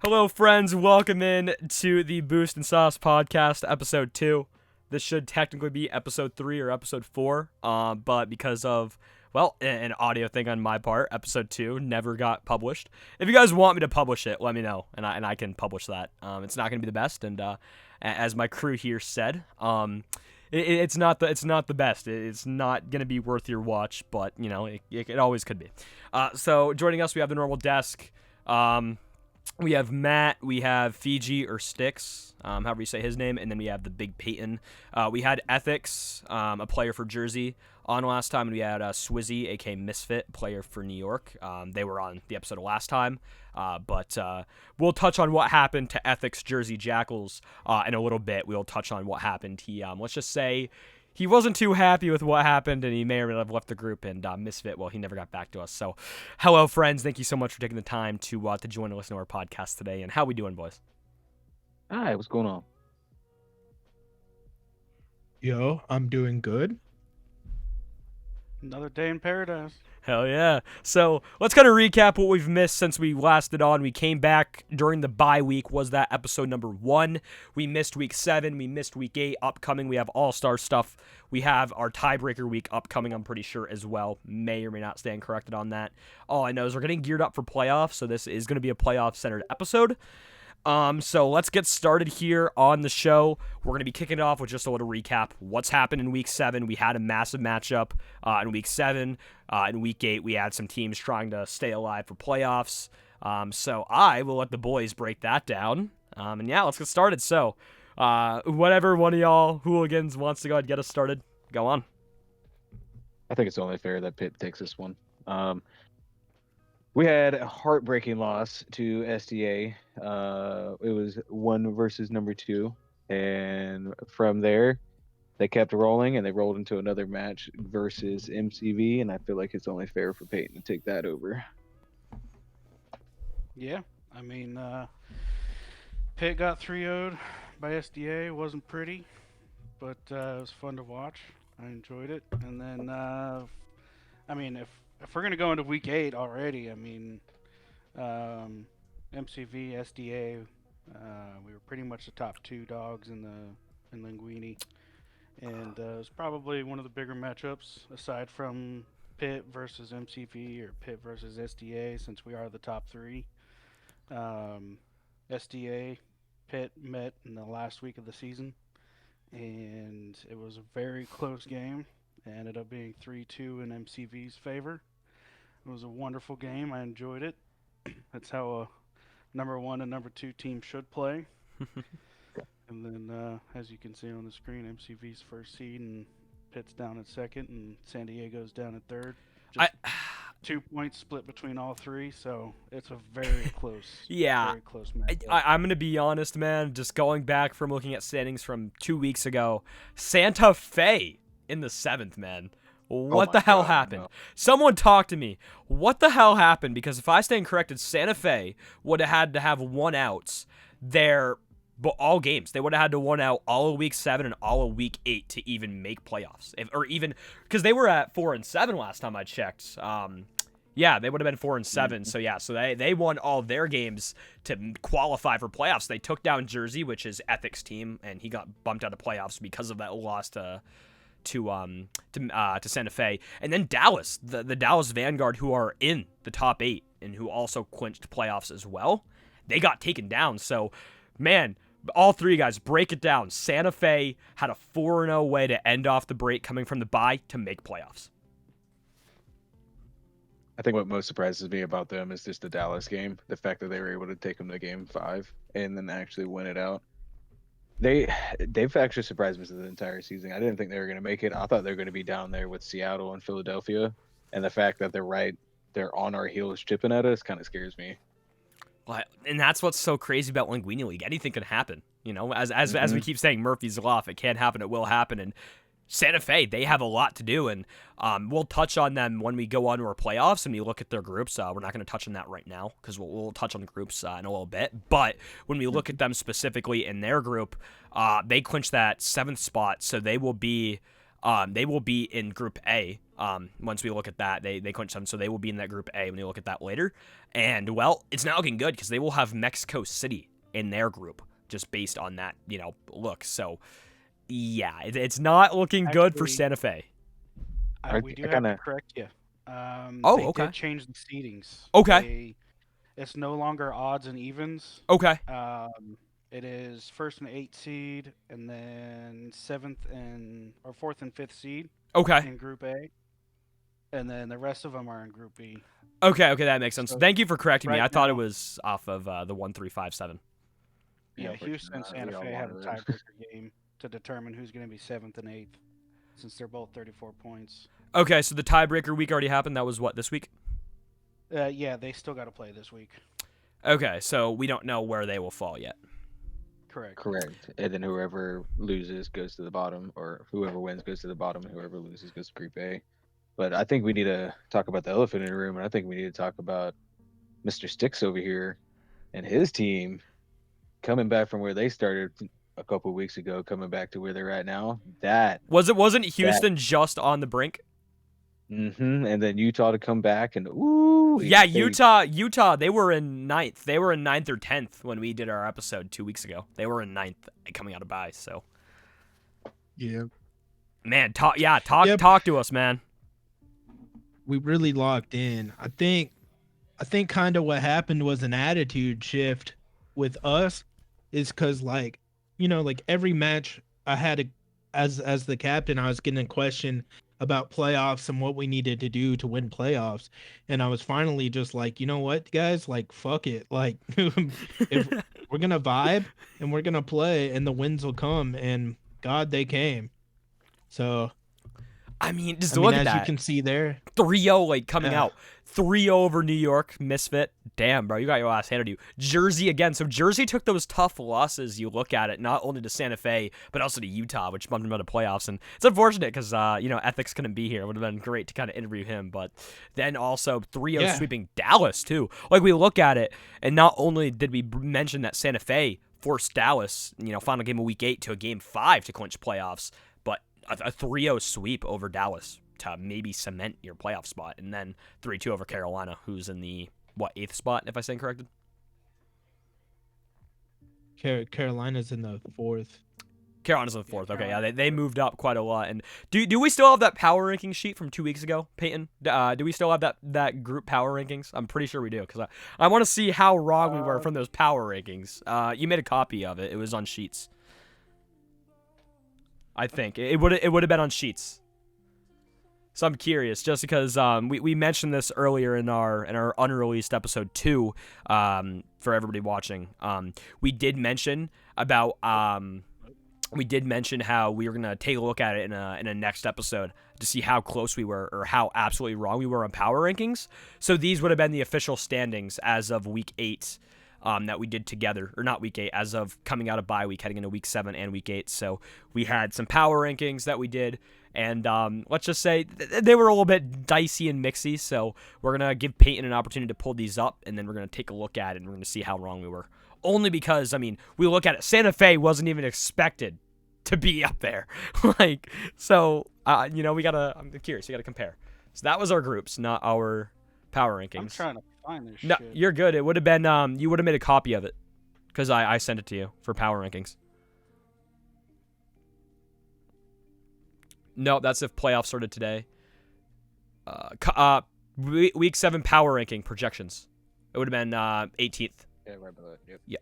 Hello, friends. Welcome in to the Boost and Sauce podcast, episode 2. This should technically be episode 3 or episode 4, but because of, well, an audio thing on my part, episode 2 never got published. If you guys want me to publish it, let me know, and I can publish that. It's not going to be the best, and as my crew here said, it's not the best. It's not going to be worth your watch, but, you know, it always could be. So joining us, we have the normal desk. We have Matt, we have Fiji or Styx, however you say his name, and then we have the big Payton. We had Ethics, a player for Jersey, on last time, and we had Swizzy, aka Misfit, player for New York. They were on the episode of last time, but we'll touch on what happened to Ethics Jersey Jackals in a little bit. We'll touch on what happened. He, let's just say, he wasn't too happy with what happened, and he may or may not have left the group, and Misfit, well, he never got back to us. So, hello, friends. Thank you so much for taking the time to join and listen to our podcast today. And how we doing, boys? Hi, what's going on? Yo, I'm doing good. Another day in paradise. Hell yeah. So let's kind of recap what we've missed since we lasted on. We came back during the bye week, was that episode number 1. We missed week 7. We missed week 8 upcoming. We have all-star stuff. We have our tiebreaker week upcoming, I'm pretty sure, as well. May or may not stand corrected on that. All I know is we're getting geared up for playoffs, so this is going to be a playoff-centered episode. So let's get started here on the show. We're going to be kicking it off with just a little recap. What's happened in week 7? We had a massive matchup in week 7. In week 8, we had some teams trying to stay alive for playoffs. So I will let the boys break that down. And yeah, let's get started. So, whatever one of y'all hooligans wants to go ahead and get us started, go on. I think it's only fair that Pitt takes this one. We had a heartbreaking loss to SDA. It was 1 versus number 2. And from there, they kept rolling, and they rolled into another match versus MCV, and I feel like it's only fair for Payton to take that over. Yeah, I mean, Pitt got 3-0'd by SDA. It wasn't pretty, but it was fun to watch. I enjoyed it. And then, I mean, if we're going to go into week 8 already, I mean, MCV, SDA, we were pretty much the top 2 dogs in Linguine. And it was probably one of the bigger matchups, aside from Pitt versus MCV or Pitt versus SDA, since we are the top 3. SDA, Pitt met in the last week of the season, and it was a very close game. It ended up being 3-2 in MCV's favor. It was a wonderful game. I enjoyed it. That's how a number 1 and number 2 team should play. And then, as you can see on the screen, MCV's first seed and Pitt's down at 2nd, and San Diego's down at 3rd. Just 2 points split between all 3, so it's a very close, very close match. I'm going to be honest, man. Just going back from looking at standings from 2 weeks ago, Santa Fe in the 7th, man. What the hell happened? No. Someone talk to me. What the hell happened? Because if I stand corrected, Santa Fe would have had to have 1 outs there, but all games. They would have had to 1 out all of week 7 and all of week 8 to even make playoffs. Because they were at 4-7 last time I checked. Yeah, they would have been 4-7. Mm-hmm. So yeah, so they won all their games to qualify for playoffs. They took down Jersey, which is Ethics' team, and he got bumped out of playoffs because of that loss to Santa Fe. And then Dallas, the Dallas Vanguard, who are in the top 8 and who also clinched playoffs as well, they got taken down. So, man, all 3 guys, break it down. Santa Fe had a 4-0 way to end off the break coming from the bye to make playoffs. I think what most surprises me about them is just the Dallas game. The fact that they were able to take them to game 5 and then actually win it out. They've actually surprised me the entire season. I didn't think they were going to make it. I thought they were going to be down there with Seattle and Philadelphia, and the fact that they're on our heels chipping at us kind of scares me. And that's what's so crazy about Linguine League. Anything can happen. You know, as we keep saying, Murphy's Law. If it can't happen, it will happen. And Santa Fe, they have a lot to do, and we'll touch on them when we go on to our playoffs and we look at their groups. We're not going to touch on that right now because we'll touch on the groups in a little bit. But when we look at them specifically in their group, they clinched that 7th spot, so they will be They will be in Group A. Once we look at that, they clinched them, so they will be in that Group A when we look at that later. And, well, it's not looking good because they will have Mexico City in their group just based on that, look. So, yeah, it's not looking good for Santa Fe. We do have to correct you. Okay. They did change the seedings. Okay. It's no longer odds and evens. Okay. It is 1st and 8th seed, and then 4th and 5th seed. Okay. In Group A, and then the rest of them are in Group B. Okay, that makes sense. So Thank you for correcting me. I thought it now- was off of the 1, 3, 5, 7. Yeah, Houston and Santa Fe have a tiebreaker game to determine who's going to be 7th and 8th, since they're both 34 points. Okay, so the tiebreaker week already happened. That was what, this week? Yeah, they still got to play this week. Okay, so we don't know where they will fall yet. Correct. And then whoever loses goes to the bottom, or whoever wins goes to the bottom, and whoever loses goes to Group A. But I think we need to talk about the elephant in the room, and I think we need to talk about Mr. Styx over here and his team coming back from where they started a couple of weeks ago, coming back to where they're at now. Wasn't Houston just on the brink? And then Utah to come back and ooh. Yeah, Utah, they were in 9th. They were in 9th or 10th when we did our episode 2 weeks ago. They were in 9th coming out of bye, so. Yeah. Man, talk to us, man. We really locked in. I think kind of what happened was an attitude shift with us, is because every match I had as the captain, I was getting a question about playoffs and what we needed to do to win playoffs, and I was finally just like, you know what, guys, fuck it, if we're gonna vibe and we're gonna play, and the wins will come, and God, they came. So look at that. As you can see there, 3-0 coming out. 3-0 over New York, Misfit. Damn, bro, you got your ass handed to you. Jersey again. So Jersey took those tough losses. You look at it, not only to Santa Fe, but also to Utah, which bumped them out of playoffs. And it's unfortunate because, Ethics couldn't be here. It would have been great to kind of interview him. But then also 3-0 sweeping Dallas, too. We look at it, and not only did we mention that Santa Fe forced Dallas, final game of Week 8 to a Game 5 to clinch playoffs, but a 3-0 sweep over Dallas to maybe cement your playoff spot, and then 3-2 over Carolina, who's in the 8th spot, if I stand corrected. Carolina's in the 4th. Carolina's in the 4th. Okay, yeah, they moved up quite a lot. And do we still have that power ranking sheet from 2 weeks ago, Payton? Do we still have that group power rankings? I'm pretty sure we do, because I want to see how wrong we were from those power rankings. You made a copy of it. It was on sheets. I think it would have been on sheets. So I'm curious, just because we mentioned this earlier in our unreleased episode 2, for everybody watching. We did mention about how we were gonna take a look at it in a next episode to see how close we were, or how absolutely wrong we were on power rankings. So these would have been the official standings as of Week 8. That we did together, or not Week 8, as of coming out of bye week, heading into Week 7 and Week 8. So we had some power rankings that we did, and let's just say they were a little bit dicey and mixy. So we're going to give Payton an opportunity to pull these up, and then we're going to take a look at it, and we're going to see how wrong we were. Only because, we look at it, Santa Fe wasn't even expected to be up there. I'm curious, we got to compare. So that was our groups, not our power rankings. I'm trying to find this No, shit. you're good. It would have been you would have made a copy of it, because I sent it to you for power rankings. No, that's if playoffs started today. Week 7 power ranking projections. It would have been 18th. Yeah, right below it. Yep. Yeah.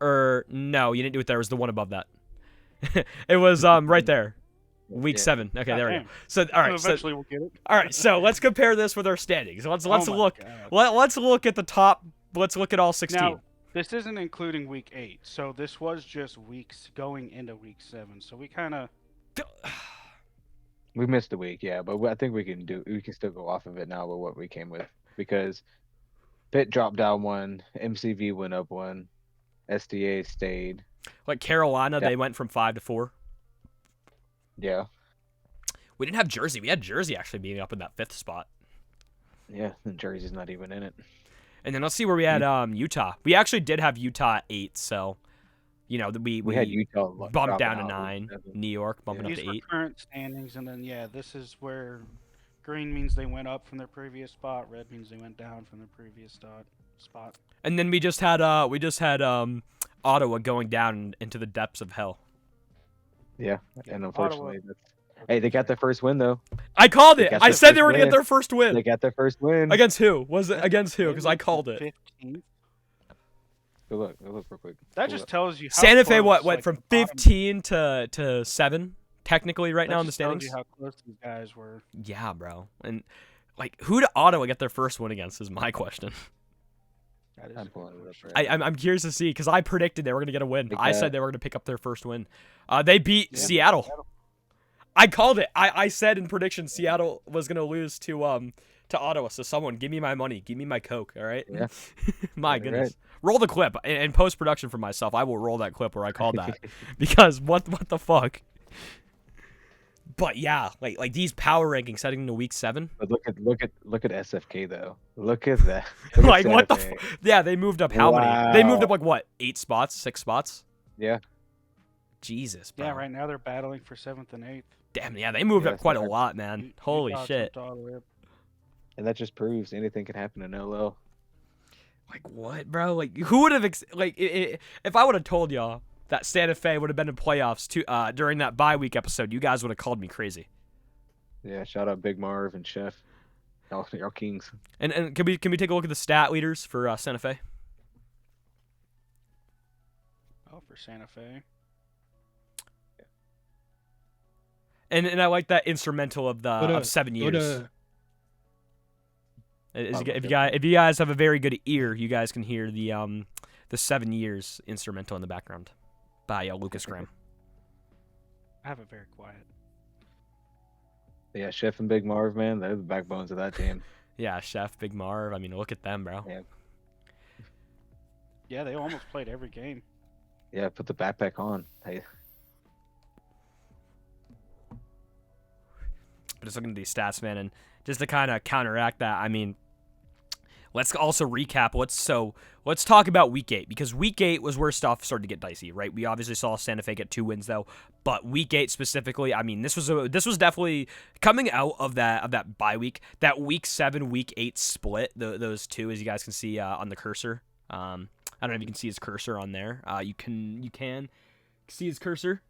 Or no, you didn't do it there. It was the one above that. It was right there. Week 7. Okay, there we go. So all right, Eventually we'll get it. all right. So let's compare this with our standings. Let's Oh my look. God. Let's look at the top. Let's look at all 16. Now, this isn't including Week 8, so this was just weeks going into Week 7. So we kind of We missed a week, yeah, but I think we can still go off of it now with what we came with, because Pitt dropped down 1, MCV went up 1, SDA stayed. Carolina, they went from 5 to 4. Yeah. We didn't have Jersey. We had Jersey actually being up in that 5th spot. Yeah, and Jersey's not even in it. And then let's see where we had Utah. We actually did have Utah at 8, so You know, we had Utah bumped down dropping to out. 9. New York bumping up These to were 8. current standings, and then this is where green means they went up from their previous spot. Red means they went down from their previous spot. And then we just had Ottawa going down into the depths of hell. Yeah, Yeah, and unfortunately, hey, they got their first win though. I called it. got I their said they first were gonna get win. their first win. They got their first win. Against who? Was it against who? Because I called it. 15th. Go look real quick. That Pull just up. tells you how Santa Fe close, went from the bottom- 15 to 7 technically right that now in the just tells standings. you how close these guys were. Yeah, bro. And like, who did Ottawa get their first win against? Is my question. That is I'm a good pulling it up question. right now. I'm curious to see because I predicted they were gonna get a win. They I got- said they were gonna pick up their first win. They beat Yeah, Seattle. I called it. I said in prediction Seattle was gonna lose to Ottawa. So someone give me my money, give me my Coke. All right. Yeah. My Yeah, goodness. right. Roll the clip in post production for myself. I will roll that clip where I called that because what the fuck. But yeah, like these power rankings heading into week 7. But look at SFK though. Look at that. Look at Like what the? Santa Fe. Yeah, they moved up how many? They moved up Wow. like what? 8 spots, 6 spots. Yeah. Jesus, bro. Yeah, right now they're battling for 7th and 8th. Damn, yeah, they moved Yeah, up quite a sorry. lot, man. Holy Utah shit. jumped all the way up. And that just proves anything can happen in LL. Like what, bro? Like who would have if I would have told y'all that Santa Fe would have been in playoffs during that bye week episode, you guys would have called me crazy. Yeah, shout out Big Marv and Chef. Y'all kings. And can we take a look at the stat leaders for Santa Fe? Oh, for Santa Fe. And I like that instrumental of the of 7 years. If you guys have a very good ear, you guys can hear the 7 years instrumental in the background by Lucas Graham. I have it very quiet. Yeah, Chef and Big Marv, man, they're the backbones of that team. Yeah, Chef, Big Marv. I mean, look at them, bro. Yeah. Yeah, they almost played every game. Yeah, put the backpack on. Hey, But just looking at these stats, man, and just to kind of counteract that, I mean, let's also recap. Let's talk about week 8 because week 8 was where stuff started to get dicey, right? We obviously saw Santa Fe get 2 wins though, but week 8 specifically, I mean, this was definitely coming out of that bye week, that week 7, week 8 split. Those two, as you guys can see on the cursor. I don't know if you can see his cursor on there. You can see his cursor.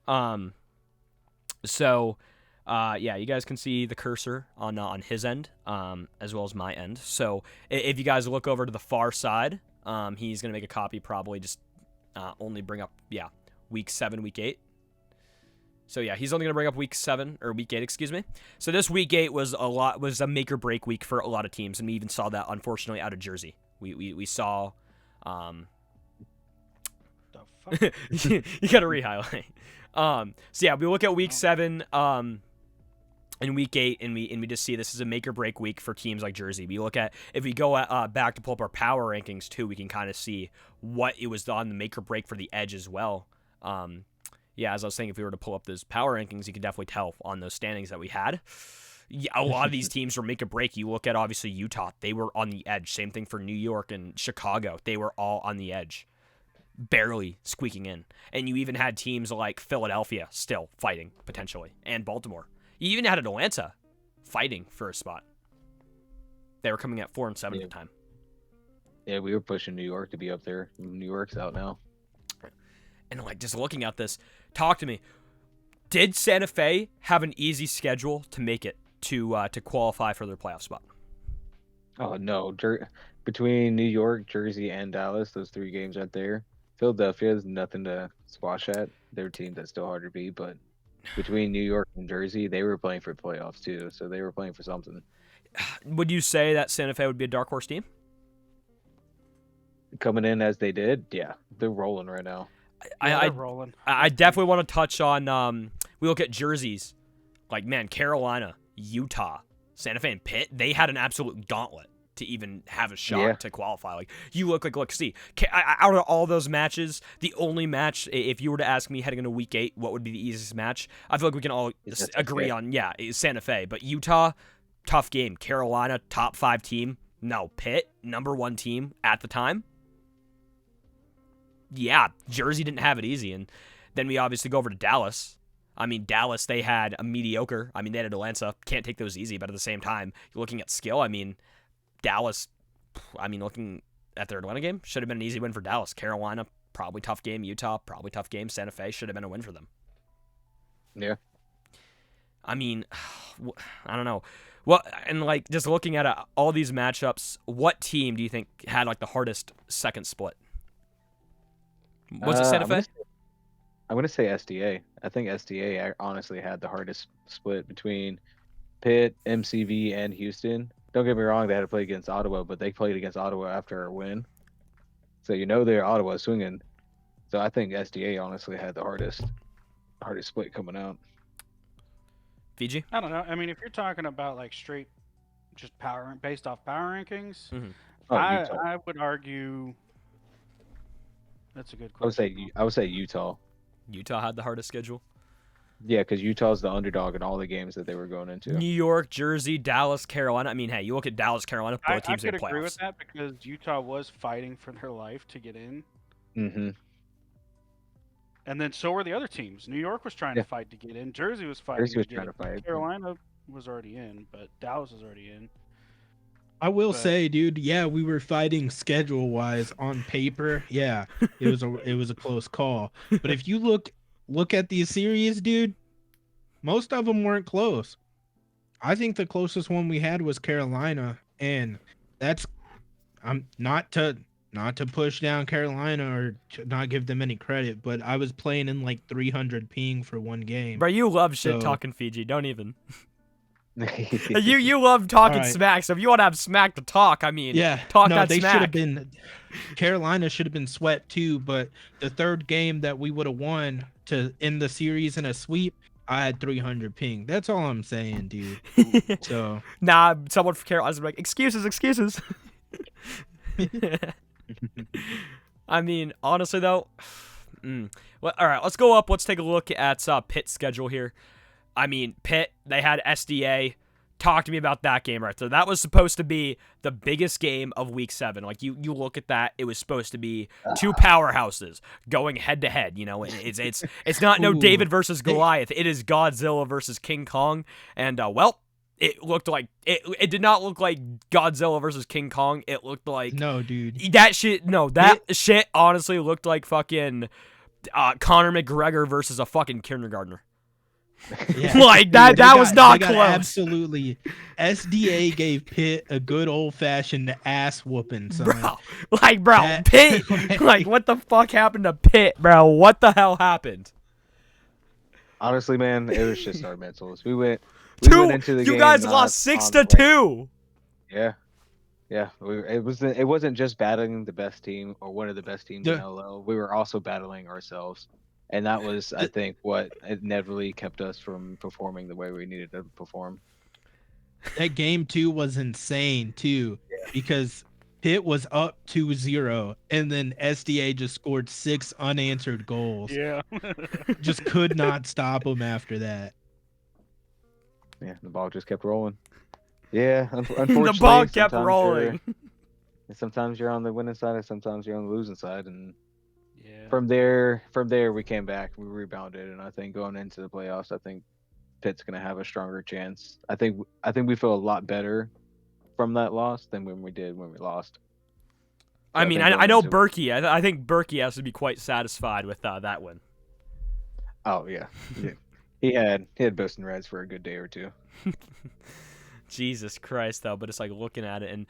Yeah, you guys can see the cursor on his end, as well as my end. So if you guys look over to the far side, he's gonna make a copy, probably just only bring up week 7, week 8. So yeah, he's only gonna bring up week 7 or week 8, excuse me. So this week 8 was a make or break week for a lot of teams, and we even saw that unfortunately out of Jersey. We saw. The fuck? You gotta re-highlight. So yeah, we look at week 7, and week 8, and we just see this is a make or break week for teams like Jersey. We look at, if we go back to pull up our power rankings too, we can kind of see what it was on the make or break for the Edge as well. Yeah, as I was saying, if we were to pull up those power rankings, you could definitely tell on those standings that we had. Yeah, a lot of these teams were make or break. You look at obviously Utah, they were on the edge. Same thing for New York and Chicago, they were all on the edge, barely squeaking in. And you even had teams like Philadelphia still fighting potentially, and Baltimore. You even had Atlanta fighting for a spot. They were coming at 4-7 at the time. yeah, we were pushing New York to be up there. New York's out now. And like just looking at this, talk to me. Did Santa Fe have an easy schedule to make it to qualify for their playoff spot? Oh no, between New York, Jersey, and Dallas, those 3 games right there. Philadelphia is nothing to squash at. They're a team that's still hard to beat, but between New York and Jersey, they were playing for playoffs too, so they were playing for something. Would you say that Santa Fe would be a dark horse team? Coming in as they did, yeah, they're rolling right now. They're rolling. I definitely want to touch on. We look at jerseys, like man, Carolina, Utah, Santa Fe, and Pitt. They had an absolute gauntlet to even have a shot to qualify. Like you look, see, out of all those matches, the only match, if you were to ask me heading into week 8, what would be the easiest match? I feel like we can all agree on, is Santa Fe. But Utah, tough game. Carolina, top 5 team. No, Pitt, number 1 team at the time. yeah, Jersey didn't have it easy. And then we obviously go over to Dallas. I mean, Dallas, they had a mediocre. I mean, they had Atlanta. Can't take those easy, but at the same time, you're looking at skill. I mean, Dallas, looking at their Atlanta game, should have been an easy win for Dallas. Carolina, probably tough game. Utah, probably tough game. Santa Fe should have been a win for them. Yeah. I mean, I don't know. Well, and like just looking at all these matchups, what team do you think had like the hardest second split? Was it Santa Fe? I'm gonna say SDA. I think SDA honestly had the hardest split between Pitt, MCV, and Houston. Don't get me wrong; they had to play against Ottawa, but they played against Ottawa after a win, so they're Ottawa swinging. So I think SDA honestly had the hardest split coming out. Fiji? I don't know. I mean, if you're talking about like straight, just based off power rankings, I would argue that's a good question. I would say Utah. Utah had the hardest schedule. Yeah, because Utah's the underdog in all the games that they were going into. New York, Jersey, Dallas, Carolina. I mean, hey, you look at Dallas, Carolina, both teams I in could playoffs. agree with that because Utah was fighting for their life to get in. Mm-hmm. And then so were the other teams. New York was trying to fight to get in. Jersey was fighting to get in. Carolina was already in, but Dallas was already in. I will say, dude, yeah, we were fighting schedule-wise on paper. Yeah, it was a close call. But if you look at these series, dude, most of them weren't close. I think the closest one we had was Carolina, and that's not to push down Carolina or to not give them any credit, but I was playing in like 300 ping for one game. Bro, you love shit talking Fiji. Don't even. you love talking smack. So if you want to have smack to talk, I mean, talk that they smack. should have been. Carolina should have been swept too, but the third game that we would have won to end the series in a sweep, I had 300 ping. That's all I'm saying, dude. So nah, someone from Carolina's like excuses. I mean, honestly though, well, all right, let's go up. Let's take a look at Pitt's schedule here. I mean, Pitt, they had SDA. Talk to me about that game right there. That was supposed to be the biggest game of Week 7. Like, you look at that, it was supposed to be two powerhouses going head-to-head. You know, it's not no David versus Goliath. It is Godzilla versus King Kong. And, well, it looked like it did not look like Godzilla versus King Kong. It looked like that shit honestly looked like fucking Conor McGregor versus a fucking kindergartner. Yeah. Like that was not close. Absolutely. SDA gave Pitt a good old-fashioned ass whooping, son. Pitt, like what the fuck happened to Pitt, bro? What the hell happened? Honestly, man, it was just our mentals. We went into the game. You guys lost 6-2. Yeah. It wasn't just battling the best team or one of the best teams in LL. We were also battling ourselves. And that was, I think, what inevitably kept us from performing the way we needed to perform. That game, too, was insane, too, because Pitt was up 2-0, and then SDA just scored 6 unanswered goals. Yeah. Just could not stop them after that. Yeah, the ball just kept rolling. Yeah, unfortunately. The ball kept rolling. Sometimes you're on the winning side, and sometimes you're on the losing side, and yeah. From there, we came back. We rebounded, and I think going into the playoffs, I think Pitt's gonna have a stronger chance. I think we feel a lot better from that loss than when we did when we lost. So I mean, I know Berkey. I think Berkey has to be quite satisfied with that win. Oh yeah. He had Boston Reds for a good day or two. Jesus Christ, though, but it's like looking at it, and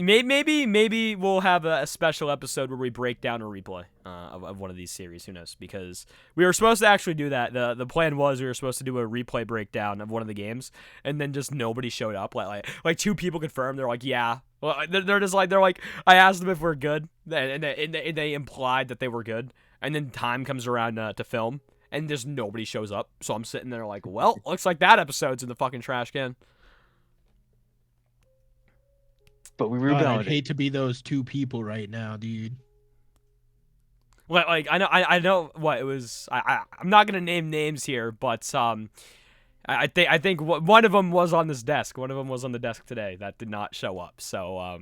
maybe we'll have a special episode where we break down a replay of one of these series. Who knows? Because we were supposed to actually do that. The plan was we were supposed to do a replay breakdown of one of the games, and then just nobody showed up. Like 2 people confirmed. They're like, yeah. Well, they're like I asked them if we're good, and they implied that they were good, and then time comes around to film, and just nobody shows up. So I'm sitting there like, well, looks like that episode's in the fucking trash can. But we rebounded. I'd hate to be those 2 people right now, dude. Well, like I know what it was. I'm not gonna name names here, but I think one of them was on this desk. One of them was on the desk today that did not show up. So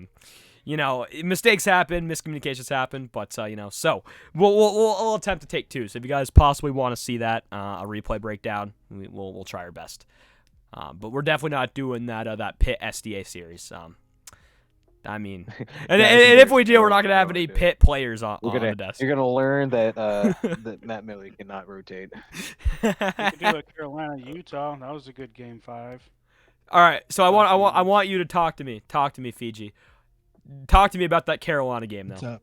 mistakes happen, miscommunications happen, but so we'll attempt to take two. So if you guys possibly want to see that a replay breakdown, we'll try our best. But we're definitely not doing that Pitt SDA series. And if we do, we're not gonna have any Pitt players on the desk. You're gonna learn that that Mattmili cannot rotate. We could do a Carolina Utah. That was a good game 5. All right, so I want you to talk to me. Talk to me, Fiji. Talk to me about that Carolina game now. What's up?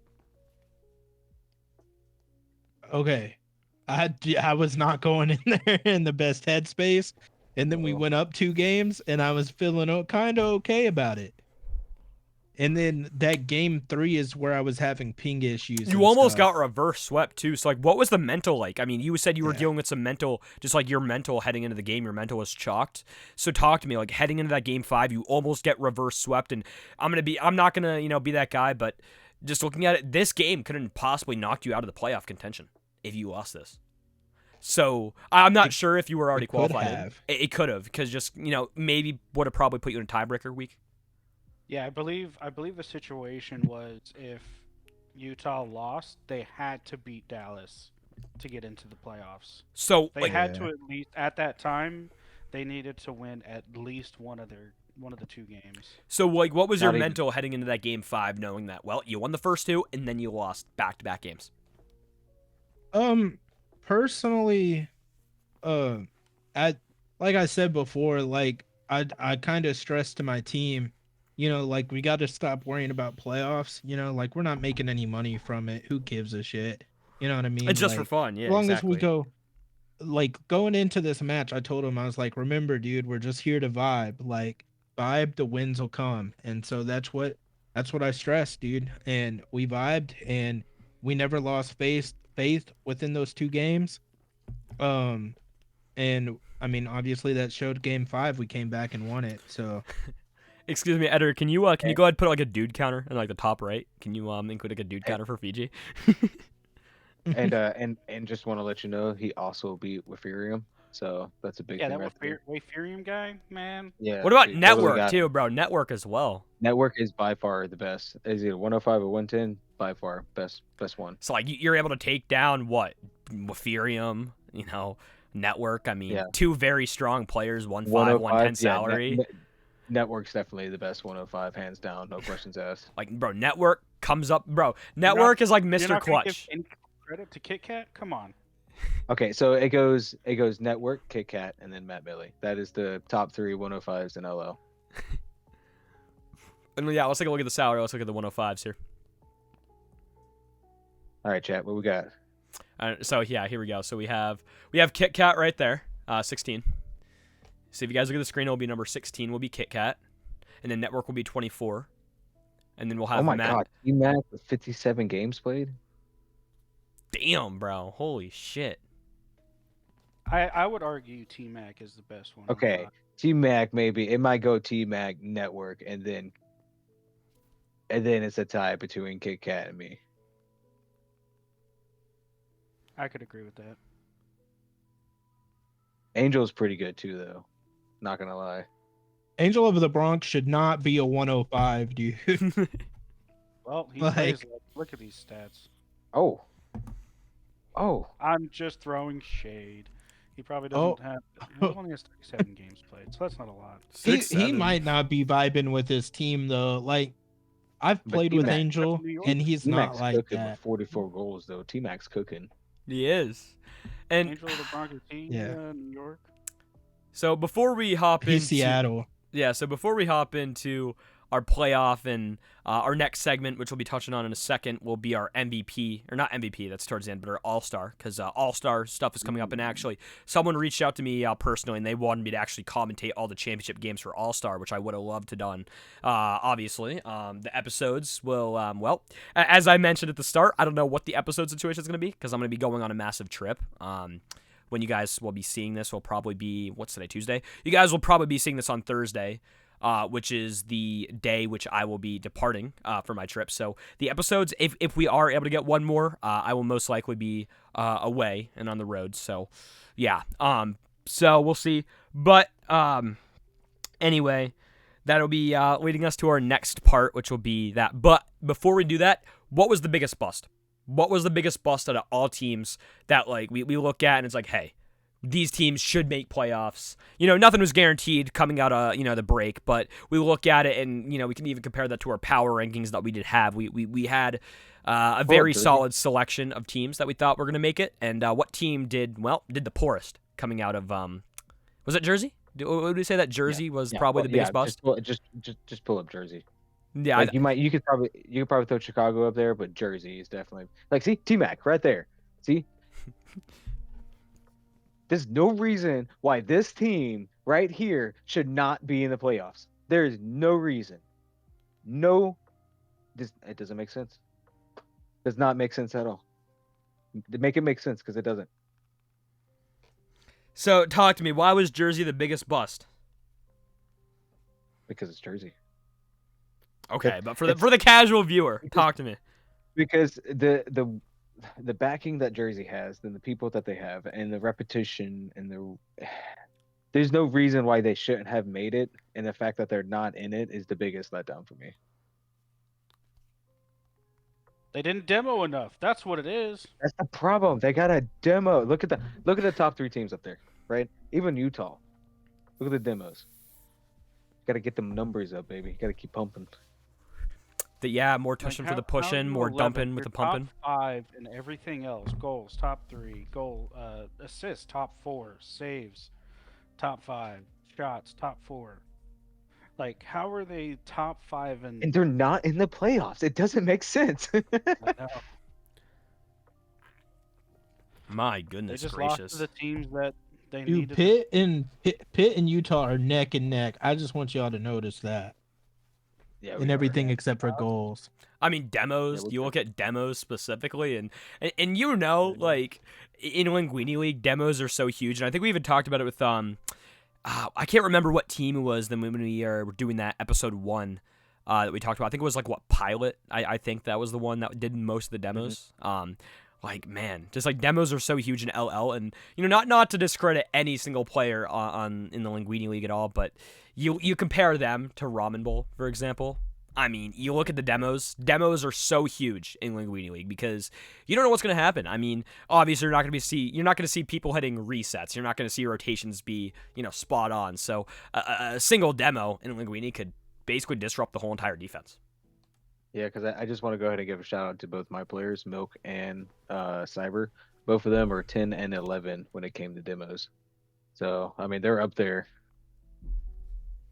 Okay, I was not going in there in the best headspace, and then we went up 2 games, and I was feeling kind of okay about it. And then that game 3 is where I was having ping issues. You almost got reverse swept too. So what was the mental like? I mean, you said you were dealing with some mental, just like your mental heading into the game. Your mental was chalked. So talk to me, like heading into that game 5, you almost get reverse swept, and I'm not gonna be that guy, but just looking at it, this game couldn't possibly knock you out of the playoff contention if you lost this. So I'm not sure if you were already qualified. It could have, because just maybe would have probably put you in a tiebreaker week. Yeah, I believe the situation was if Utah lost, they had to beat Dallas to get into the playoffs. So they had to, at least at that time, they needed to win at least one of the 2 games. So what was your mental heading into that game 5, knowing that you won the first 2 and then you lost back-to-back games? Personally, like I said before, like I kind of stressed to my team, like we got to stop worrying about playoffs. Like we're not making any money from it. Who gives a shit? You know what I mean? It's just for fun. Yeah. As long as we go, going into this match, I told him, I was like, remember, dude, we're just here to vibe. Like vibe, the wins will come. And so that's what I stressed, dude. And we vibed, and we never lost faith within those 2 games. And I mean, obviously that showed game 5. We came back and won it. So. Excuse me, editor. Can you go ahead and put like a dude counter in like the top right? Can you include like a dude counter for Fiji? and just want to let you know, he also beat Wafirium, so that's a big thing. Yeah, that Wafirium guy, man. Yeah. What about Network too, bro? Network as well. Network is by far the best. Is it 105 or 110? By far best one. So like you're able to take down Wafirium, Network. I mean, 2 very strong players, 1.5, 110 salary. Network's definitely the best 105, hands down, no questions asked. Like, bro, Network comes up, bro. Network is like Mr. Clutch. Give any credit to Kit Kat? Come on. Okay, so it goes Network, Kit Kat, and then Mattmili. That is the top 3 105s in LO. And yeah, let's take a look at the salary. Let's look at the 105s here. All right, chat. What we got? So yeah, here we go. So we have Kit Kat right there, 16. So if you guys look at the screen, it'll be number 16 will be Kit Kat, and then Network will be 24, and then we'll have God, T-Mac with 57 games played. Damn, bro, holy shit. I would argue T-Mac is the best one. Okay, T-Mac maybe it might go T-Mac, Network, and then it's a tie between Kit Kat and me. I could agree with that. Angel's pretty good too, though. Not gonna lie. Angel of the Bronx should not be a 105, dude. Well, he plays. Look at these stats. Oh. I'm just throwing shade. He probably doesn't have. He only has 37 games played, so that's not a lot. He might not be vibing with his team though. Like I've played with Angel, and he's not like that. With 44 goals though. T-Mac's cooking. He is. And Angel of the Bronx team, New York. So before we hop into Seattle. Yeah, so before we hop into our playoff and our next segment, which we'll be touching on in a second, will be our MVP, or not MVP, that's towards the end, but our All-Star, because All-Star stuff is coming up, and actually, someone reached out to me personally, and they wanted me to actually commentate all the championship games for All-Star, which I would have loved to done, obviously. The episodes will, as I mentioned at the start, I don't know what the episode situation is going to be, because I'm going to be going on a massive trip. When you guys will be seeing this will probably be, what's today, Tuesday? You guys will probably be seeing this on Thursday, which is the day which I will be departing for my trip. So the episodes, if we are able to get one more, I will most likely be away and on the road. So yeah, so we'll see. But anyway, that'll be leading us to our next part, which will be that. But before we do that, what was the biggest bust? What was the biggest bust out of all teams that like we look at and it's like, hey, these teams should make playoffs. Nothing was guaranteed coming out of, the break, but we look at it and, we can even compare that to our power rankings that we did have. We had a very solid selection of teams that we thought were going to make it. And what team did the poorest coming out of, was it Jersey? Would we say that Jersey was probably the biggest bust? Just pull up Jersey. Yeah. Like you could probably throw Chicago up there, but Jersey is definitely like, see, T-Mac right there. See? There's no reason why this team right here should not be in the playoffs. There is no reason. It doesn't make sense. Does not make sense at all. Make it make sense because it doesn't. So talk to me. Why was Jersey the biggest bust? Because it's Jersey. Okay, but for the casual viewer, talk to me. Because the backing that Jersey has, and the people that they have, and the repetition, and there's no reason why they shouldn't have made it, and the fact that they're not in it is the biggest letdown for me. They didn't demo enough. That's what it is. That's the problem. They got a demo. Look at the top 3 teams up there, right? Even Utah. Look at the demos. Got to get them numbers up, baby. Got to keep pumping. More tushing for the pushing, more dumping with the pumping. Top 5 and everything else. Goals, top 3. Assists, top 4. Saves, top 5. Shots, top 4. Like, how are they top 5 and they're not in the playoffs? It doesn't make sense. I know. My goodness They just gracious. lost to the teams that they Dude, needed. Pitt and Utah are neck and neck. I just want y'all to notice that. Yeah, in everything except for goals. I mean, demos. You look at demos specifically, and like in Linguine League, demos are so huge. And I think we even talked about it with I can't remember what team it was when we were doing that episode 1 that we talked about. I think it was like Pilot. I think that was the one that did most of the demos. Like, man, just like demos are so huge in LL, and not to discredit any single player in the Linguine League at all, but you compare them to Ramen Bowl, for example. I mean, you look at the demos. Demos are so huge in Linguine League because you don't know what's going to happen. I mean, obviously you're not going to see people hitting resets. You're not going to see rotations be spot on. So a single demo in Linguine could basically disrupt the whole entire defense. Yeah, because I just want to go ahead and give a shout out to both my players, Milk and Cyber. Both of them are 10 and 11 when it came to demos. So, I mean, they're up there.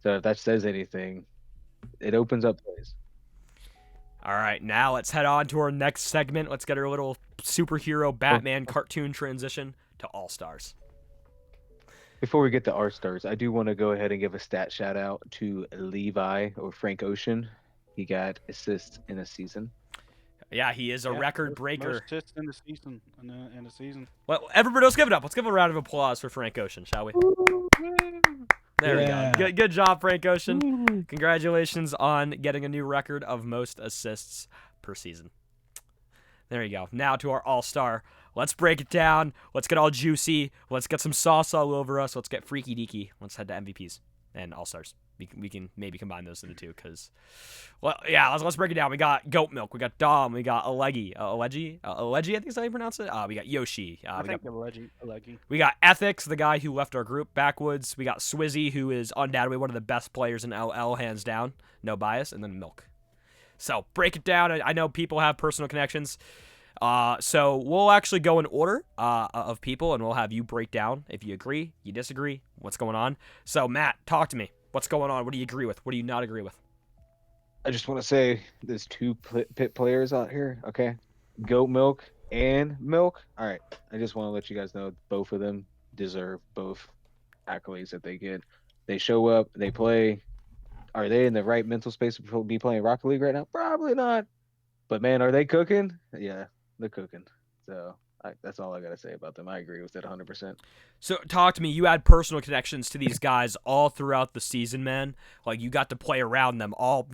So if that says anything, it opens up plays. All right, now let's head on to our next segment. Let's get our little superhero Batman cartoon transition to All-Stars. Before we get to All-Stars, I do want to go ahead and give a stat shout out to Levi or Frank Ocean. He got assists in a season. Yeah, he is a record breaker. Most assists in the season. In a season. Well, everybody, let's give it up. Let's give a round of applause for Frank Ocean, shall we? There we go. Good job, Frank Ocean. Congratulations on getting a new record of most assists per season. There you go. Now to our All-Star. Let's break it down. Let's get all juicy. Let's get some sauce all over us. Let's get freaky deaky. Let's head to MVPs and All-Stars. We can maybe combine those into two because, well, yeah, let's break it down. We got Goat Milk. We got Dom. We got Alegi, I think is how you pronounce it. We got Yoshi. Alegi. We got Ethics, the guy who left our group backwoods. We got Swizzy, who is undoubtedly one of the best players in LL, hands down. No bias. And then Milk. So break it down. I know people have personal connections. So we'll actually go in order of people, and we'll have you break down if you agree, you disagree, what's going on. So, Matt, talk to me. What's going on? What do you agree with? What do you not agree with? I just want to say there's two Pit players out here, okay? Goat Milk and Milk. All right. I just want to let you guys know both of them deserve both accolades that they get. They show up, they play. Are they in the right mental space to be playing Rocket League right now? Probably not. But, man, are they cooking? Yeah, they're cooking. So That's all I gotta say about them. I agree with it 100%. So talk to me. You had personal connections to these guys all throughout the season, man. Like you got to play around them all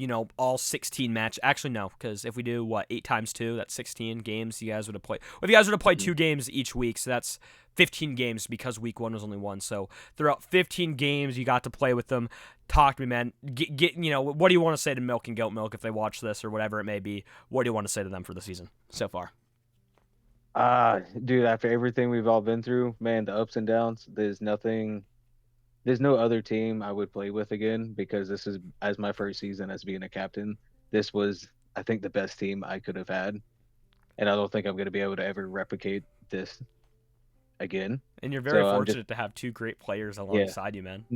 16 match. Actually, no, because if we do 8 times 2, that's 16 games. You guys would have played. Well, if you guys would have played 2 games each week, so that's 15 games because week 1 was only 1. So throughout 15 games, you got to play with them. Talk to me, man. Get what do you want to say to Milk and Goat Milk if they watch this or whatever it may be? What do you want to say to them for the season so far? Dude, after everything we've all been through, man, the ups and downs, there's no other team I would play with again because this is as my first season as being a captain. This was, I think, the best team I could have had, and I don't think I'm going to be able to ever replicate this again. And you're very So I'm fortunate to have 2 great players Yeah, alongside you, man.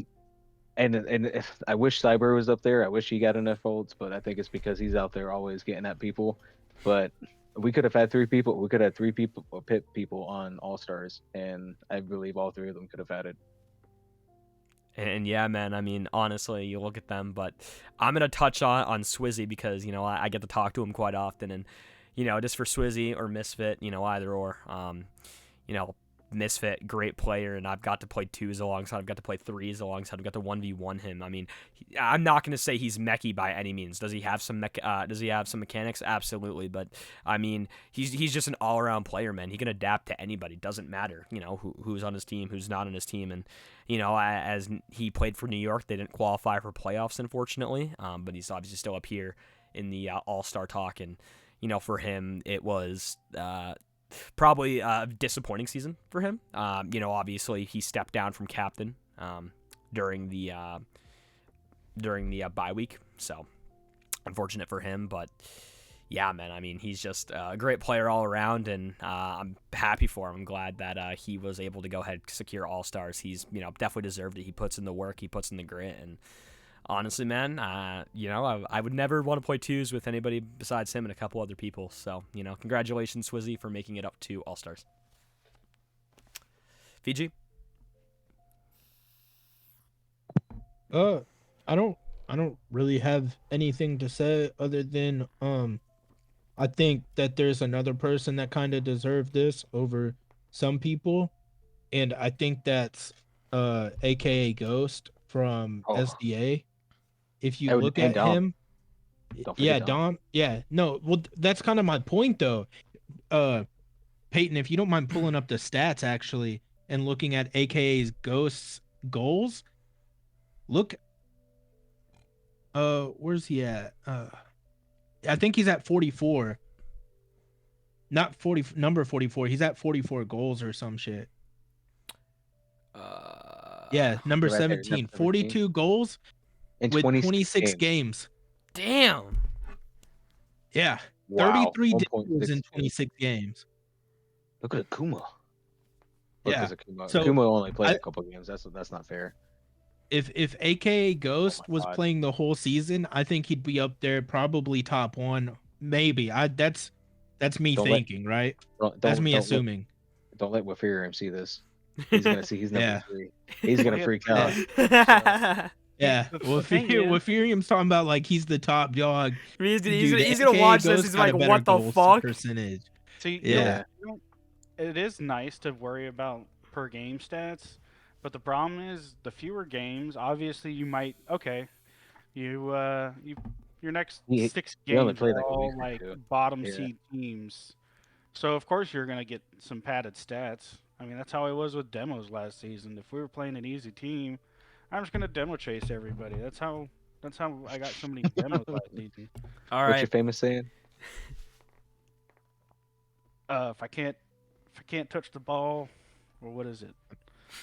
and I wish Cyber was up there. I wish he got enough votes, but I think it's because he's out there always getting at people. But we could have had 3 people. We could have 3 people, or pit people on All Stars, and I believe all 3 of them could have had it. And yeah, man, I mean, honestly, you look at them, but I'm going to touch on Swizzy because, I get to talk to him quite often. And, just for Swizzy or Misfit, either or, Misfit, great player, and I've got to play 2s alongside. I've got to play 3s alongside. I've got to 1v1 him. I mean, I'm not going to say he's mechy by any means. Does he have some mechanics? Absolutely, but I mean, he's just an all-around player, man. He can adapt to anybody. Doesn't matter, who's on his team, who's not on his team, and as he played for New York, they didn't qualify for playoffs, unfortunately. But he's obviously still up here in the All-Star talk, and for him, it was probably a disappointing season for him. Obviously he stepped down from captain during the bye week, so unfortunate for him. But yeah, man, I mean, he's just a great player all around, and I'm happy for him. I'm glad that he was able to go ahead and secure All Stars. He's definitely deserved it. He puts in the work, he puts in the grit, and honestly, man, I would never want to play 2s with anybody besides him and a couple other people. So, congratulations, Swizzy, for making it up to All-Stars. Fiji? I don't really have anything to say other than I think that there's another person that kind of deserved this over some people, and I think that's aka Ghost from SDA. If you look at Dom. him, yeah, Dom, yeah, no, well, that's kind of my point though. Payton, if you don't mind pulling up the stats actually and looking at AKA's Ghost's goals, look, where's he at? I think he's at 44. Not 40, number 44. He's at 44 goals or some shit. Yeah, number right 17. there, number 42 goals in with 26 games. Damn. Yeah, Wow. 33 1.6 goals in 26 games. Look at Akuma. Yeah. Akuma. So, Akuma only played a couple games. That's not fair. If AKA Ghost was God. playing the whole season, I think he'd be up there, probably top 1, maybe. That's me thinking, right? That's me assuming. Don't let Wafirium see this. He's gonna see he's number Yeah. 3. He's gonna freak out. Yeah, well, Wafirium's talking about like he's the top dog. he's Dude, gonna AKA watch this. Ghost He's got like, a better what the goals fuck? percentage. See, Yeah. it is nice to worry about per game stats, but the problem is the fewer games. Obviously, you might your next He 6 only games played are like a all week or like two. bottom Yeah. seed teams, so of course you're gonna get some padded stats. I mean, that's how it was with demos last season. If we were playing an easy team, I'm just gonna demo chase everybody. That's how I got so many demos last season. All What's your right. famous saying? If I can't touch the ball, or what is it?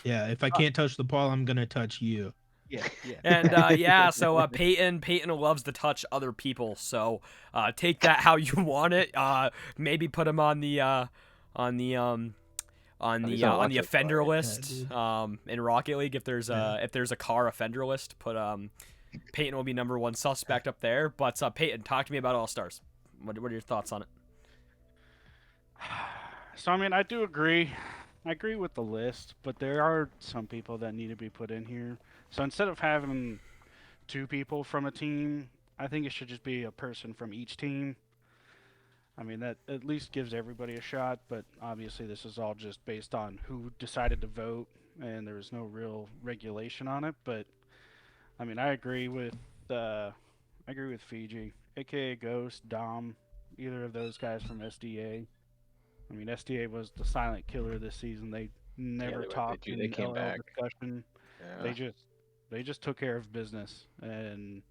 Yeah, if I can't touch the ball, I'm gonna touch you. Yeah. And so Payton loves to touch other people. So take that how you want it. Maybe put him on the offender list in Rocket League if there's a car offender list. Put Payton will be number 1 suspect up there. But Payton, talk to me about All Stars. What are your thoughts on it? So I mean, I do agree. I agree with the list, but there are some people that need to be put in here. So instead of having 2 people from a team, I think it should just be a person from each team. I mean, that at least gives everybody a shot, but obviously this is all just based on who decided to vote, and there was no real regulation on it. But I mean, I agree with Fiji, aka Ghost, Dom, either of those guys from SDA. I mean, SDA was the silent killer this season. They never talked they in came LL back. discussion. Yeah. They just took care of business, and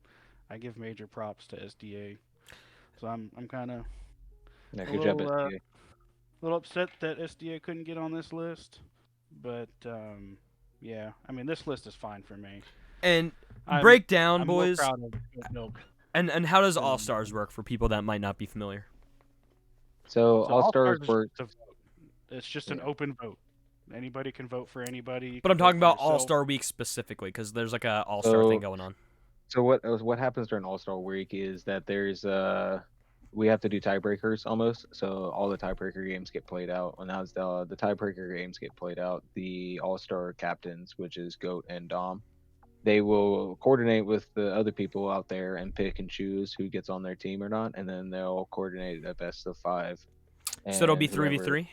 I give major props to SDA. So I'm kind of Yeah, a good job, little SDA. little upset that SDA couldn't get on this list, but yeah, I mean this list is fine for me. And I'm break down, I'm more boys. proud of Goat Milk. And how does than- All Stars work for people that might not be familiar? So So All Stars is work. just a vote. It's just an Yeah. open vote. Anybody can vote for anybody. You But can I'm vote talking for about All yourself. Star Week specifically, because there's like a All Star thing going on. So what happens during All Star Week is that there's we have to do tiebreakers almost. So all the tiebreaker games get played out. And as the tiebreaker games get played out, the All Star captains, which is Goat and Dom, they will coordinate with the other people out there and pick and choose who gets on their team or not, and then they'll coordinate a best of 5. So it'll be And 3v3.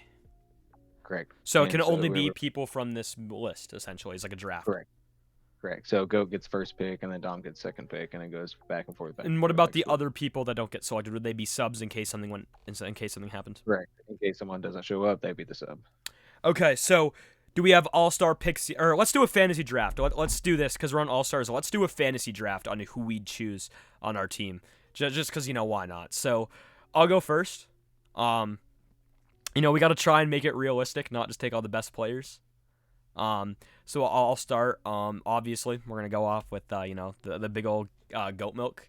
Correct. So it And can so only be whoever- people from this list. Essentially, it's like a draft. Correct. So Goat gets first pick, and then Dom gets second pick, and it goes back and forth. And what about the other people that don't get selected? Would they be subs in case something happens? Correct. In case someone doesn't show up, they'd be the sub. Okay, so do we have all-star picks? Or let's do a fantasy draft. Let's do this because we're on all-stars. Let's do a fantasy draft on who we'd choose on our team. Just because, why not? So I'll go first. We got to try and make it realistic, not just take all the best players. So I'll start. Obviously, we're going to go off with, the big old Goat Milk.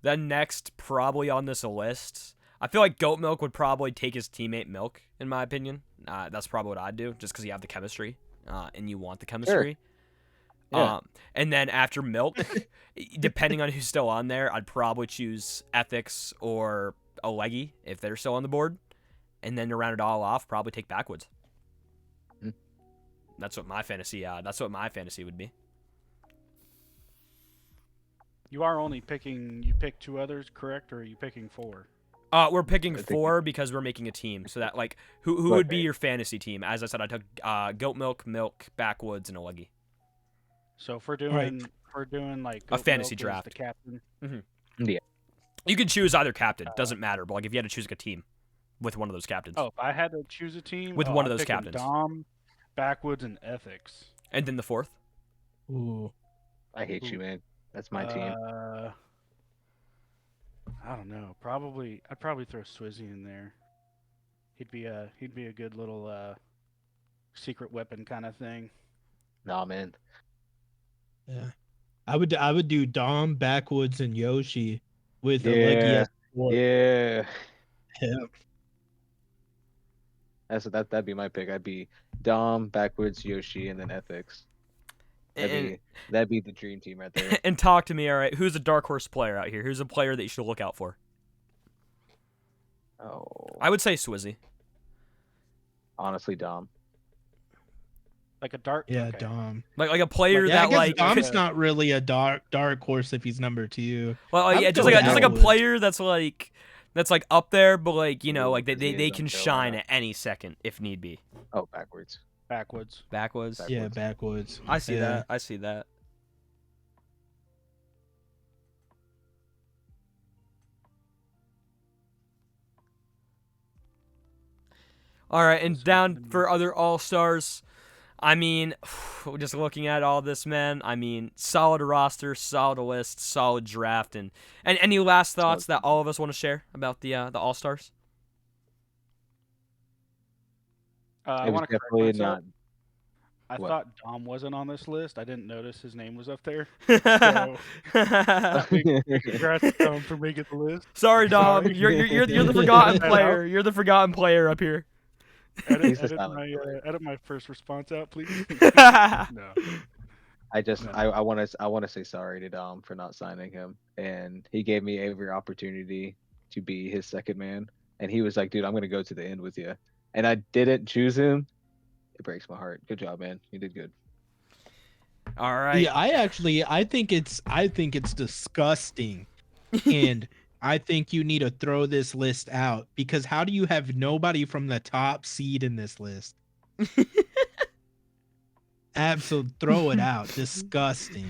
Then next, probably on this list, I feel like Goat Milk would probably take his teammate Milk, in my opinion. That's probably what I'd do, just because you have the chemistry, and you want the chemistry. Sure. Yeah. And then after Milk, depending on who's still on there, I'd probably choose Ethics or Oleggy if they're still on the board. And then to round it all off, probably take Backwoods. Hmm. That's what my fantasy would be. You are only picking. You pick 2 others, correct? Or are you picking 4? We're picking I think 4 because we're making a team. So that who would be Okay. your fantasy team? As I said, I took Goat Milk, Backwoods, and Oleggy. So if we're doing like A Goat fantasy Milk as draft. the captain. You can choose either captain. Doesn't matter. But if you had to choose a team with one of those captains, Oh, if I had to choose a team With one of I'm those picking captains. Dom, Backwoods, and Ethics. and then the 4th. Ooh. I hate you, man. That's my team. I don't know. I'd probably throw Swizzy in there. He'd be a good little secret weapon kind of thing. Nah, man. Yeah. I would do Dom, Backwoods, and Yoshi with a Yeah. leggy as support. Yeah. Yeah. That'd be my pick. I'd be Dom, Backwoods, Yoshi, and then Ethics. That'd be the dream team right there. And talk to me, all right? Who's a dark horse player out here? Who's a player that you should look out for? Oh, I would say Swizzy. honestly, Dom. Like a dark. Yeah, okay. Dom. Like a player Yeah, I that guess Dom's could- not really a dark horse if he's number 2. well, I yeah, would just go like a Backwoods. player that's up there, but Ooh, they because he is can on shine Jonah. at any second if need be. Oh, backwards. Backwoods. Backwoods. Yeah, Backwoods. I see Yeah. that. I see that. All right, and down for other all-stars, I mean, just looking at all this, man, I mean, solid roster, solid list, solid draft, and any last thoughts that all of us want to share about the all-stars? I It was want to correct definitely myself. not. I what? thought Dom wasn't on this list. I didn't notice his name was up there. Congrats to Dom for making the list. Sorry, Dom. Sorry. You're the forgotten Edit that player. You're the forgotten player up here. He's the silent killer. Edit my first response out, please. I No. I want to say sorry to Dom for not signing him, and he gave me every opportunity to be his second man, and he was like, "Dude, I'm gonna go to the end with you," and I didn't choose him. It breaks my heart. Good job, man. You did good. All right. Yeah, I think it's disgusting, and I think you need to throw this list out because how do you have nobody from the top seed in this list? Absolutely, throw it out. Disgusting.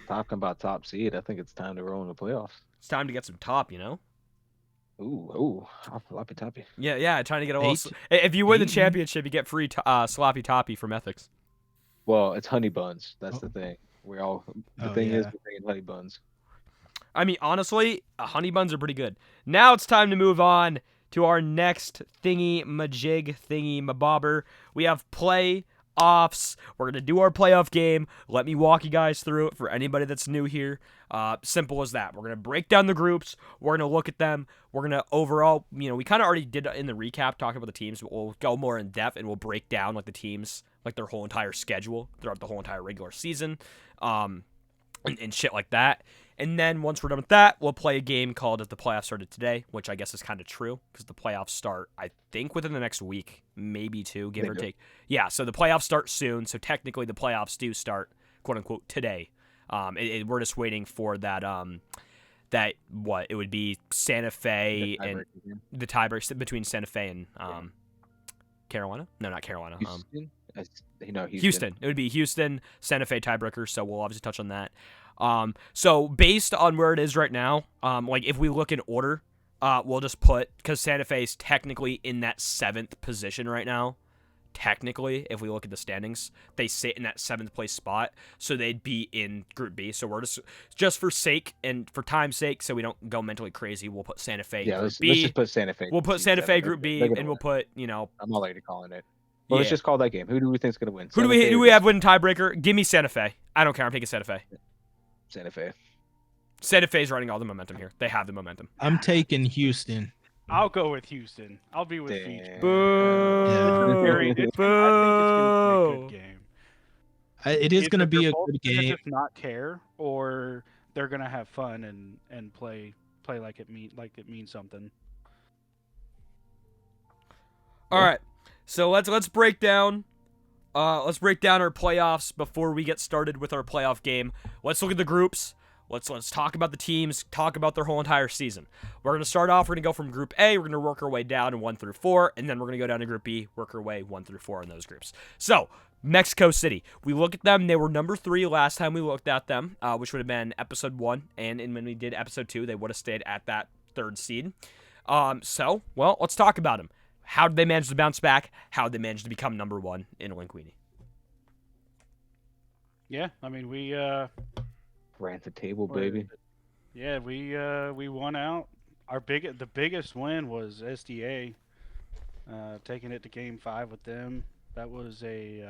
Talking about top seed, I think it's time to roll in the playoffs. It's time to get some top, you know? Ooh, floppy toppy. Yeah, trying to get a little. Payton. If you win the Payton. championship, you get free sloppy toppy from Ethics. Well, it's honey buns. That's Oh. the thing. The Oh, thing is, yeah. we're bringing honey buns. I mean, honestly, honey buns are pretty good. Now it's time to move on to our next thingy majig thingy mabobber. We have playoffs. We're gonna do our playoff game. Let me walk you guys through it for anybody that's new here. Simple as that. We're gonna break down the groups. We're gonna look at them. We're gonna overall, we kind of already did in the recap talking about the teams, but we'll go more in depth and we'll break down like the teams, like their whole entire schedule throughout the whole entire regular season, and shit like that. And then once we're done with that, we'll play a game called If the Playoffs Started Today, which I guess is kind of true because the playoffs start, I think, within the next week, maybe two, give or take. Yeah, so the playoffs start soon, so technically the playoffs do start, quote-unquote, today. We're just waiting for that, it would be Santa Fe and the tiebreak between Santa Fe and Carolina? No, not Carolina. Houston? Houston. It would be Houston, Santa Fe tiebreaker, so we'll obviously touch on that. So based on where it is right now, like if we look in order, we'll just put, because Santa Fe is technically in that 7th position right now. Technically, if we look at the standings, they sit in that 7th place spot, so they'd be in Group B. So we're just for sake and for time's sake, so we don't go mentally crazy, we'll put Santa Fe Group B. Let's just put Santa Fe. We'll put Santa Fe Group B, and we'll put, I'm already calling it. Well, let's just call that game. Who do we think's gonna win? Who do we have winning tiebreaker? Give me Santa Fe. I don't care. I'm taking Santa Fe. Santa Fe. Santa Fe's running all the momentum here. They have the momentum. I'm taking Houston. I'll go with Houston. I'll be with Fiji. Boo! Yeah. I think it's gonna be a good game. It is going to be a both good gonna game. just not care, or they're gonna have fun and play like it means something. All right, so let's break down. Let's break down our playoffs before we get started with our playoff game. Let's look at the groups. Let's talk about the teams. Talk about their whole entire season. We're gonna start off. We're gonna go from Group A. We're gonna work our way down in 1 through 4, and then we're gonna go down to Group B. Work our way 1 through 4 in those groups. So Mexico City. We look at them. They were number 3 last time we looked at them, which would have been episode 1. And when we did episode 2, they would have stayed at that 3rd seed. Let's talk about them. How did they manage to bounce back? How did they manage to become number 1 in Linguine? Yeah, I mean we ran the table, baby. Yeah, we won out. The biggest win was SDA, taking it to Game 5 with them. That was a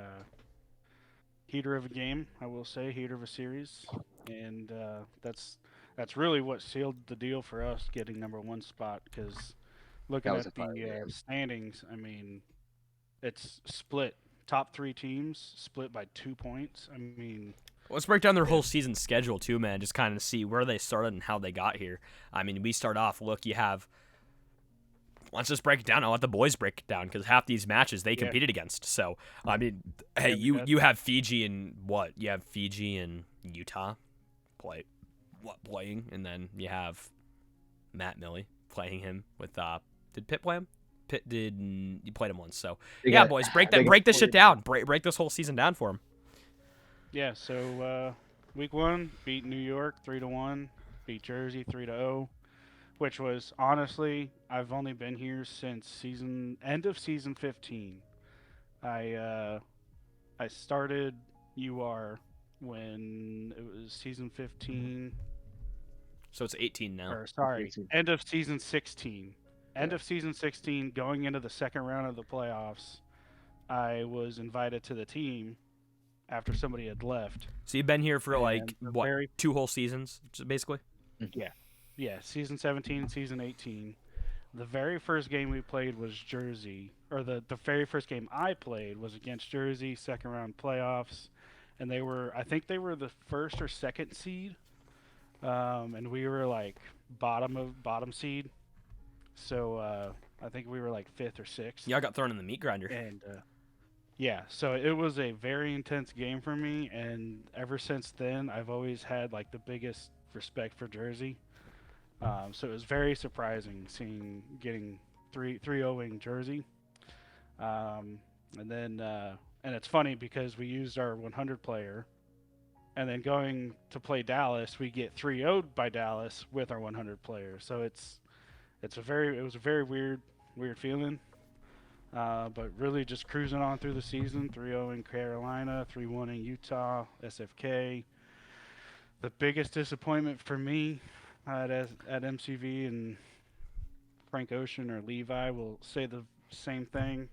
heater of a game, I will say, heater of a series, and that's really what sealed the deal for us getting number 1 spot. Because looking at the standings, I mean, it's split. Top 3 teams split by 2 points. I mean, let's break down their whole season schedule too, man. Just kind of see where they started and how they got here. I mean, we start off. Look, you have. Let's just break it down. I'll let the boys break it down because half these matches they competed against. So I mean, hey, you have Fiji and what? You have Fiji and Utah playing, and then you have Mattmili playing him with. Did Pitt play him? You played him once, so boys, break this shit down. Break this whole season down for him. Yeah, so week 1 beat New York 3-1, beat Jersey 3-0, which was honestly, I've only been here since end of season 15. I started UR when it was season 15. So it's 18 now. Or sorry, end of season 16. End of season 16, going into the second round of the playoffs, I was invited to the team after somebody had left. So you've been here for 2 whole seasons, basically? Yeah, season 17, season 18. The very first game we played was Jersey, or the very first game I played was against Jersey, second round playoffs, and I think they were the 1st or 2nd seed, and we were like bottom seed. So I think we were like 5th or 6th. Y'all got thrown in the meat grinder. And Yeah, so it was a very intense game for me, and ever since then, I've always had like the biggest respect for Jersey. So it was very surprising seeing getting 3-0ing Jersey. Um, and it's funny because we used our 100 player, and then going to play Dallas, we get 3-0'd by Dallas with our 100 player. So it was a very weird feeling. But really just cruising on through the season, 3-0 in Carolina, 3-1 in Utah, SFK. The biggest disappointment for me at MCV, and Frank Ocean or Levi will say the same thing.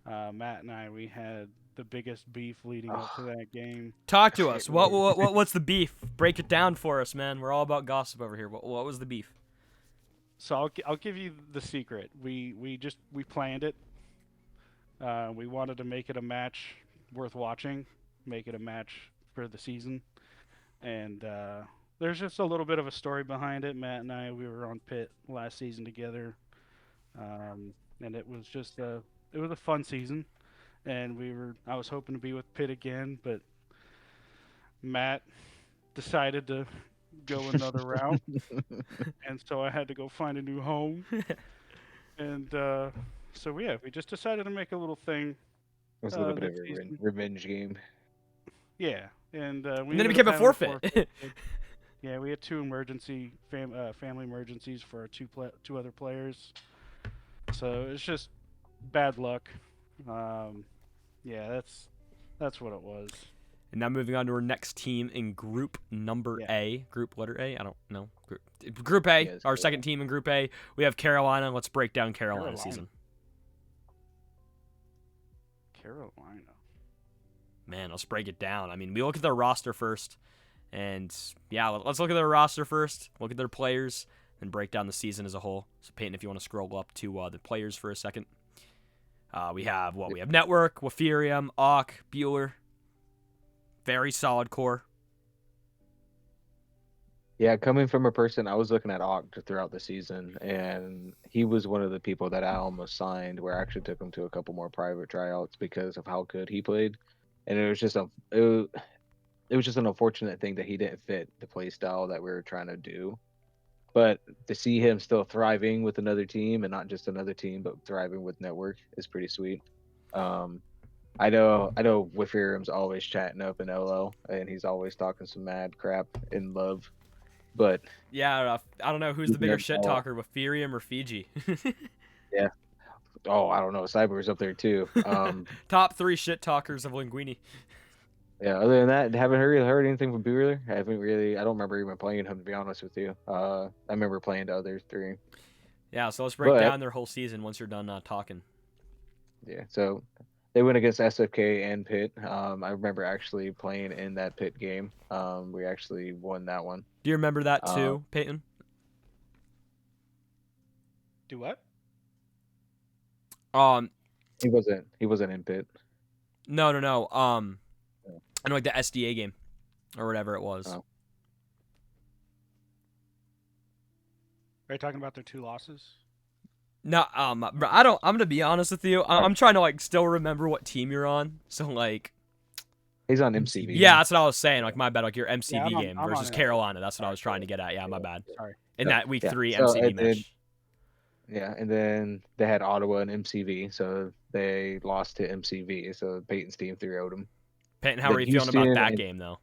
Matt and I, we had the biggest beef leading up to that game. Talk to us. What's the beef? Break it down for us, man. We're all about gossip over here. What was the beef? So I'll give you the secret. We planned it. We wanted to make it a match worth watching, make it a match for the season, and there's just a little bit of a story behind it. Matt and I, we were on Pitt last season together, and it was just it was a fun season, and I was hoping to be with Pitt again, but Matt decided to go another route, and so I had to go find a new home, and so yeah, we just decided to make a little thing. It was a little bit this of a season. revenge game. Yeah, and we And then it ended became up a having forfeit. Yeah, we had two family emergencies for our two other players. So it's just bad luck. Yeah, that's what it was. And now moving on to our next team in group number Yeah. A. Group letter A? I don't know. Group A. Yes, Our correct. second team in Group A. We have Carolina. Let's break down Carolina season. Carolina. Man, let's break it down. I mean, we look at their roster first. And, yeah, let's look at their roster first. Look at their players. And break down the season as a whole. So, Payton, if you want to scroll up to the players for a second. We have, we have Network, Wafirium, Auk, Bueller. Very solid core. Yeah, coming from a person, I was looking at Oct throughout the season, and he was one of the people that I almost signed, where I actually took him to a couple more private tryouts because of how good he played. And it was just an unfortunate thing that he didn't fit the play style that we were trying to do. But to see him still thriving with another team, and not just another team, but thriving with Network, is pretty sweet. I know Wifirium's always chatting up in LO, and he's always talking some mad crap in love. But yeah, I don't know who's the bigger shit talker, Wafirium or Fiji. Yeah. Oh, I don't know. Cyber's up there too. Top 3 shit talkers of Linguine. Yeah. Other than that, haven't heard anything from Bueller. I don't remember even playing him, to be honest with you. I remember playing the other 3. Yeah. So let's break down their whole season once you're done talking. Yeah. So they went against SFK and Pitt. I remember actually playing in that Pitt game. We actually won that one. Do you remember that too, Payton? Do what? He wasn't in Pitt. No. I know, like the SDA game or whatever it was. Oh. Are you talking about their 2 losses? No, I don't. I'm gonna be honest with you. I'm trying to still remember what team you're on. So he's on MCV. Yeah, that's what I was saying. My bad. Your MCV I'm game on versus it. Carolina. That's what I was trying to get at. Yeah, my bad. Sorry. In that week 3 So, MCV match. Yeah, and then they had Ottawa and MCV, so they lost to MCV. So Payton's team 3-0'd them. Payton, how are you feeling about that game though?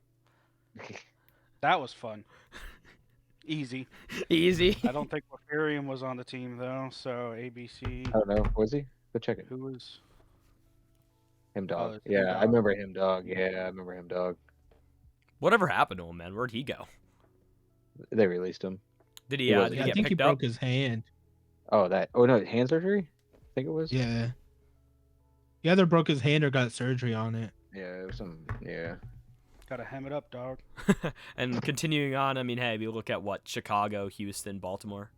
That was fun. Easy. Easy. I don't think Ethereum was on the team though, so ABC. I don't know. Was he? Go check it. Who was? Him dog. It's Him Yeah, Dog. I remember him dog. Yeah, I remember him dog. Whatever happened to him, man? Where'd he go? They released him. Did He he? wasn't- Did he I get think he picked up? broke his hand. Oh, that. Oh no, hand surgery. I think it was. Yeah. He either broke his hand or got surgery on it. Yeah, it was some. Yeah. Gotta hem it up, dog. And continuing on, I mean, hey, we look at what Chicago, Houston, Baltimore.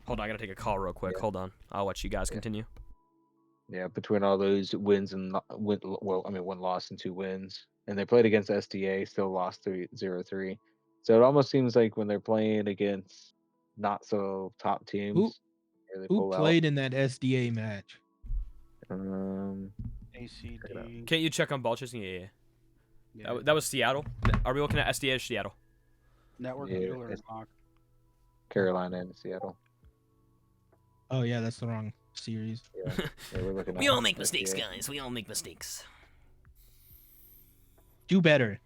Hold on, I gotta take a call real quick. Yeah. Hold on, I'll let you guys continue. Yeah, between all those wins and one loss and 2 wins, and they played against SDA, still lost 0-3. So it almost seems like when they're playing against not so top teams, really Who pull played in that SDA match? out. ACD. Can't you check on ball chasing? Yeah. Yeah. That was Seattle. Are we looking at SDA or Seattle? Network Yeah, Mueller and it's- Mock. Carolina and Seattle. Oh yeah, that's the wrong series. Yeah, we're looking. We at all make mistakes, SBA. guys. We all make mistakes. Do better.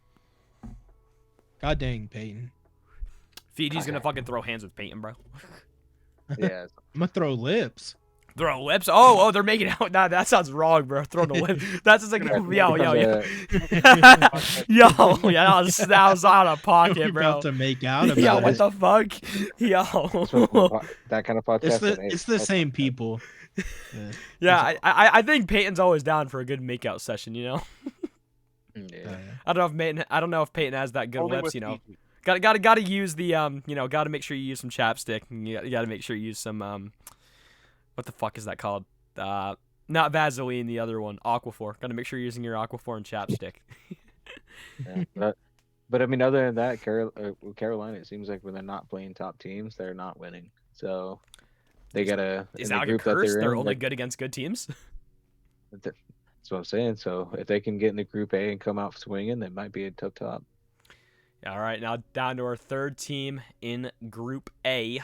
God dang, Payton. Fiji's gonna fucking throw hands with Payton, bro. Yeah, I'm gonna throw lips. Throw lips? Oh, they're making out. Nah, that sounds wrong, bro. Throwing the lip. That's just like, yo. Yeah, that was out of We're pocket, bro. about to make out about Yo, it. what the fuck? Yo. that kind of podcast. It's the same people. Yeah. Yeah, I think Peyton's always down for a good makeout session, you know? Yeah. I don't know if Peyton has that good Only lips, with you know. Fiji. Gotta use the gotta make sure you use some chapstick. And you gotta make sure you use some what the fuck is that called? Not Vaseline, the other one, Aquaphor. Gotta make sure you're using your Aquaphor and chapstick. Yeah. But I mean, other than that, Carolina, it seems like when they're not playing top teams, they're not winning. So they gotta. Is in that the like a group that curse? they're They're in, only good against good teams? That's what I'm saying. So if they can get in the Group A and come out swinging, they might be a tough top. All right, now down to our third team in Group A.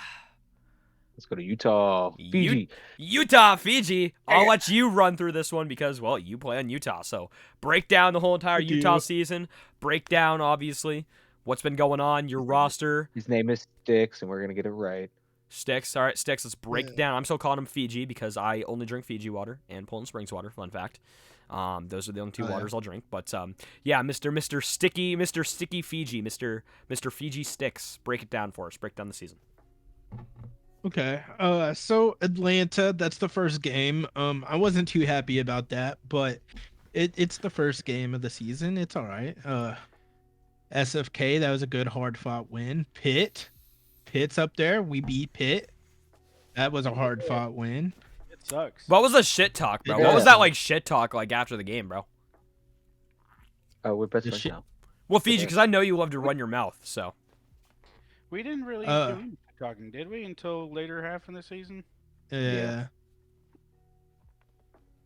Let's go to Utah, Fiji. Utah, Fiji. I'll let you run through this one because, well, you play on Utah. So break down the whole entire I do. Utah season. Break down, obviously, what's been going on, your roster. His name is Styx, and we're gonna get it right. Styx. All right, Styx, let's break it down. I'm still calling him Fiji because I only drink Fiji water and Poland Springs water. Fun fact. Those are the only two waters I'll drink. But yeah, Mr. Sticky Fiji, Mr. Fiji Styx. Break it down for us. Break down the season. Okay. So Atlanta, that's the first game. I wasn't too happy about that, but it's the first game of the season. It's all right. SFK, that was a good hard fought win. Pitt's up there. We beat Pitt. That was a hard fought win. It sucks. What was the shit talk, bro? Yeah. What was that like shit talk like after the game, bro? Oh, we're best The friends shit- now. Well, Fiji, because I know you love to run your mouth, so. We didn't really do any talking, did we? Until later half in the season. Yeah.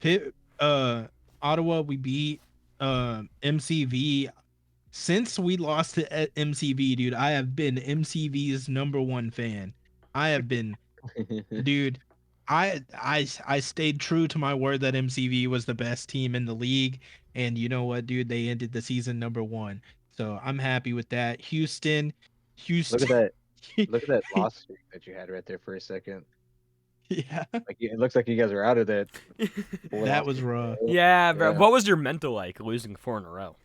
Pitt, Ottawa, we beat MCV. Since we lost to MCV, dude, I have been MCV's #1 fan. I have been, dude. I stayed true to my word that MCV was the best team in the league, and you know what, dude? They ended the season #1, so I'm happy with that. Houston. Look at that. Look at that loss streak that you had right there for a second. Yeah, Like it looks like you guys are out of that. that was rough, Yeah, bro. Yeah. What was your mental like losing 4 in a row?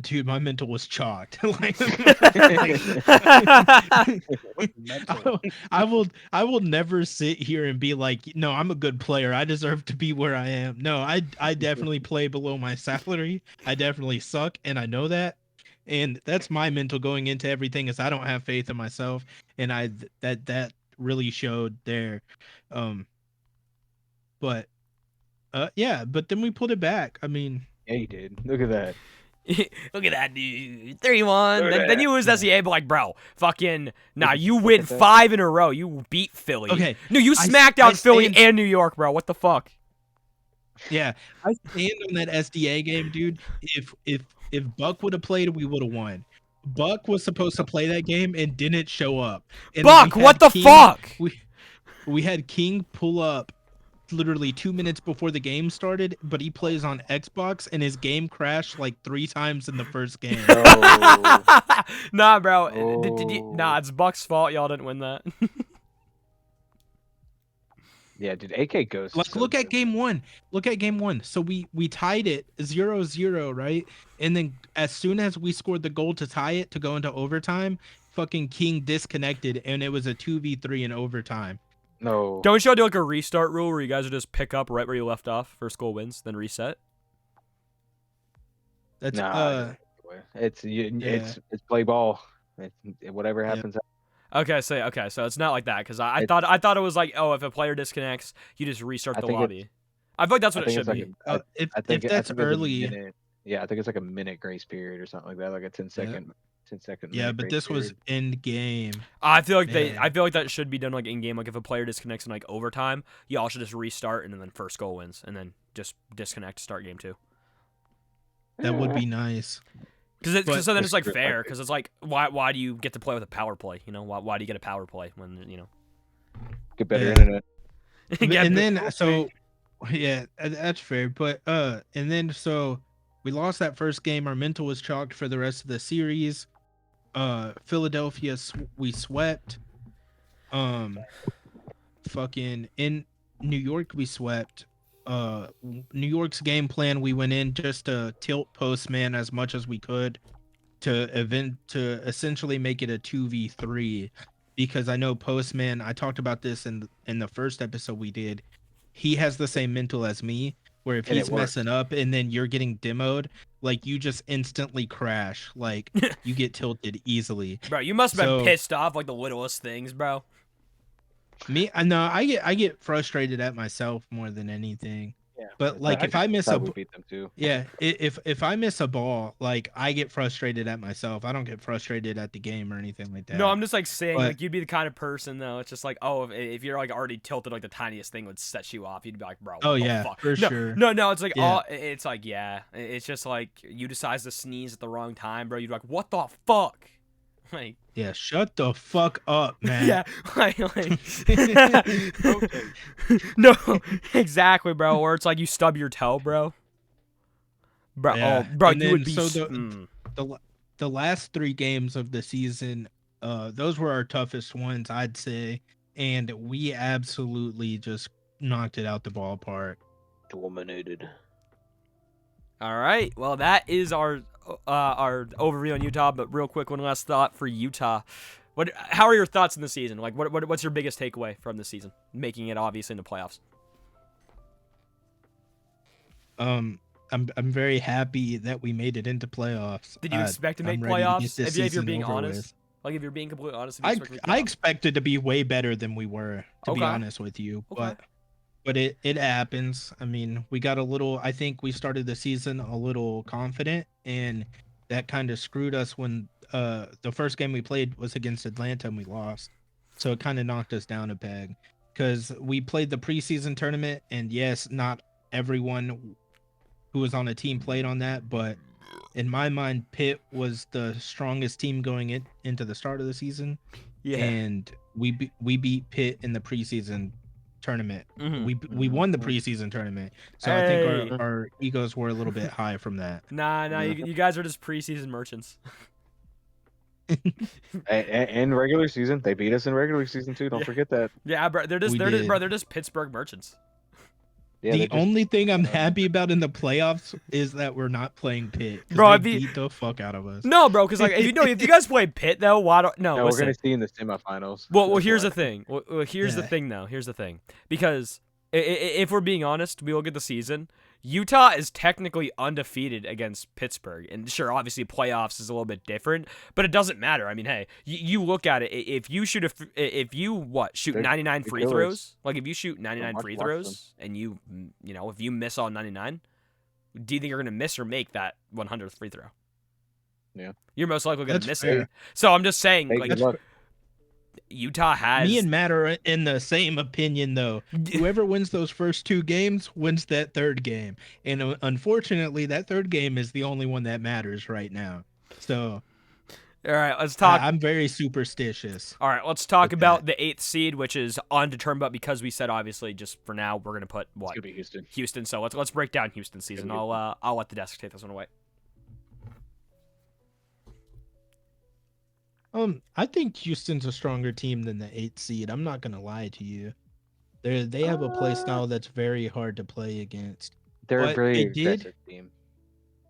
dude. My mental was chalked. Like, Mentally. I will never sit here and be like, no, I'm a good player. I deserve to be where I am. No, I definitely play below my salary. I definitely suck, and I know that. And that's my mental going into everything is I don't have faith in myself, and that really showed there. But yeah, but then we pulled it back. I mean, Yeah, you did. Look at that. Look at that, dude. 3-1. Look at Then you lose SEA, but like, bro, fucking, nah, you win 5 in a row. You beat Philly. okay, No, you I- smacked I out Philly stand- and New York, bro. What the fuck? yeah, I stand on that SDA game, dude. If Buck would have played, we would have won. Buck was supposed to play that game and didn't show up. And Buck, we what had the fuck? We had King pull up literally 2 minutes before the game started, but he plays on Xbox and his game crashed like 3 times in the first game. No. Nah, bro. Did you, Oh. nah, it's Buck's fault. Y'all didn't win that. Yeah, dude. AK goes. Like, look at game one. Look at game one. So we tied it 0-0, right? And then as soon as we scored the goal to tie it to go into overtime, fucking King disconnected, and it was a 2v3 in overtime. No. Don't y'all do like a restart rule where you guys would just pick up right where you left off? First goal wins, then reset? That's Nah. It's it's play ball. Whatever Yeah. happens. Okay, so it's not like that because I thought it was like, oh, if a player disconnects, you just restart I the think lobby. I feel like that's I what it think should it's be. like if I think that's I think it's a early, minute. Yeah, I think it's like a minute grace period or something like that, like a 10 second 10-second. Yeah, but this was end game. I feel like Man. I feel like that should be done like in game. Like if a player disconnects in like overtime, you all should just restart and then first goal wins, and then just disconnect to start game 2. That would be nice. Because so then it's like It's fair. Because it's like why do you get to play with a power play? You know why do you get a power play when you know get better Yeah. internet. Yeah, And then so yeah, that's fair. But and then so we lost that first game. Our mental was chalked for the rest of the series. Philadelphia we swept. Fucking in New York we swept. New York's game plan, we went in just to tilt Postman as much as we could to essentially make it a 2v3, because I know Postman, I talked about this in the first episode we did. He has the same mental as me, where if And it he's messing up and then you're getting demoed, like you just instantly crash, like you get tilted easily. bro, you must have been So- pissed off like the littlest things, bro. Me, I know I get frustrated at myself more than anything. Yeah. But like if I miss thought a we beat them too. yeah, if I miss a ball, like I get frustrated at myself. I don't get frustrated at the game or anything like that. No, I'm just like saying But- like you'd be the kind of person though. It's just like if you're like already tilted, like the tiniest thing would set you off. You'd be like, bro. What Oh, the yeah, fuck? for no, sure. No, it's like Yeah. it's like it's just like you decide to sneeze at the wrong time, bro. You'd be like, what the fuck? Like Yeah, shut the fuck up, man. yeah, no, exactly, bro. Or it's like you stub your toe, bro. Bro, Yeah, oh, bro, and you would then be. so the last 3 games of the season, those were our toughest ones, I'd say, and we absolutely just knocked it out the ballpark. Dominated. All right. Well, that is our overview on Utah. But real quick, one last thought for Utah. How are your thoughts in the season? Like, what's your biggest takeaway from the season, making it obviously in the playoffs? I'm very happy that we made it into playoffs. Did you expect to make I'm ready to get playoffs? this If you're season being over honest, with. like if you're being completely honest, did you expect to make I playoffs? expected to be way better than we were, to be Okay. honest with you. Okay. But it happens. I mean, we got a little. I think we started the season a little confident, and that kind of screwed us when the first game we played was against Atlanta and we lost. So it kind of knocked us down a peg, because we played the preseason tournament, and yes, not everyone who was on a team played on that, but in my mind, Pitt was the strongest team going into the start of the season. Yeah. And we beat Pitt in the preseason tournament. Mhm. We won the preseason tournament, so I think our egos were a little bit high from that. Nah, you guys are just preseason merchants. And regular season, they beat us in regular season too. Don't Yeah. forget that. Yeah, bro, they're We did. just Pittsburgh merchants. Yeah, The they just- only thing I'm happy about in the playoffs is that we're not playing Pitt. 'Cause Bro, they I'd be- beat the fuck out of us. No, bro, because like if you guys play Pitt though, why don't No, we're listen. gonna see in the semifinals. Well, That's here's why. the thing. Well, here's the Yeah. thing, though. Here's the thing. Because if we're being honest, we look at the season. Utah is technically undefeated against Pittsburgh, and sure, obviously playoffs is a little bit different, but it doesn't matter. I mean, hey, you look at it. If you shoot shoot They're 99 free killers. throws, like if you shoot 99 watch free them. throws, and you know if you miss all 99, do you think you're gonna miss or make that 100th free throw? Yeah. You're most likely gonna That's miss fair. it. So I'm just saying, Hey, like good luck. Utah has Me and Matt are in the same opinion, though. Whoever wins those first 2 games wins that third game, and unfortunately, that third game is the only one that matters right now. So All right, let's talk. I'm very superstitious. All right, let's talk with about the 8th seed, which is undetermined, but because we said obviously just for now we're gonna put It's what gonna be Houston. Houston. So let's break down Houston's season. Gonna be I'll let the desk take this one away. I think Houston's a stronger team than the 8th seed. I'm not gonna lie to you. They have a play style that's very hard to play against. They're a But very they did- aggressive team.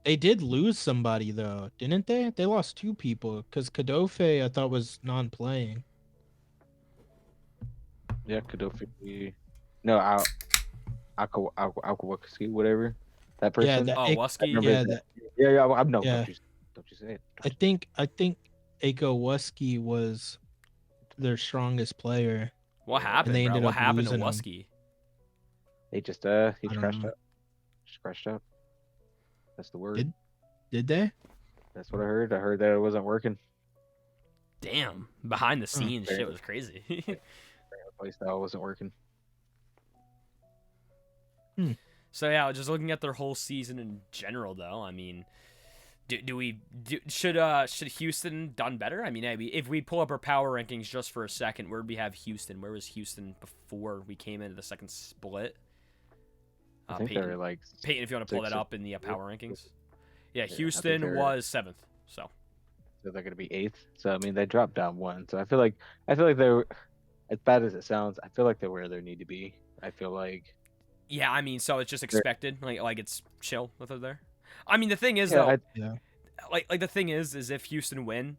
They did lose somebody though, didn't they? They lost 2 people because Kadofe I thought was non-playing. Yeah, Kadofi. No, Alkawakski, whatever. That person. Yeah, that, Oh, Wusky. remember yeah, that. that, yeah. I'm no. Yeah. Don't you say it. I think Aiko Wusky was their strongest player. What happened, they bro? ended What up happened to losing him. Wusky? He just I don't crashed know. up. Just crashed up. That's the word. Did they? That's what I heard. I heard that it wasn't working. Damn, behind the scenes fair. shit was crazy. Play style wasn't working. So yeah, just looking at their whole season in general, though, I mean, should Houston done better? I mean, if we pull up our power rankings just for a second, where do we have Houston? Where was Houston before we came into the second split? I think Payton, they were like Payton, if you want to pull that 6th. up in the power rankings. Yeah, I think Houston they're- was 7th. So they're going to be 8th. So I mean, they dropped down 1. So I feel like they're, as bad as it sounds, I feel like they're where they need to be. I feel like. yeah, I mean, so it's just expected, like it's chill with it there. I mean, the thing is Yeah, though, like the thing is if Houston win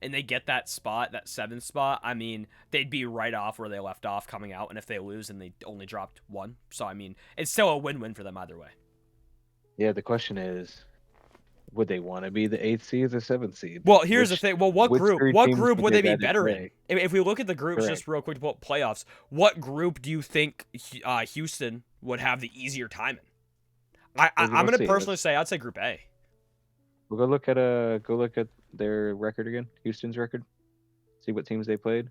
and they get that spot, that 7th spot, I mean, they'd be right off where they left off coming out. And if they lose and they only dropped 1, so I mean, it's still a win-win for them either way. Yeah, the question is, would they want to be the 8th seed or the 7th seed? Well, here's the thing. Well, what which group? three What teams group would would they they be rather better play? in? If we look at the groups Correct. just real quick about playoffs, what group do you think Houston would have the easier time in? I'm let's gonna see, personally let's- say I'd say Group A. We'll go look at their record again. Houston's record. See what teams they played.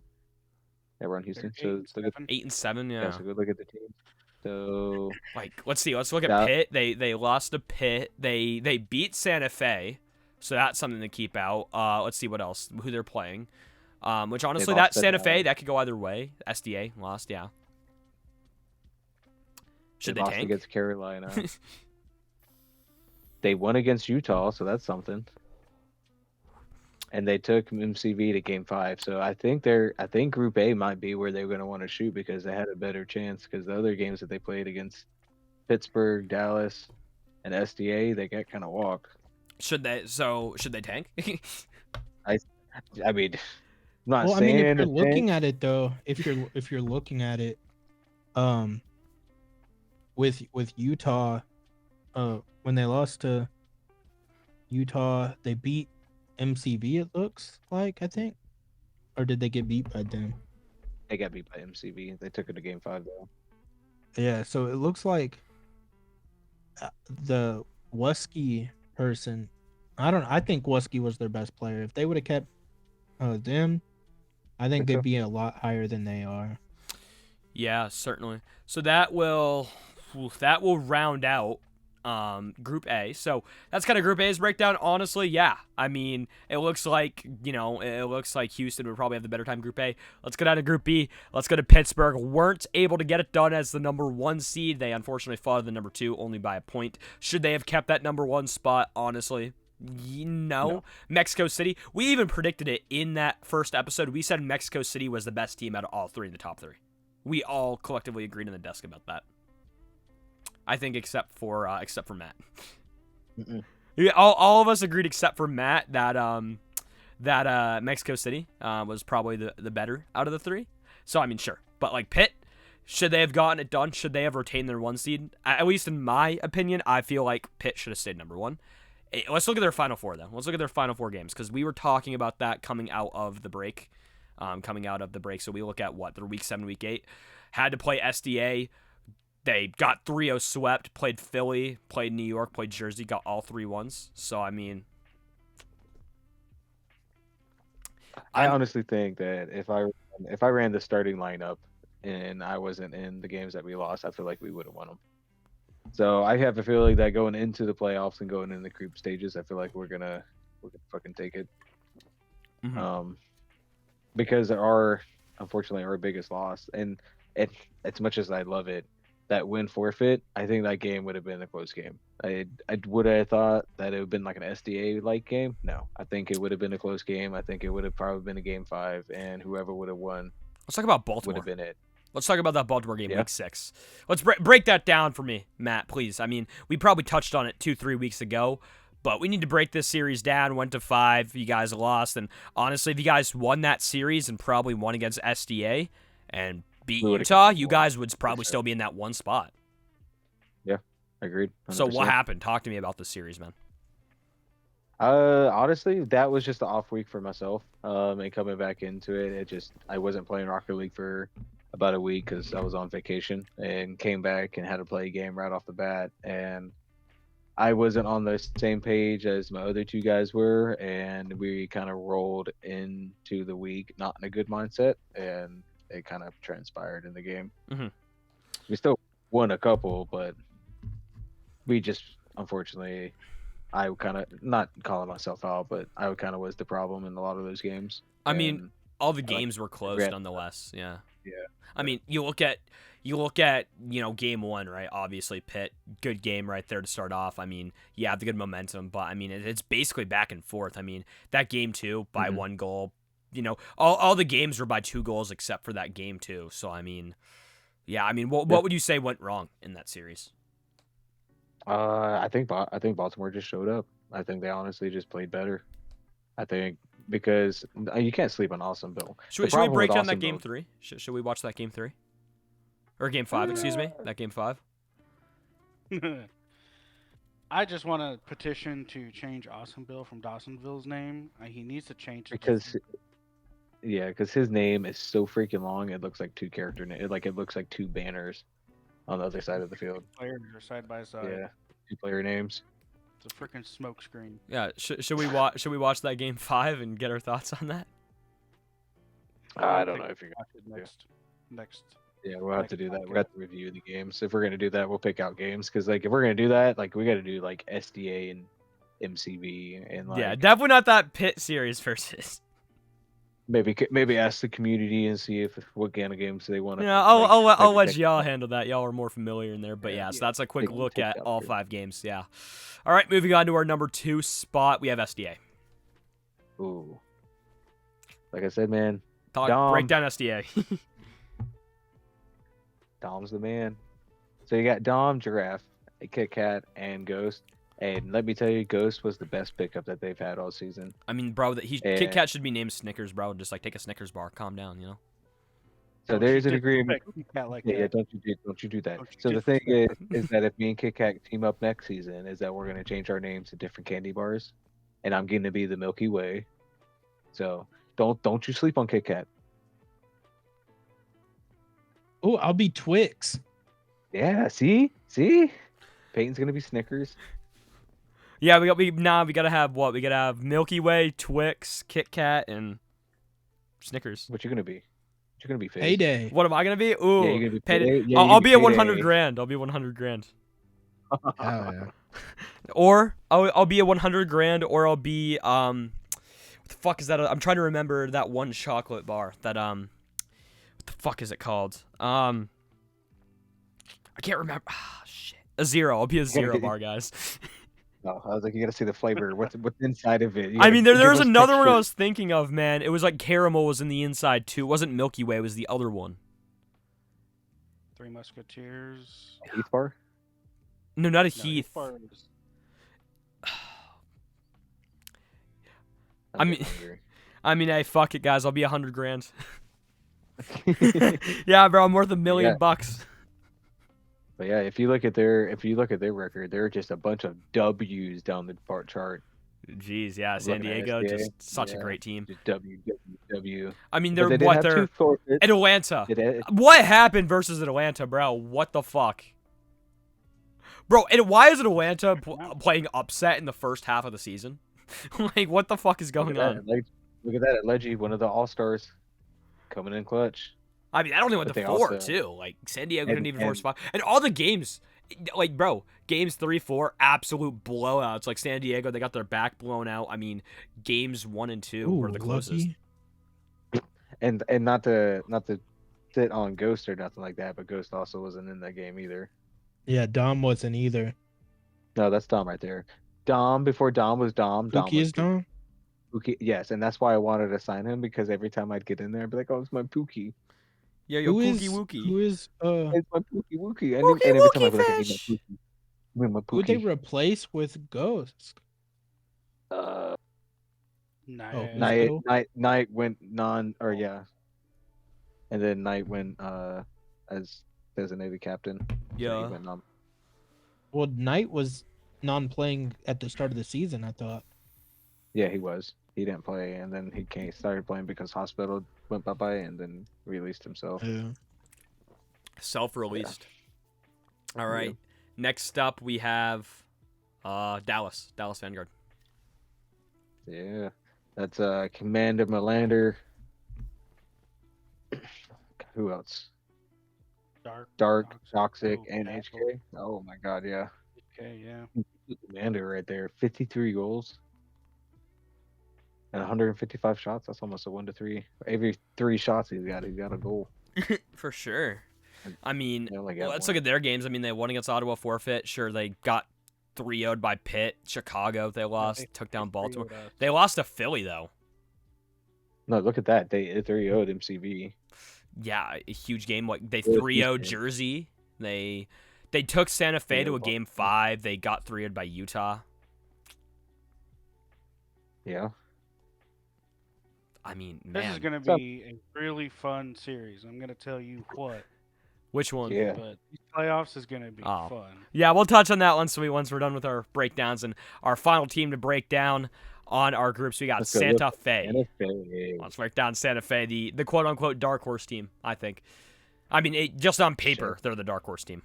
Yeah, we're on Houston. They're So 8 let's look at 8 and 7, yeah. yeah. So go look at the teams. So Like, let's see. Let's look at Yeah. Pitt. They lost to Pitt. They beat Santa Fe, so that's something to keep out. Let's see what else. Who they're playing. Which honestly, that lost to Santa Fe Dallas. that could go either way. SDA lost, yeah. Should they lost tank? against Carolina. They won against Utah, so that's something. And they took MCV to Game 5, so I think Group A might be where they're going to want to shoot because they had a better chance. Because the other games that they played against Pittsburgh, Dallas, and SDA, they got kind of walked. Should they tank? I mean, I'm not Well, I saying mean, if you're to looking tank. at it though, if you're looking at it, with Utah, when they lost to Utah, they beat MCV. It looks like, I think, or did they get beat by them? They got beat by MCV. They took it to Game 5 though. Yeah, so it looks like the Wusky person. I think Wusky was their best player. If they would have kept them, I think they'd so. be a lot higher than they are. Yeah, certainly. So that will round out Group A. So that's kind of Group A's breakdown. Honestly, yeah. I mean, it looks like Houston would probably have the better time in Group A. Let's go down to Group B. Let's go to Pittsburgh. Weren't able to get it done as the number 1 seed. They unfortunately fought the number 2 only by a point. Should they have kept that number 1 spot? Honestly, no. Mexico City. We even predicted it in that first episode. We said Mexico City was the best team out of all 3 in the top 3. We all collectively agreed in the desk about that. I think except for Matt. Yeah, all of us agreed except for Matt that Mexico City was probably the better out of the 3. So I mean, sure, but like Pitt, should they have gotten it done? Should they have retained their 1 seed? At least in my opinion, I feel like Pitt should have stayed number 1. Let's look at their Final Four then. Let's look at their Final Four games because we were talking about that coming out of the break. So we look at their Week 7, Week 8. Had to play SDA. They got 3-0 swept, played Philly, played New York, played Jersey, got all 3 wins. So, I mean... I honestly think that if I ran the starting lineup and I wasn't in the games that we lost, I feel like we would have won them. So I have a feeling that going into the playoffs and going in the group stages, I feel like we're gonna fucking take it. Mm-hmm. Because unfortunately our biggest loss, and as much as I love it, that win forfeit, I think that game would have been a close game. I would have thought that it would have been like an SDA like game. No, I think it would have been a close game. I think it would have probably been a Game 5, and whoever would have won Let's talk about would Baltimore. have been it. Let's talk about that Baltimore game, Yeah. Week 6. Let's break that down for me, Matt, please. I mean, we probably touched on it 2-3 weeks ago, but we need to break this series down. 1-5, you guys lost, and honestly, if you guys won that series and probably won against SDA and beat We would've Utah, kept you one, guys would probably sure. still be in that 1 spot. Agreed. 100%. So what happened? Talk to me about this series, man. Honestly, that was just an off week for myself. And coming back into it, I wasn't playing Rocket League for about a week because I was on vacation and came back and had to play a game right off the bat. And I wasn't on the same page as my other two guys were, and we kind of rolled into the week not in a good mindset, and it kind of transpired in the game. Mhm. We still won a couple, but we just unfortunately, I kind of not calling myself out, but I kind of was the problem in a lot of those games. I mean, And all the like, games were close regret- nonetheless. Yeah. Yeah. I mean, you look at game one, right? Obviously, Pitt, good game right there to start off. I mean, you have the good momentum, but I mean, it's basically back and forth. I mean, that game two by Mhm. one goal. All the games were by 2 goals except for that game two. So I mean, yeah. I mean, what would you say went wrong in that series? I think Baltimore just showed up. I think they honestly just played better. I think because you can't sleep on Awesomeville. Should we break down that game 3? Should we watch that game 3? Or game 5, excuse me. That game 5. I just want to petition to change Awesomeville from Dawsonville's name. He needs to change it because his name is so freaking long. It looks like two character name. It looks like two banners on the other side of the field. players are side by side. Yeah, two player names. It's a freaking smoke screen. Yeah, should we watch that game 5 and get our thoughts on that? I don't know if you're Watch it next. Yeah, we'll have to do that. podcast. We'll have to review the games. If we're gonna do that, we'll pick out games because if we're gonna do that, we got to do SDA and MCV and Yeah, definitely not that Pitt series versus. maybe ask the community and see what kind of games they want to. Yeah, I'll let y'all handle that. Y'all are more familiar in there, but Yeah. so that's a quick Take- look take at that all too. 5 games. Yeah. All right, moving on to our number 2 spot, we have SDA. Ooh, like I said, man, Break Dom. down SDA. Dom's the man. So you got Dom, Giraffe, Kit Kat, and Ghost. And let me tell you, Ghost was the best pickup that they've had all season. I mean, bro, Kit Kat should be named Snickers, bro. Just take a Snickers bar, calm down, So Don't there's you an agreement. disrespect Kit Kat like Yeah, that. don't you do that. Don't you So the thing is, disrespect that if me and Kit Kat team up next season, is that we're gonna change our names to different candy bars, and I'm gonna be the Milky Way. So don't you sleep on Kit Kat. Oh, I'll be Twix. Yeah, see, Peyton's gonna be Snickers. Yeah, we gotta have what? We gotta have Milky Way, Twix, Kit Kat, and Snickers. What you gonna be? You're gonna be Fizz. Payday. What am I gonna be? Ooh, Yeah, you're gonna be payday. Payday. Yeah, I'll you're be gonna at be 100 Payday. grand. I'll be 100 grand. Hell yeah. Or I'll be at 100 grand, or I'll be what the fuck is that? I'm trying to remember that one chocolate bar that what the fuck is it called? I can't remember. Ah, shit. A zero. I'll be a zero bar, guys. No, I was like, you gotta see the flavor. What's inside of it? You I gotta mean, there give was us another one I texture. was thinking of, man. It was like caramel was in the inside too. It wasn't Milky Way. It was the other one. Three Musketeers. Heath bar. No, not a No, Heath. Bar is- I mean- Hey, fuck it, guys. I'll be 100 grand. getting. Yeah, bro. I'm worth $1 million Yeah. bucks. But yeah, if you look at their record, they're just a bunch of W's down the bar chart. Jeez, yeah. San Looking at Diego, SDA, just such a yeah. great team. Just W. I mean, But they're they did what? have They're two forfeits. Atlanta. They did- What happened versus Atlanta, bro? What the fuck? Bro, and why is Atlanta playing upset in the first half of the season? Like, what the fuck is going on? Look at that, Leggy, one of the all-stars, coming in clutch. I mean, that only went But to they 4, also- too. Like, San Diego and- didn't even force and- 5. And all the games, like, bro, games 3, 4, absolute blowouts. Like, San Diego, they got their back blown out. I mean, games 1 and 2 were the closest. lucky. And not to sit on Ghost or nothing like that, but Ghost also wasn't in that game either. Yeah, Dom wasn't either. No, that's Dom right there. Dom before Dom was Dom. Pookie is Dom? Pookie, yes, and that's why I wanted to sign him because every time I'd get in there, I'd be like, "Oh, it's my Pookie. Yeah, yo, Who is Pookie Wookie. who is It's my Pookie Wookie." And, Wookie and every time Wookie I'd be like, "I need fish." my Pookie. I need my who they Pookie." replace with Ghost? Night. Night. Night went and then Night went as designated captain. So he Yeah. went non. Well, Knight was non-playing at the start of the season, I thought. Yeah, he was. He didn't play, and then started playing because hospital went bye, and then released himself. Yeah. Self-released. All right. Next up, we have Dallas Vanguard. Yeah, that's Commander Melander. Who else? Dark, Toxic, Ooh, and Castle. HK. Oh my God, yeah. Okay, yeah. Commander right there, 53 goals and 155 shots. That's almost a 1-3. Every 3 shots he's got a goal. For sure. I mean, They only got let's one. look at their games. I mean, they won against Ottawa, forfeit. Sure, they got 3-0'd by Pitt. Chicago, they lost. Took down Baltimore. 3-0'd us. They lost to Philly, though. No, look at that. They 3-0'd MCV. Yeah, a huge game. Like they Really 3-0'd decent. Jersey. They took Santa Fe to a 3-0 game 5. They got 3-0'd by Utah. Yeah. I mean, This is man, going to be a really fun series. I'm going to tell you what. which one? Yeah. But these playoffs is going to be Oh. fun. Yeah, we'll touch on that once we're done with our breakdowns and our final team to break down on our groups. We got Let's go Santa look. Fe. Santa Fe. Let's break down Santa Fe, the quote unquote dark horse team. I think. I mean, just on paper, they're the dark horse team.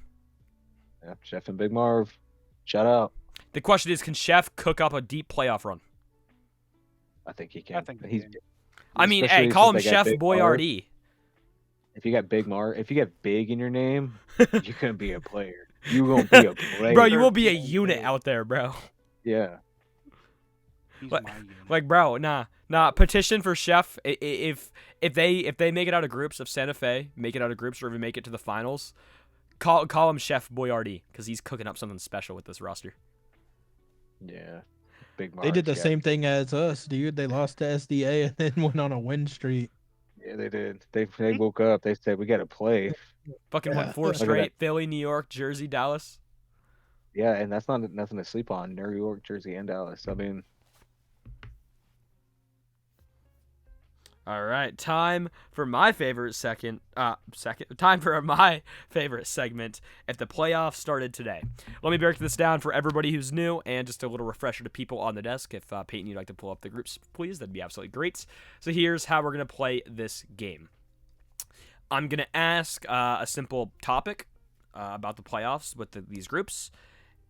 Yeah, Chef and Big Marv. Shout out. The question is, can Chef cook up a deep playoff run? I think he can. I think he can. I mean, especially hey, call him since they got Chef Big Marv. Boyardee. If you got Big in your name, you're gonna be a player. You won't be a player. Bro, you will be a unit out there, bro. Yeah. He's Like- my unit. Like, bro, nah. Petition for Chef. If they make it out of groups, if Santa Fe make it out of groups or even make it to the finals, call him Chef Boyardee because he's cooking up something special with this roster. Yeah. Big Marv. They did the yeah. same thing as us, dude. They lost to SDA and then went on a win streak. Yeah, they did. They woke up. They said we got to play. Fucking won Yeah. 4 Look at straight. Philly, New York, Jersey, Dallas. Yeah, and that's not nothing to sleep on. New York, Jersey, and Dallas. I mean, All right, time for my favorite time for my favorite segment. If the playoffs started today, let me break this down for everybody who's new, and just a little refresher to people on the desk. If Peyton, you'd like to pull up the groups, please, that'd be absolutely great. So here's how we're gonna play this game. I'm gonna ask a simple topic about the playoffs with these groups,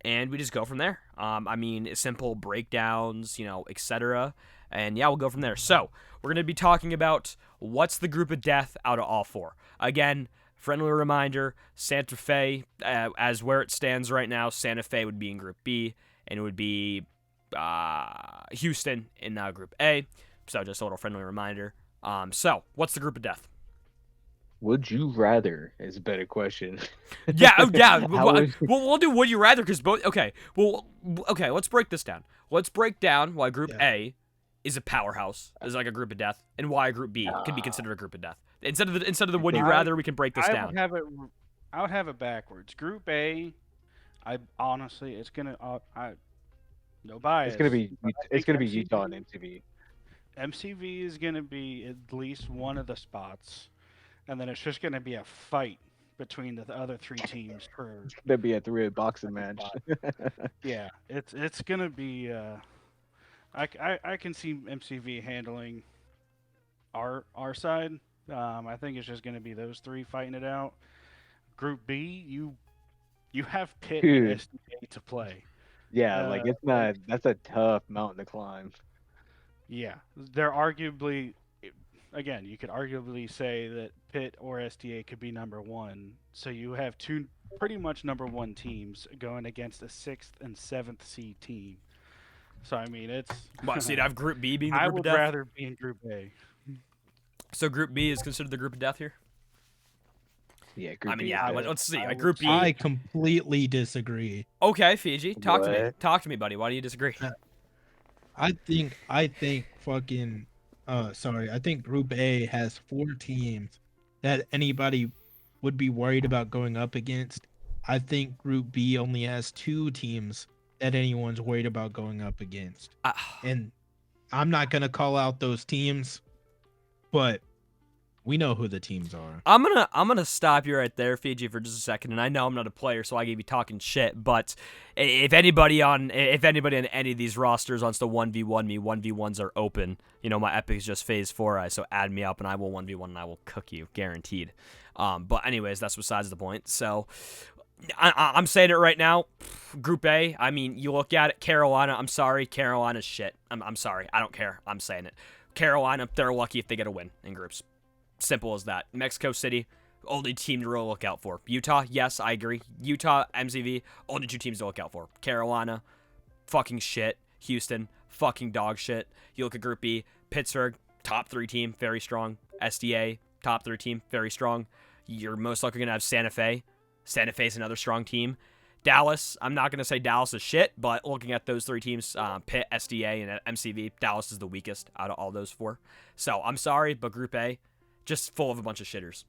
and we just go from there. I mean, simple breakdowns, etc. And yeah, we'll go from there. So we're going to be talking about what's the group of death out of all 4. Again, friendly reminder, Santa Fe, as where it stands right now, Santa Fe would be in Group B, and it would be Houston in Group A. So just a little friendly reminder. So what's the group of death? would you rather is a better question. Yeah. How would- We'll do would you rather because both. Okay. Well. Okay. Let's break this down. Let's break down why Group A is a powerhouse, is like a group of death, and why Group B can be considered a group of death. Instead of the would you rather, we can break this down. I would have it backwards. Group A, I honestly, it's gonna. No bias. It's gonna be but I it's think gonna be MCV Utah and MTV. MCV is gonna be at least one of the spots, and then it's just gonna be a fight between the other 3 teams for. That'd be a 3-way boxing match. Yeah, it's gonna be. I can see MCV handling our side. I think it's just gonna be those 3 fighting it out. Group B, you have Pitt and Dude. SDA to play. Yeah, like it's not. That's a tough mountain to climb. Yeah, they're arguably. Again, you could arguably say that Pitt or SDA could be number 1. So you have 2 pretty much number 1 teams going against a 6th and 7th seed team. So I mean, it's. Well, so you'd have Group B being the I group of would death. rather be in Group A. So Group B is considered the group of death here. Yeah, Group I mean, B yeah. is Let's see. I Like would Group B. I completely disagree. Okay, Fiji, talk to me. What? Talk to me, buddy. Why do you disagree? I think fucking I think Group A has 4 teams that anybody would be worried about going up against. I think Group B only has 2 teams that anyone's worried about going up against. And I'm not gonna call out those teams, but we know who the teams are. I'm gonna stop you right there, Fiji, for just a second. And I know I'm not a player, so I gave you talking shit. But if anybody on any of these rosters wants to 1v1 me, 1v1s are open. My epic is just phase 4, so add me up and I will 1v1 and I will cook you, guaranteed. But anyways, that's besides the point. So I'm saying it right now. Group A, I mean, you look at it, Carolina, I'm sorry, Carolina's shit. I'm sorry, I don't care. I'm saying it. Carolina, they're lucky if they get a win in groups. Simple as that. Mexico City, only team to really look out for. Utah, yes, I agree. Utah, MCV, only 2 teams to look out for. Carolina, fucking shit. Houston, fucking dog shit. You look at Group B, Pittsburgh, top 3 team, very strong. SDA, top 3 team, very strong. You're most likely going to have Santa Fe. Santa Fe's another strong team. Dallas, I'm not going to say Dallas is shit, but looking at those 3 teams, Pitt, SDA, and MCV, Dallas is the weakest out of all those 4. So, I'm sorry, but Group A, just full of a bunch of shitters.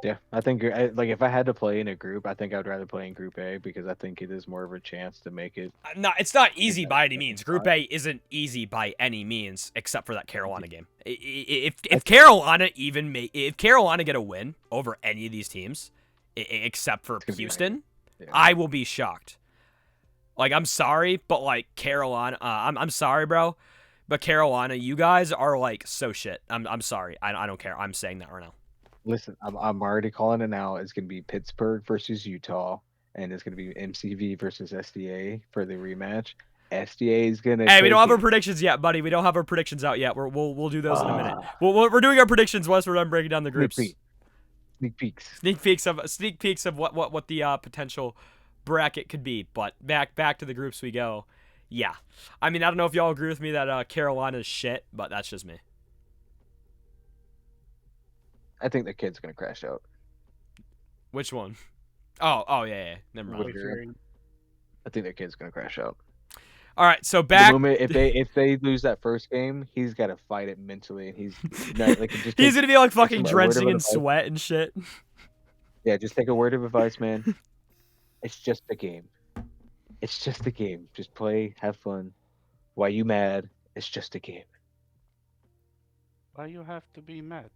Yeah, I think like if I had to play in a group, I think I'd rather play in Group A because I think it is more of a chance to make it. No, it's not easy by any means. Group A isn't easy by any means, except for that Carolina game. If Carolina if Carolina get a win over any of these teams, except for Houston, Yeah. I will be shocked. Like, I'm sorry, but like Carolina, I'm sorry, bro, but Carolina, you guys are like so shit. I'm sorry. I don't care. I'm saying that right now. Listen, I'm already calling it now. It's gonna be Pittsburgh versus Utah, and it's gonna be MCV versus SDA for the rematch. SDA is gonna. Hey, we don't have our it. predictions yet, buddy. We don't have our predictions out yet. We'll do those in a minute. We're doing our predictions once we're done breaking down the groups. Sneak peeks. Sneak peeks of what the potential bracket could be. But back to the groups we go. Yeah, I mean, I don't know if y'all agree with me that Carolina's shit, but that's just me. I think the kid's gonna crash out. Which one? Oh yeah. Never mind. I think the kid's gonna crash out. All right, so The back. moment if they lose that first game, he's got to fight it mentally, and he's not, like just He's gonna be like fucking a word of drenching in advice. sweat and shit. Yeah, just take a word of advice, man. It's just a game. It's just a game. Just play, have fun. Why you mad? It's just a game. Why you have to be mad?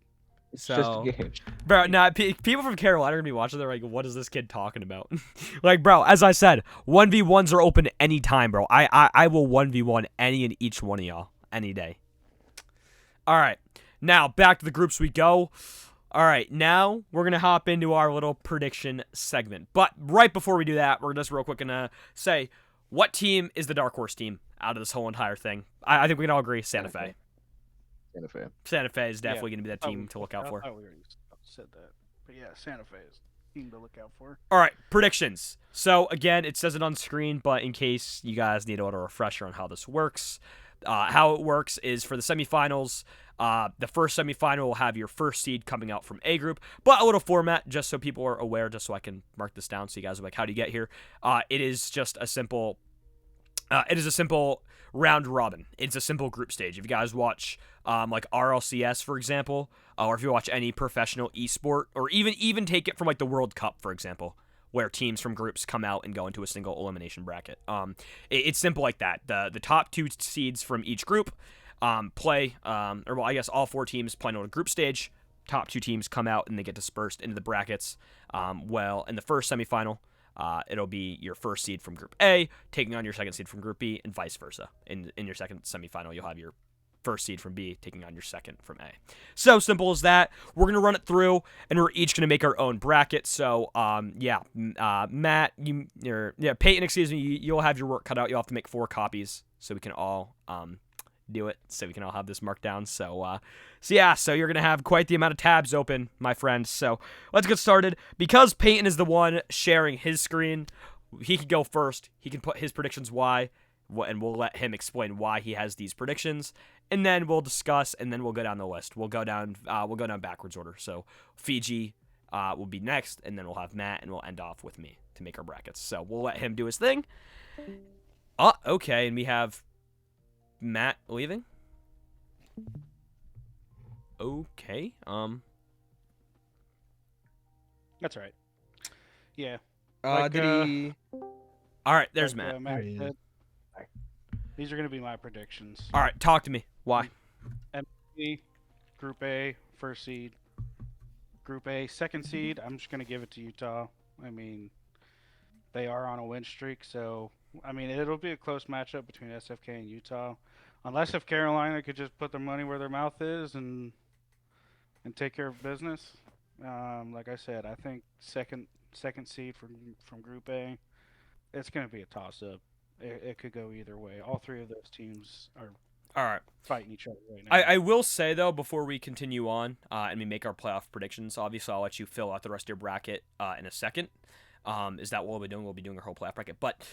It's just a game. Bro, nah, people from Carolina are gonna be watching. They're like, "What is this kid talking about?" Like, bro, as I said, 1v1s are open anytime, bro. I will 1v1 any and each one of y'all any day. All right, now back to the groups we go. All right, now we're gonna hop into our little prediction segment. But right before we do that, we're just real quick gonna say what team is the dark horse team out of this whole entire thing. I think we can all agree Santa Fe. Santa Fe. Santa Fe is definitely going to be that team to look out for. I thought we already said that. But yeah, Santa Fe is the team to look out for. All right, predictions. So, again, it says it on screen, but in case you guys need a little refresher on how this works, how it works is for the semifinals, the first semifinal will have your first seed coming out from A group, but a little format just so people are aware, just so I can mark this down so you guys are like, how do you get here? It is just a simple... it is a simple round robin. It's a simple group stage. If you guys watch like RLCS, for example, or if you watch any professional esport, or even take it from like the World Cup, for example, where teams from groups come out and go into a single elimination bracket. It's simple like that. The top 2 seeds from each group play, or well, I guess all 4 teams play on a group stage. Top 2 teams come out and they get dispersed into the brackets. Well, in the first semifinal, it'll be your first seed from Group A taking on your second seed from Group B, and vice versa. In your second semifinal, you'll have your first seed from B taking on your second from A. So simple as that. We're gonna run it through, and we're each gonna make our own bracket. So Matt, Payton, excuse me, you'll have your work cut out. You'll have to make 4 copies so we can all do it. So we can all have this marked down. So you're gonna have quite the amount of tabs open, my friends. So let's get started. Because Payton is the one sharing his screen, he can go first. He can put his predictions and we'll let him explain why he has these predictions, and then we'll discuss, and then we'll go down the list. We'll go down backwards order. So Fiji will be next, and then we'll have Matt, and we'll end off with me to make our brackets. So we'll let him do his thing. Okay, and we have Matt leaving. Okay. That's right. Yeah. Did he? All right, there's like, Matt. There he is. said, these are going to be my predictions. All right, talk to me. Why? MCV, Group A, first seed. Group A, second seed. I'm just going to give it to Utah. I mean, they are on a win streak, so I mean it'll be a close matchup between SFK and Utah, unless if Carolina could just put their money where their mouth is and take care of business. Like I said, I think second seed from Group A, it's going to be a toss up. It could go either way. All three of those teams are All right. fighting each other right now. I will say, though, before we continue on and we make our playoff predictions, obviously I'll let you fill out the rest of your bracket in a second. Is that what we'll be doing? We'll be doing our whole playoff bracket. But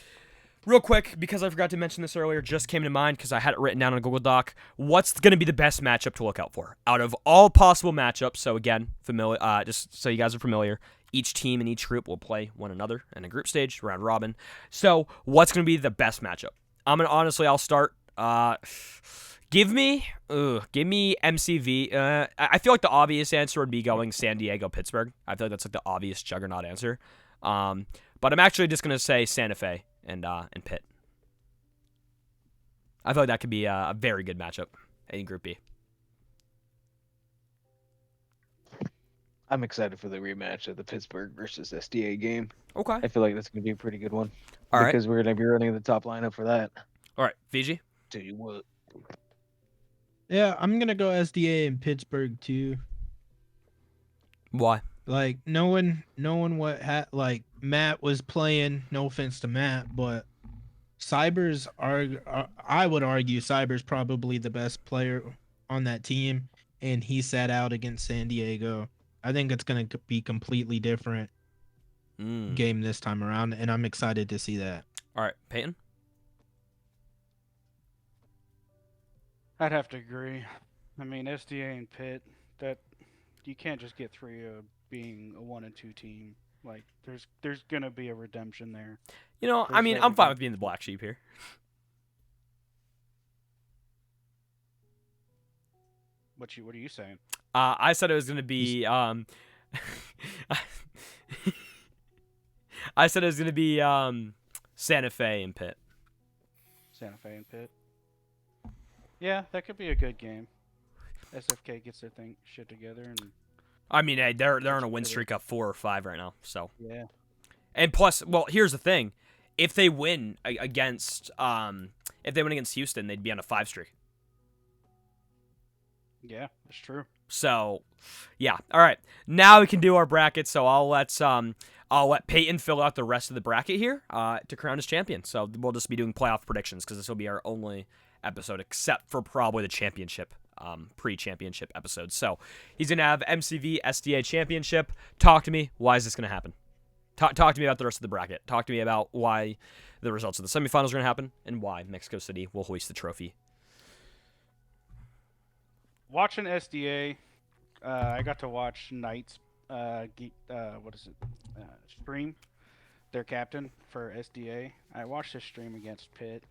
real quick, because I forgot to mention this earlier, just came to mind because I had it written down on a Google Doc. What's going to be the best matchup to look out for? Out of all possible matchups, so again, just so you guys are familiar, each team in each group will play one another in a group stage, round robin. So what's going to be the best matchup? I'll start. Give me MCV. I feel like the obvious answer would be going San Diego, Pittsburgh. I feel like that's like the obvious juggernaut answer. But I'm actually just gonna say Santa Fe and Pitt. I feel like that could be a very good matchup in Group B. I'm excited for the rematch of the Pittsburgh versus SDA game. Okay. I feel like that's going to be a pretty good one. All right. Because we're going to be running the top lineup for that. All right, Fiji. Tell you what. Yeah, I'm gonna go SDA in Pittsburgh too. Why? Like knowing like Matt was playing. No offense to Matt, but Cyber's I would argue Cyber's probably the best player on that team, and he sat out against San Diego. I think it's gonna be completely different game this time around, and I'm excited to see that. All right, Payton. I'd have to agree. I mean, SDA and Pitt, that you can't just get three of being a 1 and 2 team. Like, there's gonna be a redemption there. You know, I mean, I'm fine with being the black sheep here. What are you saying? I said it was gonna be I said it was gonna be Santa Fe and Pitt. Santa Fe and Pitt. Yeah, that could be a good game. SFK gets their shit together, and I mean, hey, they're on a win streak of 4 or 5 right now. So yeah. And plus, well, here's the thing: if they win against Houston, they'd be on a 5 streak. Yeah, that's true. So, yeah. All right, now we can do our bracket. So I'll let Payton fill out the rest of the bracket here to crown as champion. So we'll just be doing playoff predictions because this will be our only episode, except for probably the championship, pre-championship episode. So he's gonna have MCV SDA championship. Talk to me. Why is this gonna happen? Talk to me about the rest of the bracket. Talk to me about why the results of the semifinals are gonna happen and why Mexico City will hoist the trophy. Watching SDA, I got to watch Knight's stream, their captain for SDA. I watched his stream against Pitt,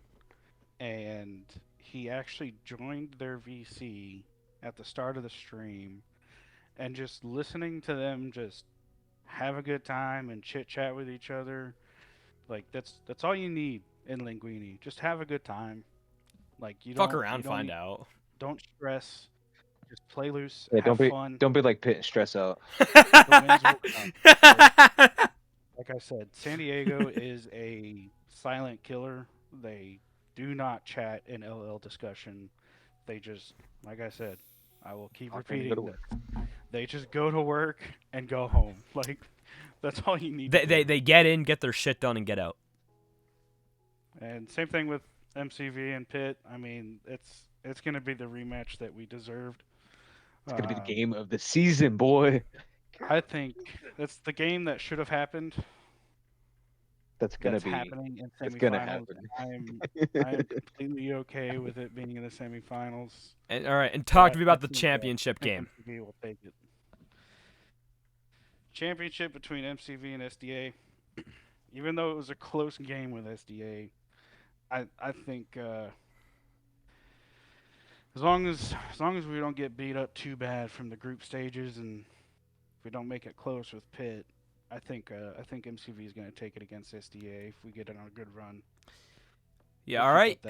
and he actually joined their VC at the start of the stream, and just listening to them just have a good time and chit chat with each other, like that's all you need in Linguine. Just have a good time. Like you Fuck don't around, find out. Don't stress. Just play loose. Yeah, have fun. Don't be like Pitt and stress out. The wins will come. Like I said, San Diego is a silent killer. They do not chat in LL discussion. They just, like I said, I will keep repeating this. They just go to work and go home. Like that's all you need. They get in, get their shit done, and get out. And same thing with MCV and Pitt. I mean, it's gonna be the rematch that we deserved. It's gonna be the game of the season, boy. I think that's the game that should have happened. That's happening in semifinals. It's gonna happen. I am completely okay with it being in the semifinals. And all right, and talk to me about the championship game. MCV will take it. Championship between MCV and SDA. Even though it was a close game with SDA, I think as long as we don't get beat up too bad from the group stages, and if we don't make it close with Pitt, I think MCV is going to take it against SDA if we get it on a good run. Yeah, all right.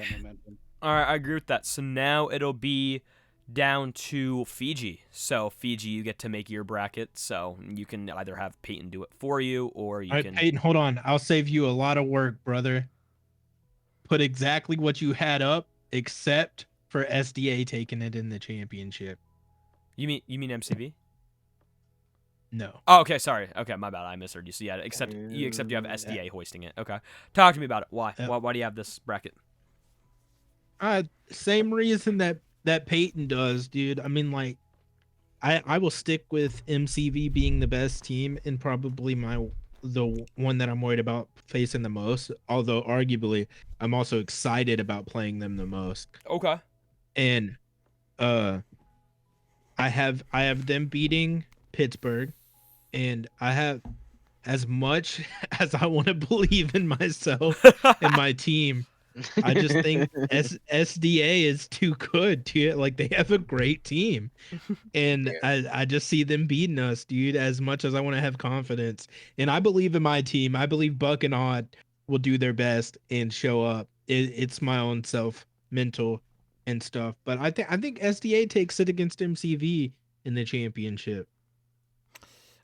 All right, I agree with that. So now it'll be down to Fiji. So Fiji, you get to make your bracket. So you can either have Payton do it for you, or you can. Payton, hold on. I'll save you a lot of work, brother. Put exactly what you had up, except for SDA taking it in the championship. You mean MCV? No. Oh, okay, sorry. Okay, my bad. I misheard you. So yeah, except you have SDA hoisting it. Okay, talk to me about it. Why? Yep. Why do you have this bracket? Same reason that Payton does, dude. I mean, like, I will stick with MCV being the best team and probably the one that I'm worried about facing the most. Although arguably, I'm also excited about playing them the most. Okay. And I have them beating Pittsburgh, and I have, as much as I want to believe in myself and my team, I just think SDA is too good to like they have a great team. And I just see them beating us, dude, as much as I want to have confidence. And I believe in my team. I believe Buck and Odd will do their best and show up. It's my own self mental and stuff. But I think SDA takes it against MCV in the championship.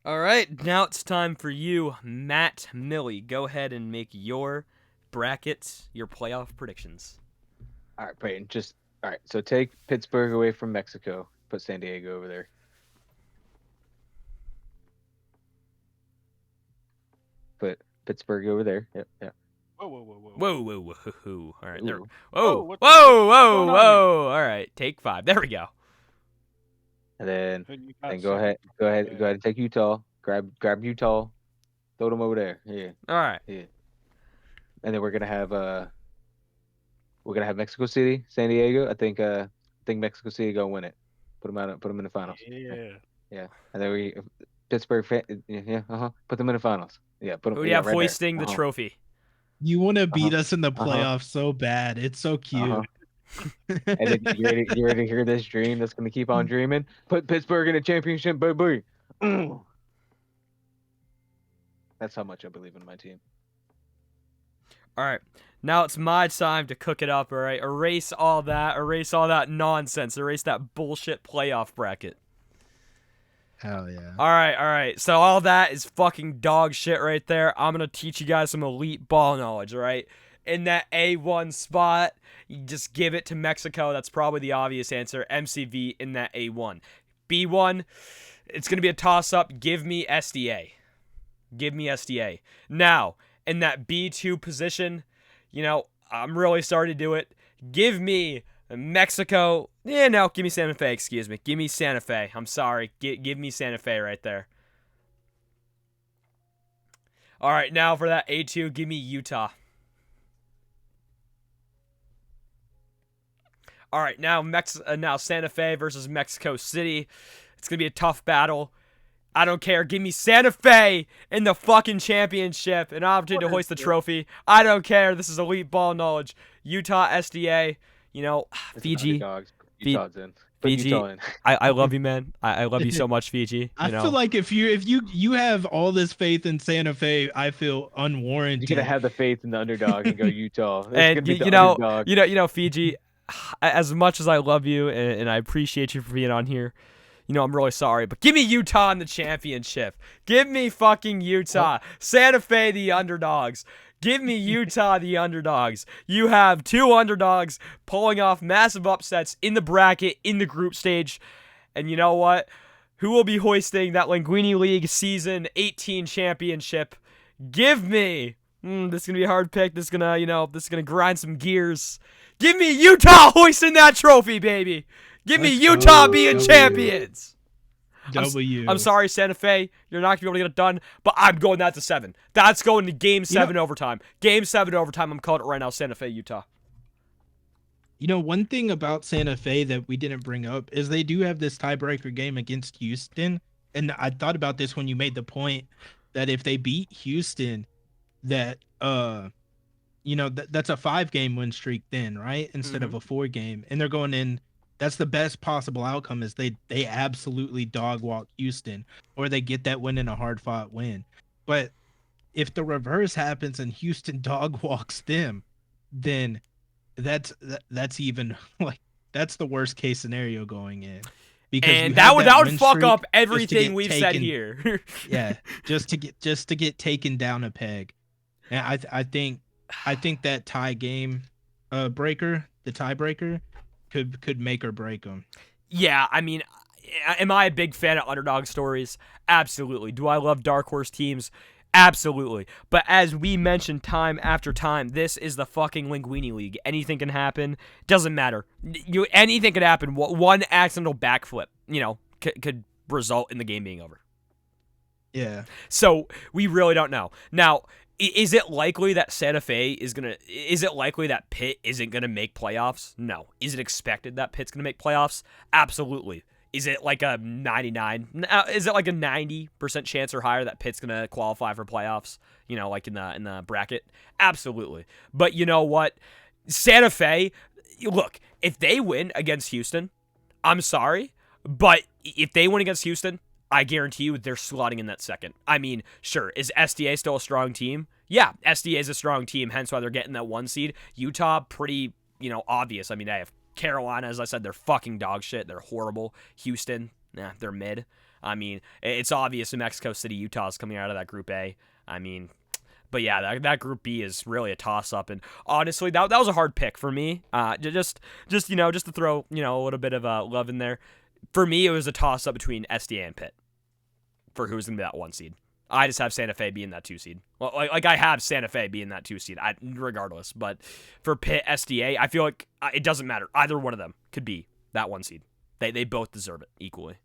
All right, now it's time for you, Mattmili. Go ahead and make your brackets, your playoff predictions. All right, Peyton. All right. So take Pittsburgh away from Mexico. Put San Diego over there. Put Pittsburgh over there. Yep. Yep. Whoa. All right, there. Ooh. Whoa, what's whoa. going on here? All right, take 5. There we go. And then Who do you got go ahead and take Utah. Grab Utah. Throw them over there. Yeah. All right. Yeah. And then we're gonna have Mexico City, San Diego. I think Mexico City gonna win it. Put them in the finals. Yeah. Yeah. And then Pittsburgh. Put them in the finals. Yeah. Put them. Who do you have right there. hoisting the trophy? You want to beat us in the playoffs so bad. It's so cute. And then you ready to hear this dream that's gonna keep on dreaming? Put Pittsburgh in the championship, baby. That's how much I believe in my team. All right, now it's my time to cook it up. All right, erase all that nonsense, erase that bullshit playoff bracket. Hell yeah. All right. So all that is fucking dog shit right there. I'm going to teach you guys some elite ball knowledge, all right? In that A1 spot, you just give it to Mexico. That's probably the obvious answer. MCV in that A1. B1, it's going to be a toss-up. Give me SDA. Now, in that B2 position, I'm really sorry to do it. Give me Mexico. No, give me Santa Fe, excuse me. Give me Santa Fe. I'm sorry. Give me Santa Fe right there. All right, now for that A2, give me Utah. All right, now Santa Fe versus Mexico City. It's going to be a tough battle. I don't care. Give me Santa Fe in the fucking championship. An opportunity to hoist the trophy. I don't care. This is elite ball knowledge. Utah, SDA. Fiji. Utah's in. Fiji. Utah in. I love you, man. I love you so much, Fiji. I feel like if you have all this faith in Santa Fe, I feel unwarranted. You're gonna have the faith in the underdog and go Utah. And Fiji. As much as I love you and I appreciate you for being on here, I'm really sorry, but give me Utah in the championship. Give me fucking Utah. Santa Fe, the underdogs. Give me Utah, the underdogs. You have 2 underdogs pulling off massive upsets in the bracket, in the group stage. And you know what? Who will be hoisting that Linguine League Season 18 championship? Give me. This is going to be a hard pick. This is going to grind some gears. Give me Utah hoisting that trophy, baby. Give me Utah being champions. I'm sorry, Santa Fe. You're not going to be able to get it done, but I'm going that to 7. That's going to Game 7 overtime. Game 7 overtime. I'm calling it right now, Santa Fe, Utah. One thing about Santa Fe that we didn't bring up is they do have this tiebreaker game against Houston. And I thought about this when you made the point that if they beat Houston, that that's a 5-game win streak then, right? Instead of a 4-game. And they're going in. That's the best possible outcome is they absolutely dog walk Houston, or they get that win in a hard fought win. But if the reverse happens and Houston dog walks them, then that's even that's the worst case scenario going in. Because that would fuck up everything we've said here. Yeah, just to get taken down a peg. And I think that tie game tiebreaker could make or break them. Yeah, I mean, am I a big fan of underdog stories? Absolutely. Do I love dark horse teams? Absolutely. But as we mentioned time after time, this is the fucking Linguine League. Anything can happen. Doesn't matter. Anything could happen. One accidental backflip, could result in the game being over. Yeah. So we really don't know. Now, is it likely that Santa Fe is it likely that Pitt isn't gonna make playoffs? No. Is it expected that Pitt's gonna make playoffs? Absolutely. Is it like a 99? Is it like a 90% chance or higher that Pitt's gonna qualify for playoffs? Like in the bracket. Absolutely. But you know what? Santa Fe. Look, if they win against Houston, I'm sorry, but if they win against Houston, I guarantee you they're slotting in that second. I mean, sure, is SDA still a strong team? Yeah, SDA is a strong team, hence why they're getting that 1 seed. Utah, pretty, obvious. I mean, I have Carolina, as I said, they're fucking dog shit. They're horrible. Houston, they're mid. I mean, it's obvious in Mexico City, Utah is coming out of that Group A. I mean, but yeah, that Group B is really a toss-up. And honestly, that was a hard pick for me. Just to throw, a little bit of love in there. For me, it was a toss-up between SDA and Pitt for who's going to be that 1 seed. I just have Santa Fe being that 2 seed. Well, like I have Santa Fe being that 2 seed, regardless. But for Pitt, SDA, I feel like it doesn't matter. Either one of them could be that 1 seed. They both deserve it equally.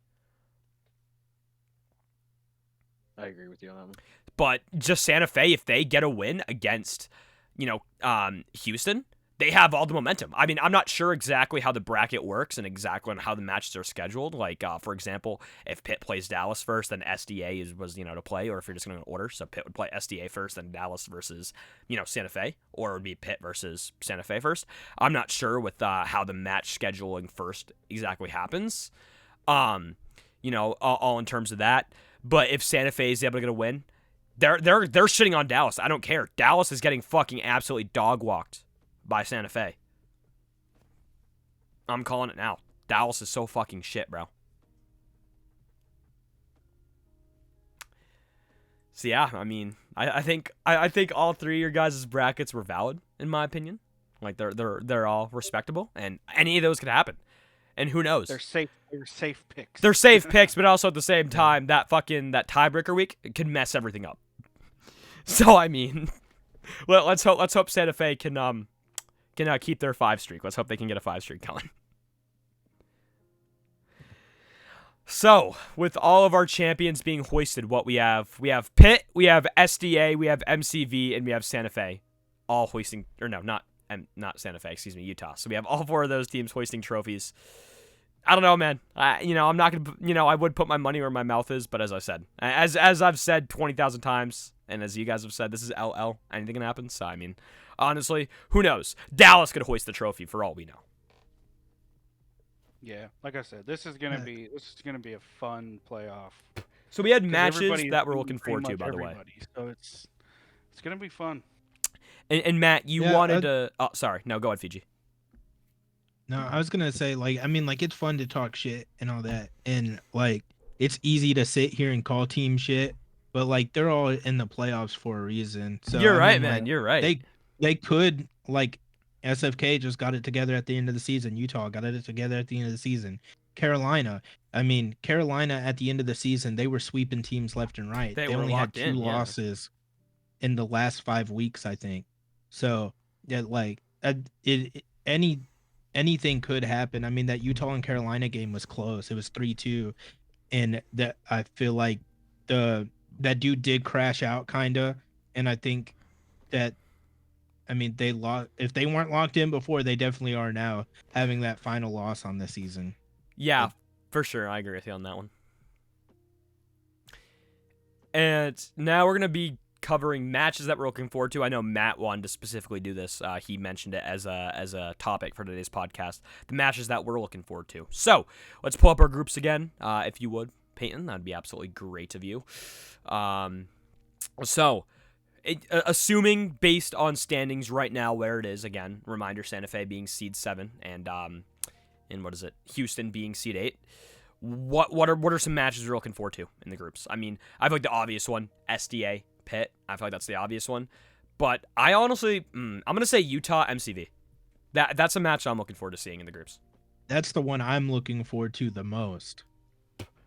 I agree with you on that one. But just Santa Fe, if they get a win against, Houston, they have all the momentum. I mean, I'm not sure exactly how the bracket works and exactly on how the matches are scheduled. Like, for example, if Pitt plays Dallas first, then SDA was to play, or if you're just going to order. So Pitt would play SDA first, then Dallas versus, Santa Fe, or it would be Pitt versus Santa Fe first. I'm not sure with how the match scheduling first exactly happens, all in terms of that. But if Santa Fe is able to get a win, they're shitting on Dallas. I don't care. Dallas is getting fucking absolutely dog walked by Santa Fe. I'm calling it now. Dallas is so fucking shit, bro. So yeah, I mean, I think all 3 of your guys' brackets were valid in my opinion. Like they're all respectable, and any of those could happen. And who knows? They're safe picks. They're safe picks, but also at the same time, that tiebreaker week could mess everything up. So I mean, let's hope Santa Fe can keep their 5 streak. Let's hope they can get a 5 streak going. So, with all of our champions being hoisted, what we have Pitt, we have SDA, we have MCV, and we have Santa Fe, all hoisting, or no, not Santa Fe, excuse me, Utah. So we have all 4 of those teams hoisting trophies. I don't know, man. I'm not gonna, I would put my money where my mouth is, but as I said, as I've said 20,000 times, and as you guys have said, this is LL. Anything can happen. So I mean, honestly, who knows? Dallas could hoist the trophy for all we know. Yeah, like I said, this is gonna be a fun playoff. So we had matches that we're looking forward to, by the way. So it's gonna be fun. And Matt, you wanted to. Oh, sorry. No, go ahead, Fiji. No, I was gonna say, it's fun to talk shit and all that, and it's easy to sit here and call team shit, but they're all in the playoffs for a reason. So you're right, man. You're right. They could SFK just got it together at the end of the season. Utah got it together at the end of the season. Carolina at the end of the season, they were sweeping teams left and right. They only had 2 losses in the last 5 weeks, I think. So yeah, anything could happen. I mean, that Utah and Carolina game was close. It was 3-2, and that I feel like that dude did crash out kinda, and I think that. I mean, if they weren't locked in before, they definitely are now, having that final loss on this season. Yeah, for sure. I agree with you on that one. And now we're going to be covering matches that we're looking forward to. I know Matt wanted to specifically do this. He mentioned it as a topic for today's podcast. The matches that we're looking forward to. So let's pull up our groups again, if you would, Payton. That'd be absolutely great of you. Assuming based on standings right now where it is, again, reminder, Santa Fe being seed 7 and what is it, Houston being seed 8. What are some matches we're looking forward to in the groups? I mean, I feel like the obvious one, SDA, Pitt. I feel like that's the obvious one. But I honestly, I'm going to say Utah, MCV. That's a match I'm looking forward to seeing in the groups. That's the one I'm looking forward to the most.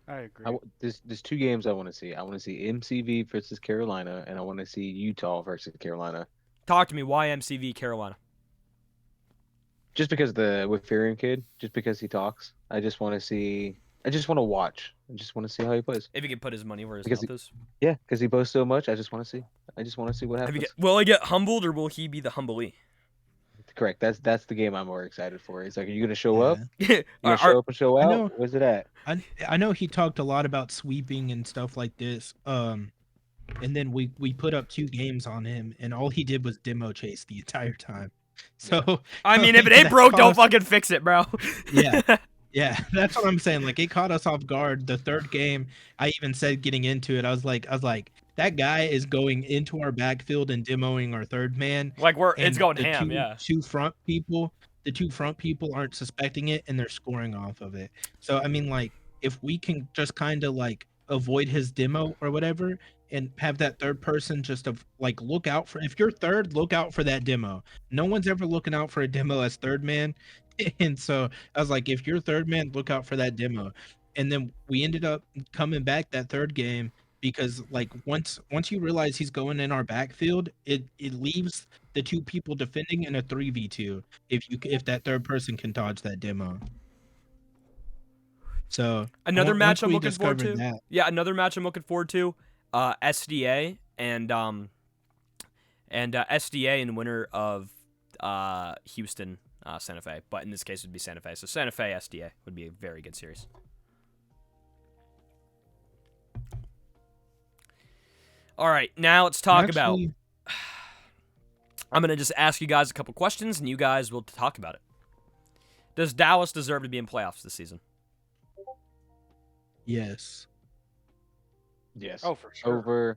I agree. There's two games I want to see. I want to see MCV versus Carolina, and I want to see Utah versus Carolina. Talk to me. Why MCV Carolina? Just because the Witherian kid, just because he talks. I just want to see. I just want to watch. I just want to see how he plays. If he can put his money where his Because mouth is. Yeah, because he boasts so much. I just want to see. I just want to see what If he happens. will he get humbled or will he be the humbly? Correct. That's the game I'm more excited for. He's like, are you gonna show up? Yeah. You gonna show up and show I out? know. Where's it at? I know he talked a lot about sweeping and stuff like this. And then we put up 2 games on him, and all he did was demo chase the entire time. So I mean, if it like, ain't that broke, caught don't us- fucking fix it, bro. Yeah. Yeah, that's what I'm saying. Like, it caught us off guard. The third game, I even said getting into it, I was like, that guy is going into our backfield and demoing our third man. Like it's And going the ham, two, yeah. the two front people aren't suspecting it, and they're scoring off of it. So I mean, like, if we can just kind of like avoid his demo or whatever, and have that third person just like look out for, if you're third, look out for that demo. No one's ever looking out for a demo as third man. And so I was like, if you're third man, look out for that demo. And then we ended up coming back that third game because like once you realize he's going in our backfield, it leaves the 2 people defending in a 3v2 if that third person can dodge that demo. So Another once match I'm we looking forward discovered to. that- Yeah, another match I'm looking forward to. SDA and SDA in winner of Houston Santa Fe, but in this case it would be Santa Fe. So Santa Fe SDA would be a very good series. All right, now let's talk about. Actually, I'm gonna just ask you guys a couple questions, and you guys will talk about it. Does Dallas deserve to be in playoffs this season? yes. Yes. Oh, for sure.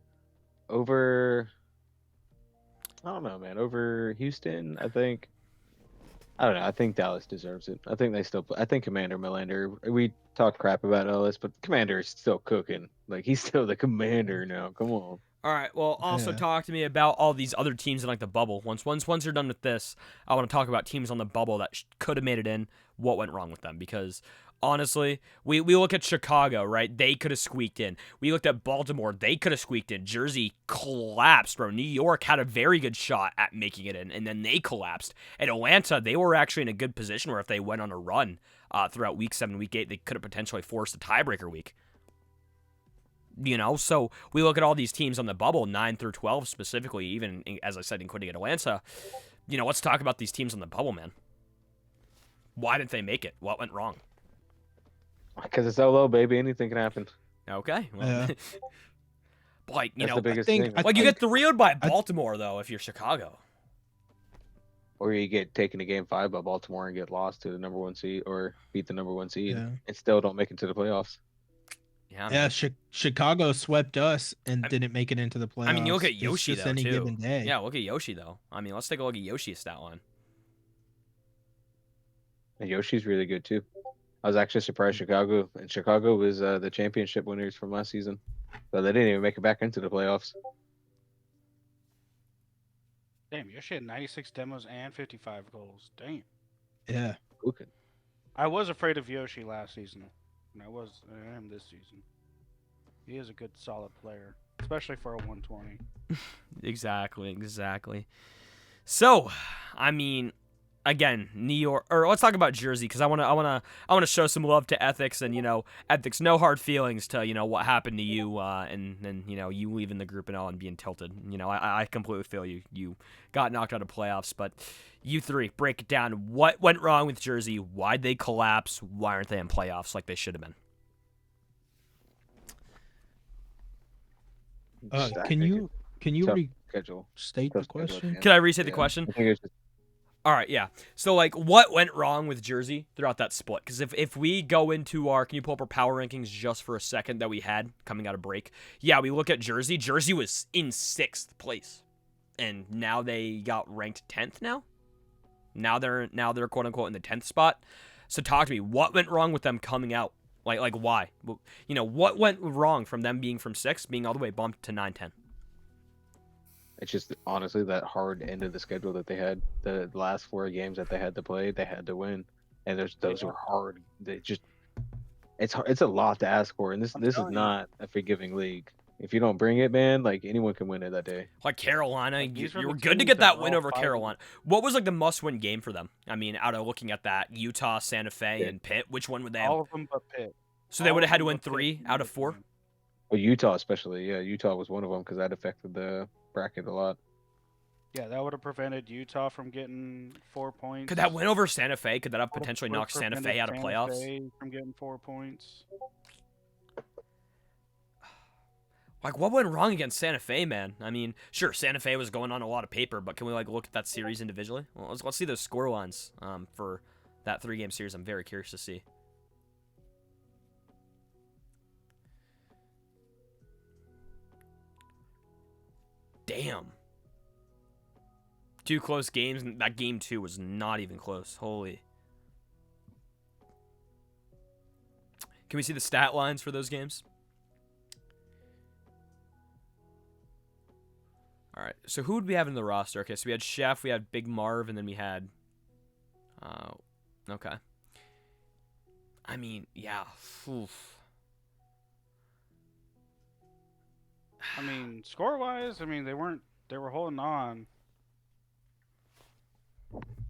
Over. I don't know, man. Over Houston, I think. I don't know. I think Dallas deserves it. I think they still. I think Commander Melander. We talk crap about Ellis, but Commander is still cooking. Like he's still the commander now. Come on. All right. Well, also Yeah. talk to me about all these other teams in like the bubble. Once you're done with this, I want to talk about teams on the bubble that could have made it in. What went wrong with them? Because honestly, we look at Chicago, right? They could have squeaked in. We looked at Baltimore. They could have squeaked in. Jersey collapsed, bro. New York had a very good shot at making it in, and then they collapsed. And Atlanta, they were actually in a good position where if they went on a run throughout Week 7, Week 8, they could have potentially forced a tiebreaker week. You know, so we look at all these teams on the bubble, 9 through 12 specifically, even, as I said, including Atlanta. You know, let's talk about these teams on the bubble, man. Why didn't they make it? What went wrong? Because it's so low, baby. Anything can happen. Okay. Well, Yeah. but, like, you That's know, the biggest think- thing. I like you think- get 3-0'd by Baltimore, though, if you're Chicago. Or you get taken to game 5 by Baltimore and get lost to the number 1 seed, or beat the number 1 seed, Yeah. and still don't make it to the playoffs. Yeah. Yeah, Chicago swept us and didn't make it into the playoffs. I mean, you look at It's Yoshi, just though, any too. given day. Yeah, look at Yoshi, though. I mean, let's take a look at Yoshi's stat line. And Yoshi's really good too. I was actually surprised Chicago was the championship winners from last season, so they didn't even make it back into the playoffs. Damn, Yoshi had 96 demos and 55 goals. Damn. Yeah. Okay. I was afraid of Yoshi last season, and I am this season. He is a good, solid player, especially for a 120. Exactly. So, I mean, again, New York, or let's talk about Jersey, because I want to show some love to Ethics, and Ethics, no hard feelings to what happened to you, and you leaving the group and all and being tilted. I completely feel you got knocked out of playoffs, but you three, break it down. What went wrong with Jersey? Why'd they collapse? Why aren't they in playoffs like they should have been? Can you tough restate schedule. the Tough schedule, question? yeah. Can I restate the Yeah. question? I think it was just All right, yeah. So, what went wrong with Jersey throughout that split? Because if we go into can you pull up our power rankings just for a second that we had coming out of break? Yeah, we look at Jersey. Jersey was in 6th place, and now they got ranked 10th now? Now they're quote unquote in the 10th spot. So talk to me. What went wrong with them coming out? Like why? What went wrong from them being from 6th, being all the way bumped to 9-10? It's just honestly that hard end of the schedule that they had. The last 4 games that they had to play, they had to win, and those were hard. it's a lot to ask for, and this is telling you. not a forgiving league. If you don't bring it, man, like anyone can win it that day. Like Carolina, Like, you these are were the good to teams get that are win all over fighting. Carolina. What was like the must-win game for them? I mean, out of looking at that, Utah, Santa Fe, Yeah. and Pitt, which one would they have? All of them but Pitt. So they All would have of had to them win but Pitt 3 in out of this 4. game. Well, Utah especially, yeah, Utah was one of them because that affected the bracket a lot. Yeah, that would have prevented Utah from getting 4 points. Could that win over Santa Fe? Could that have Would've- potentially would've knocked Santa prevented Fe out of Santa playoffs? Fe from getting 4 points. Like, what went wrong against Santa Fe, man? I mean, sure, Santa Fe was going on a lot of paper, but can we like look at that series individually? Well, let's see those score lines for that 3-game series. I'm very curious to see. Damn. 2 close games, and that game 2 was not even close. Holy. Can we see the stat lines for those games? All right. So who would we have in the roster? Okay, so we had Chef, we had Big Marv, and then we had. Okay. I mean, yeah. Oof. I mean, score-wise, I mean, they were holding on.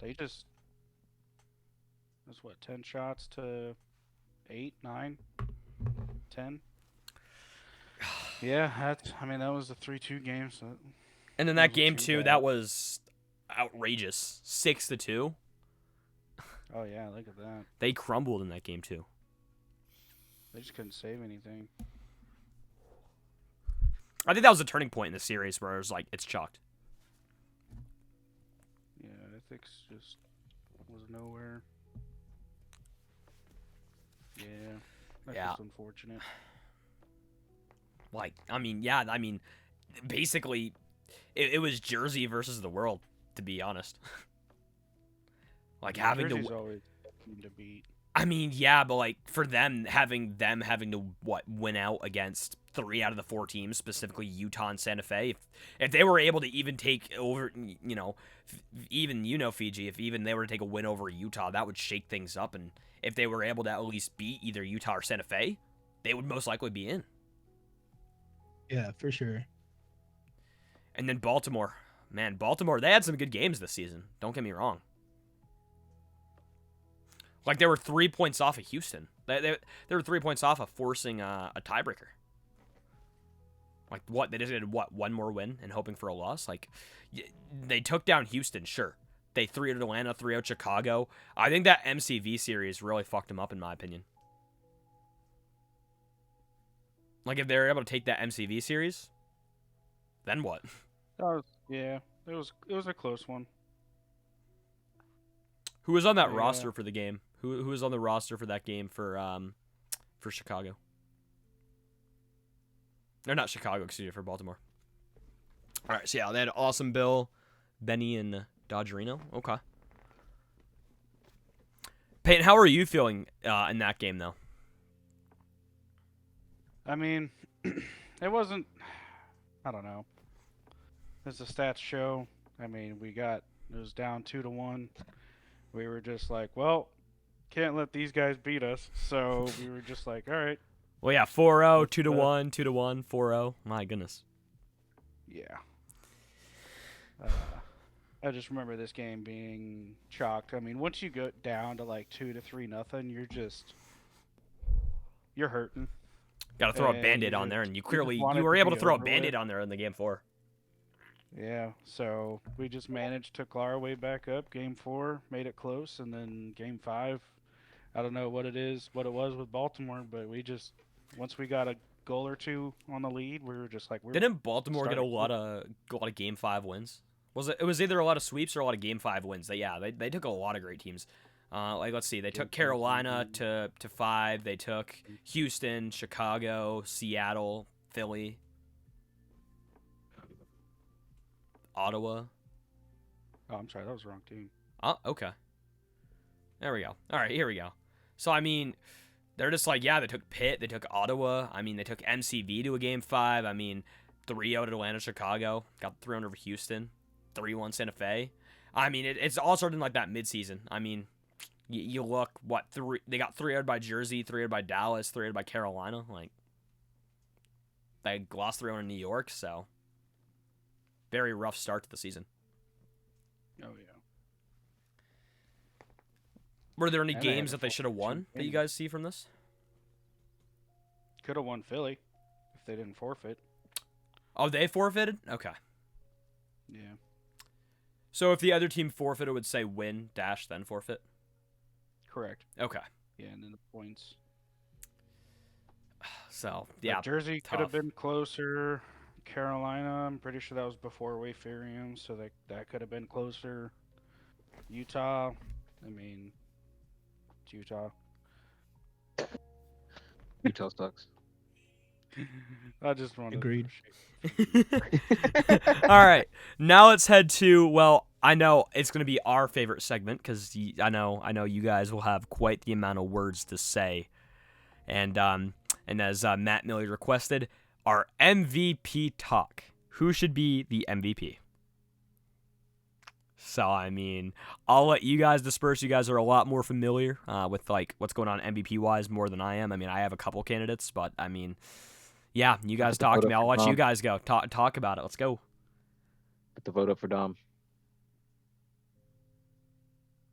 They just, that's what, 10 shots to 8, 9, 10? Yeah, that was the 3-2 game. So And then that wasn't game too 2, bad. that was outrageous. 6-2. Oh, yeah, look at that. They crumbled in that game 2. They just couldn't save anything. I think that was a turning point in the series where it was like, it's chalked. Yeah, Ethics just was nowhere. Yeah, that's Yeah. just unfortunate. Like, I mean, yeah, I mean, basically, it was Jersey versus the world, to be honest. Like, having Jersey's to. always a team to beat. I mean, yeah, but like for them having to win out against 3 out of the 4 teams, specifically Utah and Santa Fe. If they were able to even take over, even Fiji, if even they were to take a win over Utah, that would shake things up. And if they were able to at least beat either Utah or Santa Fe, they would most likely be in. Yeah, for sure. And then Baltimore, man, they had some good games this season. Don't get me wrong. Like, they were 3 points off of Houston. They were 3 points off of forcing a tiebreaker. Like, what? They just did, one more win and hoping for a loss? Like, they took down Houston, sure. They 3-0 Atlanta, 3-0 Chicago. I think that MCV series really fucked them up, in my opinion. Like, if they were able to take that MCV series, then what? It was a close one. Who was on that Yeah. roster for the game? Who was on the roster for that game for Chicago? Or not Chicago, excuse me, for Baltimore. All right, so yeah, they had Awesome Bill, Benny, and Dodgerino. Okay. Payton, how are you feeling in that game, though? I mean, it wasn't. I don't know. As the stats show, I mean, it was down 2-1. We were just like, well, can't let these guys beat us. So we were just like, all right. Well, yeah, 4-0, 2-1, 2-1, 4-0. My goodness. Yeah. I just remember this game being chalked. I mean, once you go down to like 2-3-0, you're hurting. Got to throw a And Band-Aid you on there, just- and you you want it were to able to be throw a over Band-Aid with. on there in the game 4. Yeah, so we just managed to claw our way back up. Game 4 made it close, and then Game 5, I don't know what it was with Baltimore, but once we got a goal or two on the lead, we were just like, Didn't Baltimore get a starting lot of Game 5 wins? It was either a lot of sweeps or a lot of Game 5 wins. They took a lot of great teams. Like, let's see, they took Carolina to 5. They took Houston, Chicago, Seattle, Philly, Ottawa. Oh, I'm sorry, that was the wrong team. Oh, okay. There we go. All right, here we go. So, I mean, they're just like, yeah, they took Pitt, they took Ottawa. I mean, they took MCV to a Game 5. I mean, 3-0 to Atlanta, Chicago. Got 3-0 over Houston. 3-1 Santa Fe. I mean, it's all starting like that midseason. I mean, You look what they got 3-0 by Jersey, 3-0 by Dallas, 3-0 by Carolina. Like they lost 3-1 in New York, so very rough start to the season. Oh yeah. Were there any And they had games a that they should have won that you game. guys see from this? Could have won Philly if they didn't forfeit. Oh, they forfeited? Okay. Yeah. So if the other team forfeited, it would say win dash then forfeit. Correct. Okay. Yeah, and then the points. So But yeah, Jersey could tough. have been closer. Carolina, I'm pretty sure that was before Wayfarium, so that could have been closer. Utah, I mean, it's Utah. Utah sucks. I just wanted Agreed. All right, now let's head to. Well, I know it's going to be our favorite segment because I know you guys will have quite the amount of words to say, and as Mattmili requested, our MVP talk. Who should be the MVP? So I mean, I'll let you guys disperse. You guys are a lot more familiar with like what's going on MVP wise more than I am. I mean, I have a couple candidates, but I mean, yeah, you guys Put the talk vote to me. up I'll for let you Dom. guys go. Talk about it. Let's go. Put the vote up for Dom.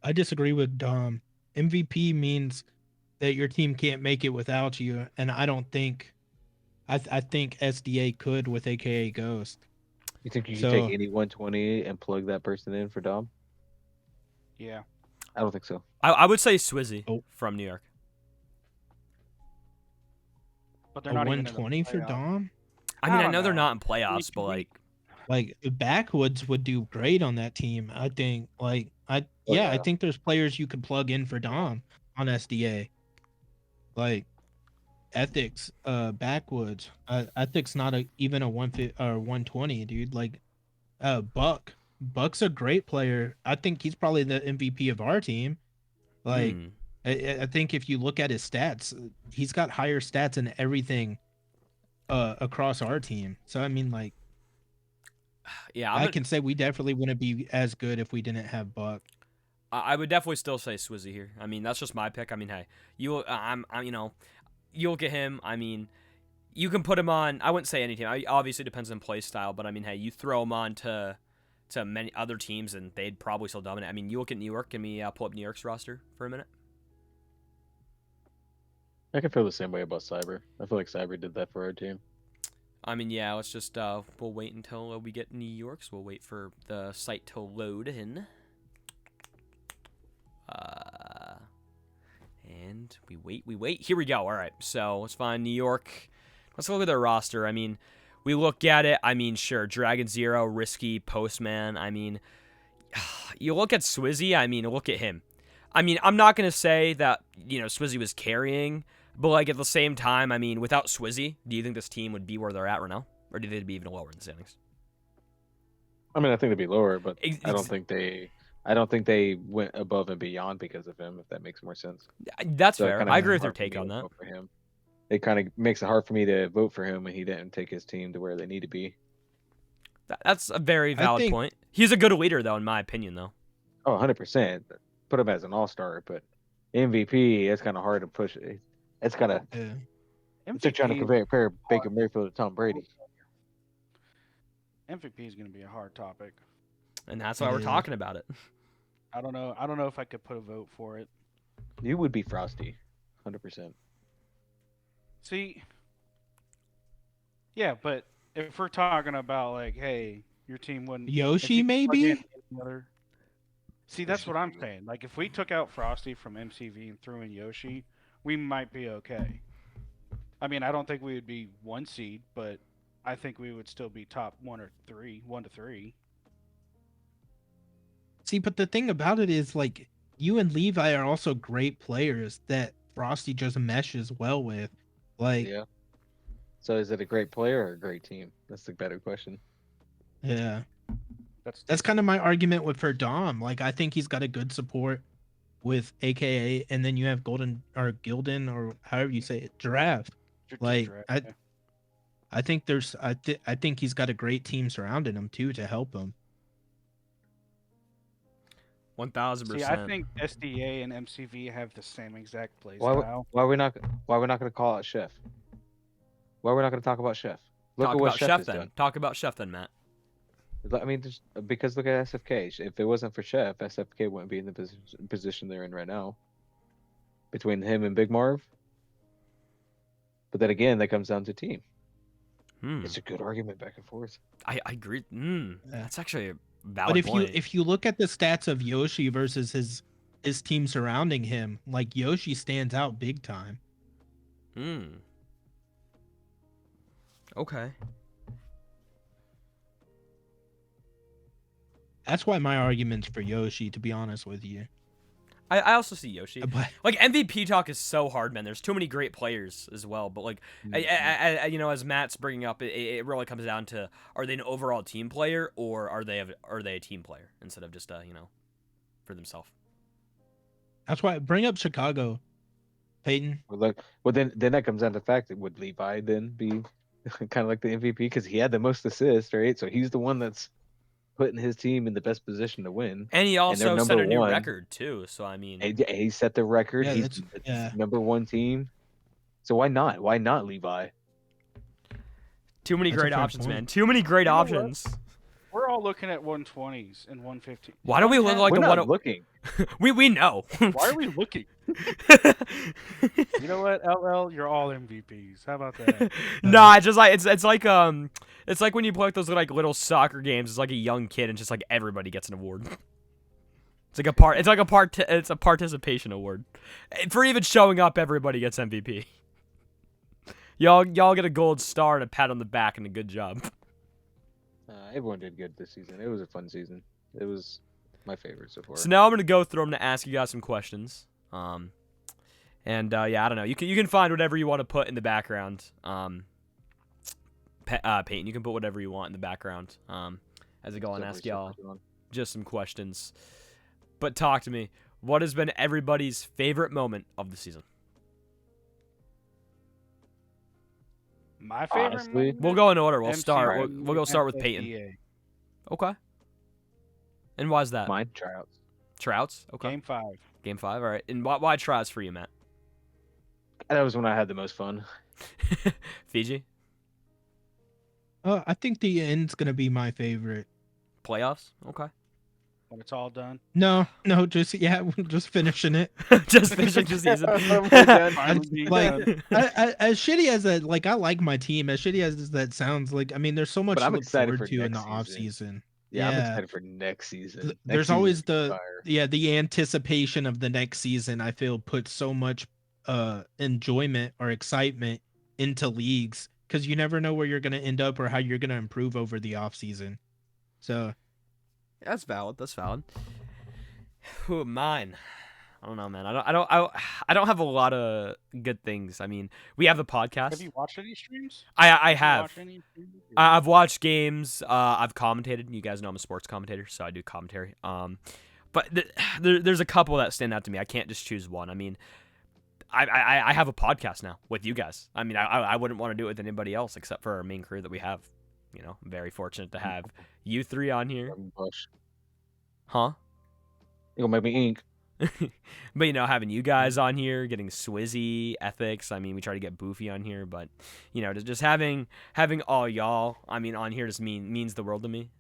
I disagree with Dom. MVP means that your team can't make it without you, and I don't think. I think SDA could with AKA Ghost. You think you So- could take any 120 and plug that person in for Dom? Yeah. I don't think so. I would say Swizzy Oh. from New York. But they're A not even in the 120 for playoffs. Dom. I mean, I don't know they're not in playoffs, can but we- like, Like Backwoods would do great on that team. I think. Like I yeah. think there's players you could plug in for Dom on SDA. Like Ethics, Backwoods. Ethics not even a 150 or 120, dude. Like Buck's a great player. I think he's probably the MVP of our team. Like I think if you look at his stats, he's got higher stats than everything across our team. So I mean, like yeah, I can say we definitely wouldn't be as good if we didn't have Buck. I would definitely still say Swizzy here. I mean, that's just my pick. I mean, hey, I'm you look at him. I mean, you can put him on. I wouldn't say any team. Obviously, depends on play style, but I mean, hey, you throw him on to many other teams, and they'd probably still dominate. I mean, you look at New York. Can we pull up New York's roster for a minute? I can feel the same way about Cyber. I feel like Cyber did that for our team. I mean, yeah, let's just we'll wait until we get New York's. We'll wait for the site to load in. And we wait. Here we go. All right, so let's find New York. Let's look at their roster. I mean, we look at it. I mean, sure, Dragon Zero, Risky, Postman. I mean, you look at Swizzy. I mean, look at him. I mean, I'm not gonna say that Swizzy was carrying, but like at the same time, I mean, without Swizzy, do you think this team would be where they're at right now, or do they be even lower in the standings? I mean, I think they'd be lower, but Ex- I don't think they went above and beyond because of him. If that makes more sense. That's So it fair. kinda I makes agree it with your hard for me take to on that. vote for him. It kind of makes it hard for me to vote for him when he didn't take his team to where they need to be. That's a very I valid think- point. He's a good leader, though, in my opinion, though. Oh, 100%. Put him as an all-star, but MVP, it's kind of hard to push. It's kind of Yeah. it's like trying to compare Baker Mayfield to Tom Brady. MVP is going to be a hard topic. And that's why It we're is. talking about it. I don't know if I could put a vote for it. You would be Frosty, 100%. See, yeah, but if we're talking about like, hey, your team wouldn't if Yoshi, you plug maybe? in any other- See, that's what I'm saying. Like, if we took out Frosty from MCV and threw in Yoshi, we might be okay. I mean, I don't think we would be 1 seed, but I think we would still be top 1 to 3. See, but the thing about it is, like, you and Levi are also great players that Frosty just meshes well with. Like, Yeah. So is it a great player or a great team? That's the better question. yeah. That's That's kind of my argument with for Dom. Like, I think he's got a good support with AKA, and then you have Golden or Gildan or however you say it, Giraffe. Like, I think there's, I think he's got a great team surrounding him too to help him. 1000%. See, I think SDA and MCV have the same exact play Why style. are we not going to call out Chef? Why are we not going to talk about Chef? Look Talk at what about Chef Chef has then. done. Talk about Chef then, Matt. I mean, because look at SFK. If it wasn't for Chef, SFK wouldn't be in the position they're in right now. Between him and Big Marv. But then again, that comes down to team. It's a good argument back and forth. I agree. That's actually a valid But point. if you look at the stats of Yoshi versus his team surrounding him, like Yoshi stands out big time. Okay. That's why my argument's for Yoshi, to be honest with you. I also see Yoshi. But Like, MVP talk is so hard, man. There's too many great players as well. But, like, you know, as Matt's bringing up, it really comes down to, are they an overall team player, or are they a team player instead of just, you know, for themselves? that's why bring up Chicago, Payton. Well, then that comes down to the fact that would Levi then be kind of like the MVP because he had the most assists, right? So he's the one that's putting his team in the best position to win. And he also they're set a number new one. record, too. So, I mean. And he set the record. Yeah, He's yeah. number one team. So why not? Why not Levi? Too many That's a great fair options, point. man. Too many great You know what? options. We're all looking at 120s and 150s. Why do we look like We're the not one? looking. We know. Why are we looking? You know what, LL? You're all MVPs. How about that? Nah, it's just like it's like when you play like those like little soccer games. It's like a young kid, and just like everybody gets an award. It's a participation award. For even showing up, everybody gets MVP. Y'all get a gold star and a pat on the back and a good job. Everyone did good this season. It was a fun season. It was my favorite so far. So now I'm gonna go through. I'm gonna ask you guys some questions. Yeah, I don't know. You can find whatever you want to put in the background. Payton, you can put whatever you want in the background. As I go and ask y'all just some questions. But talk to me. What has been everybody's favorite moment of the season? My favorite Honestly, moment? We'll go in order. We'll MC start. We'll go start with and Payton. SDA. Okay. And why's that? Mine tryouts. Trouts. Okay. Game 5. Game 5. All right. And why Trouts for you, Matt? That was when I had the most fun. Fiji. I think the end's gonna be my favorite. Playoffs. Okay. When it's all done. No, just finishing it. Just finishing the season. As shitty as I like my team, as shitty as that sounds, like I mean, there's so much But to I'm look excited forward for to in the next off season. season. Yeah, I'm excited for next season. There's always the anticipation of the next season. I feel puts so much enjoyment or excitement into leagues because you never know where you're gonna end up or how you're gonna improve over the off season. So That's valid. Who mine? I don't know, man. I don't have a lot of good things. I mean, we have the podcast. Have you watched any streams? I Did you have. watch any streams? I've watched games. I've commentated. You guys know I'm a sports commentator, so I do commentary. But there's a couple that stand out to me. I can't just choose one. I mean, I have a podcast now with you guys. I mean, I wouldn't want to do it with anybody else except for our main crew that we have. You know, I'm very fortunate to have you three on here. Huh? You'll make me ink. But you know, having you guys on here, getting Swizzy, Ethics. I mean, we try to get Boofy on here, but you know, just having all y'all, I mean, on here just means the world to me.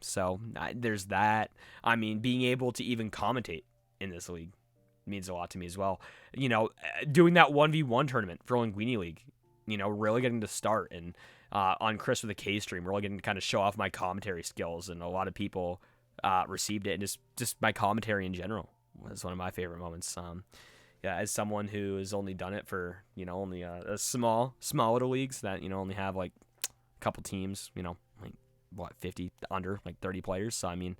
So there's that. I mean, being able to even commentate in this league means a lot to me as well. You know, doing that 1v1 tournament for Linguine League, you know, really getting to start and on Chris with a K stream, really getting to kind of show off my commentary skills, and a lot of people received it, and just my commentary in general was one of my favorite moments. Yeah, as someone who has only done it for, you know, only a small little leagues that, you know, only have like a couple teams, you know, like what, 50 under, like 30 players. So I mean,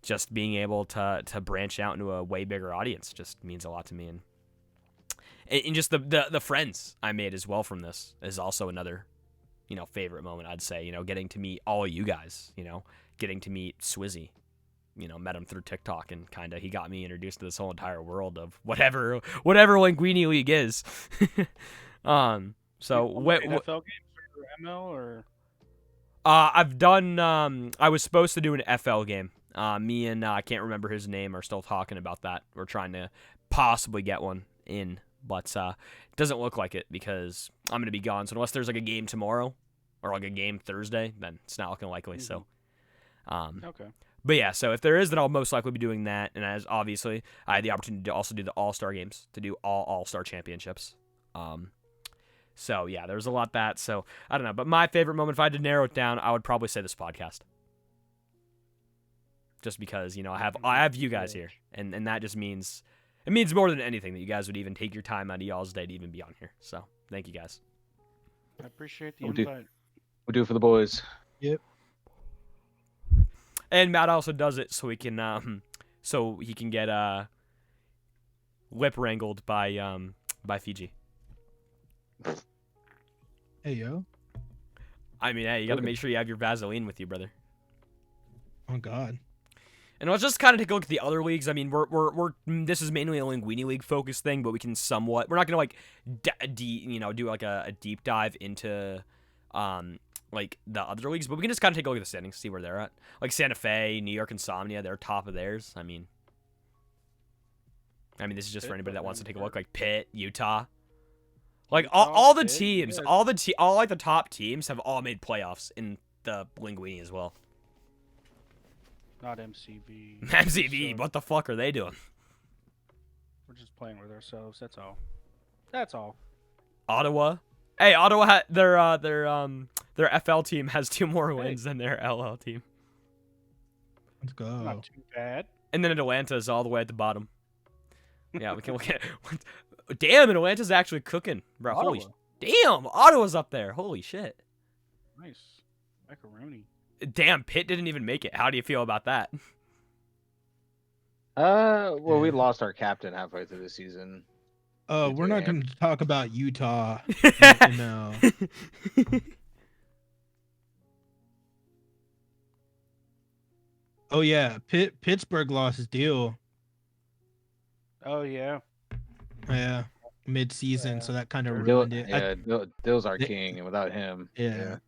just being able to branch out into a way bigger audience just means a lot to me, and just the friends I made as well from this is also another, you know, favorite moment, I'd say. You know, getting to meet all of you guys, you know, getting to meet Swizzy. You know, met him through TikTok, and kind of he got me introduced to this whole entire world of whatever Linguine League is. So what NFL games or ML or? I've done. I was supposed to do an FL game Me and I can't remember his name are still talking about that. We're trying to possibly get one in, but it doesn't look like it because I'm gonna be gone. So unless there's like a game tomorrow or like a game Thursday, then it's not looking likely. So, Okay. but yeah, so if there is, then I'll most likely be doing that. And as obviously, I had the opportunity to also do the All-Star games, to do all All-Star championships. So yeah, there's a lot that. So I don't know, but my favorite moment, if I had to narrow it down, I would probably say this podcast. Just because, you know, I have you guys here, and that just means it means more than anything that you guys would even take your time out of y'all's day to even be on here. So thank you guys. I appreciate the We'll do- invite. We'll do it for the boys. Yep. And Matt also does it so he can get lip wrangled by Fiji. Hey yo. I mean, hey, you got to make sure you have your Vaseline with you, brother. Oh God. And let's just kind of take a look at the other leagues. I mean, we're this is mainly a Linguine League focused thing, but we can somewhat. We're not gonna like do like a deep dive into like the other leagues, but we can just kind of take a look at the standings, see where they're at. Like Santa Fe, New York Insomnia, they're top of theirs. I mean, this is just for anybody that wants to take a look. Like Pitt, Utah, like all the Pitt, teams, yeah. all like the top teams have all made playoffs in the Linguine as well. Not MCV. MCV, So what the fuck are they doing? we're just playing with ourselves. That's all. That's all. Ottawa. Hey, Ottawa their FL team has 2 more wins than their LL team. Let's go. Not too bad. And then Atlanta is all the way at the bottom. Yeah, we can look at damn, and Atlanta's actually cooking, bro. Holy Ottawa. damn, Ottawa's up there. Holy shit. Nice. Macaroni. Damn, Pitt didn't even make it. How do you feel about that? Well, we Yeah. lost our captain halfway through the season. We're not Yeah. going to talk about Utah. No. Oh yeah, Pittsburgh lost his deal. Oh yeah. Yeah, mid-season, Yeah. so that kind of Dill, ruined it. Dill's our they- king, and without him, Yeah.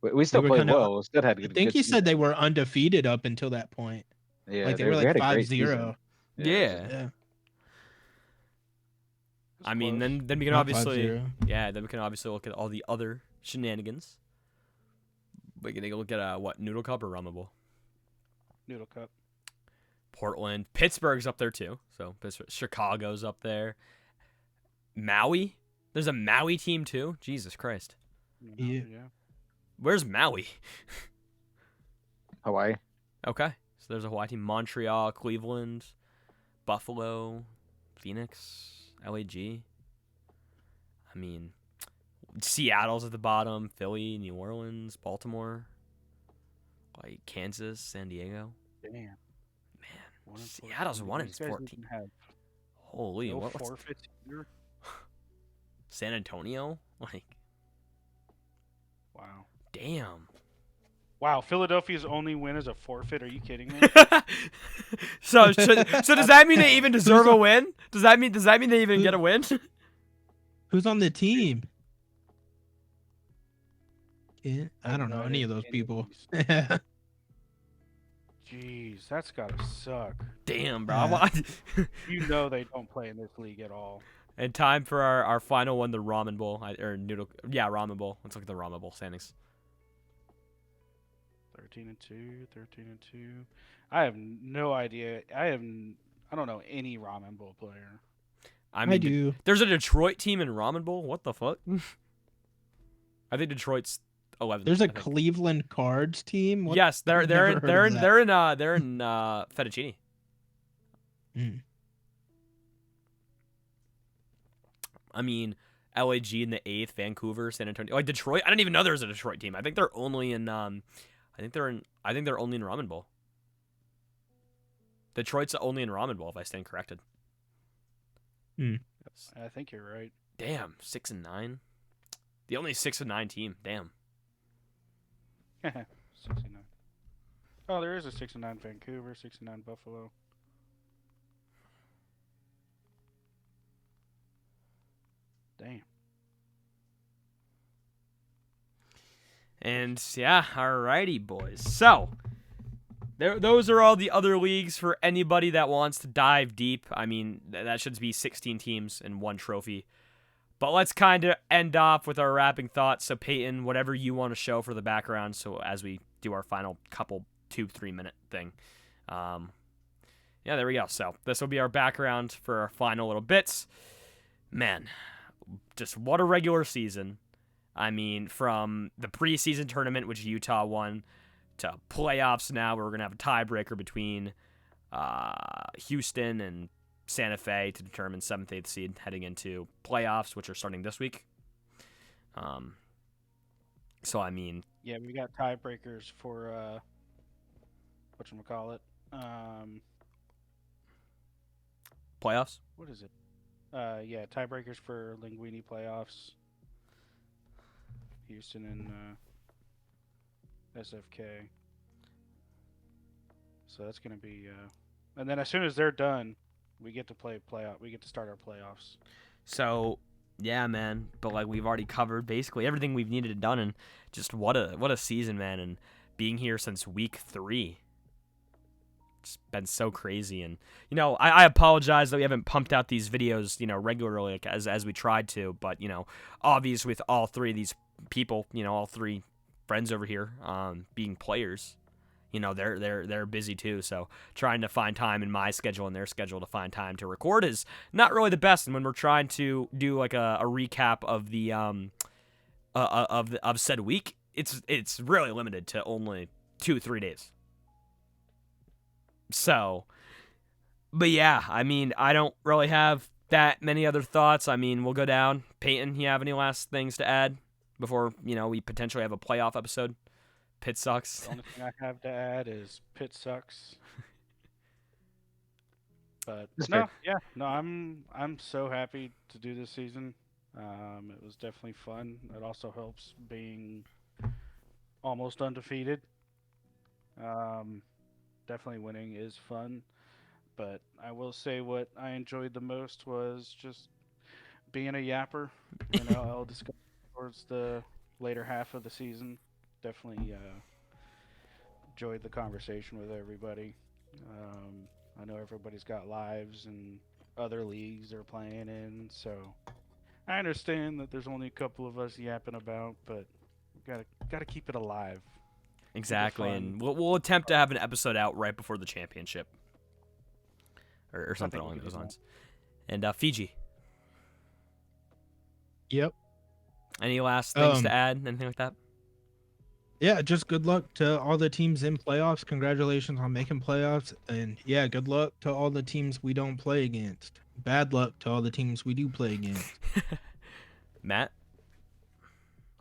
We still were played kinda- well. We still had I good. think good he season. said they were undefeated up until that point. Yeah, Like they were we like had a great 5-0. season. Yeah. Yeah. I mean, Close. then we can Not obviously 5-0. then we can obviously look at all the other shenanigans. We can take a look at what, Noodle Cup or Ramen Bowl? Noodle Cup. Portland, Pittsburgh's up there too. So Chicago's up there. Maui, there's a Maui team too. Jesus Christ, Yeah. where's Maui? Hawaii. Okay, so there's a Hawaii team. Montreal, Cleveland, Buffalo, Phoenix, LAG. I mean, Seattle's at the bottom. Philly, New Orleans, Baltimore, like Kansas, San Diego. Damn. Man, One and Seattle's 1 and These guys 14. didn't have Holy, no what's forfeits either. San Antonio? Like, Wow. damn. Wow. Philadelphia's only win is a forfeit. Are you kidding me? So does that mean they even deserve a win? Does that mean they even get a win? Who's on the team? Yeah, I don't know any of those people. Jeez, that's gotta suck. Damn, bro. Yeah. You know they don't play in this league at all. And time for our final one, the Ramen Bowl or Noodle. Yeah, Ramen Bowl. Let's look at the Ramen Bowl standings. 13-2, 13-2. I have no idea. I don't know any Ramen Bowl player. I I mean, do. there's a Detroit team in Ramen Bowl. What the fuck? I think Detroit's 11th. There's a I think. Cleveland Cards team. What? Yes, they're I've never heard of that. they're in Fettuccine. Mm. I mean, LAG in the 8th, Vancouver, San Antonio. Like Detroit, I didn't even know there was a Detroit team. I think they're only in only in Ramen Bowl. Detroit's only in Ramen Bowl if I stand corrected. I think you're right. Damn, 6-9. The only 6-9 team. Damn. 69. Oh, there is a 69 Vancouver, 69 Buffalo. Damn. And yeah, alrighty, boys. So those are all the other leagues for anybody that wants to dive deep. I mean, that should be 16 teams and 1 trophy. But let's kind of end off with our wrapping thoughts. So, Payton, whatever you want to show for the background, so as we do our final couple 2-3 minute thing. Yeah, there we go. So, this will be our background for our final little bits. Man, just what a regular season. I mean, from the preseason tournament, which Utah won, to playoffs now, where we're going to have a tiebreaker between Houston and Santa Fe to determine 7th, 8th seed heading into playoffs, which are starting this week. So, I mean... Yeah, we got tiebreakers for, whatchamacallit? Playoffs? What is it? Yeah, tiebreakers for Linguine playoffs. Houston and SFK. So that's going to be... and then as soon as they're done, we get to play playoff. We get to start our playoffs. So, yeah, man. But, like, we've already covered basically everything we've needed to done. And just what a season, man. And being here since week 3. It's been so crazy. And, you know, I apologize that we haven't pumped out these videos, you know, regularly like, as we tried to. But, you know, obviously with all 3 of these people, you know, all 3 friends over here being players, you know, they're busy too. So trying to find time in my schedule and their schedule to find time to record is not really the best. And when we're trying to do like a recap of the of said week, it's really limited to only 2-3 days. So, but yeah, I mean, I don't really have that many other thoughts. I mean, we'll go down. Payton, you have any last things to add before, you know, we potentially have a playoff episode? Pitt sucks. The only thing I have to add is Pitt sucks. But I'm so happy to do this season. It was definitely fun. It also helps being almost undefeated. Definitely winning is fun, but I will say what I enjoyed the most was just being a yapper. You know, I'll discuss towards the later half of the season. Definitely enjoyed the conversation with everybody. I know everybody's got lives and other leagues they're playing in, so I understand that there's only a couple of us yapping about, but we gotta keep it alive. Exactly, and we'll attempt to have an episode out right before the championship, or something along those lines. And Fiji. Yep. Any last things to add? Anything like that? Yeah, just good luck to all the teams in playoffs. Congratulations on making playoffs, and yeah, good luck to all the teams we don't play against. Bad luck to all the teams we do play against. Matt?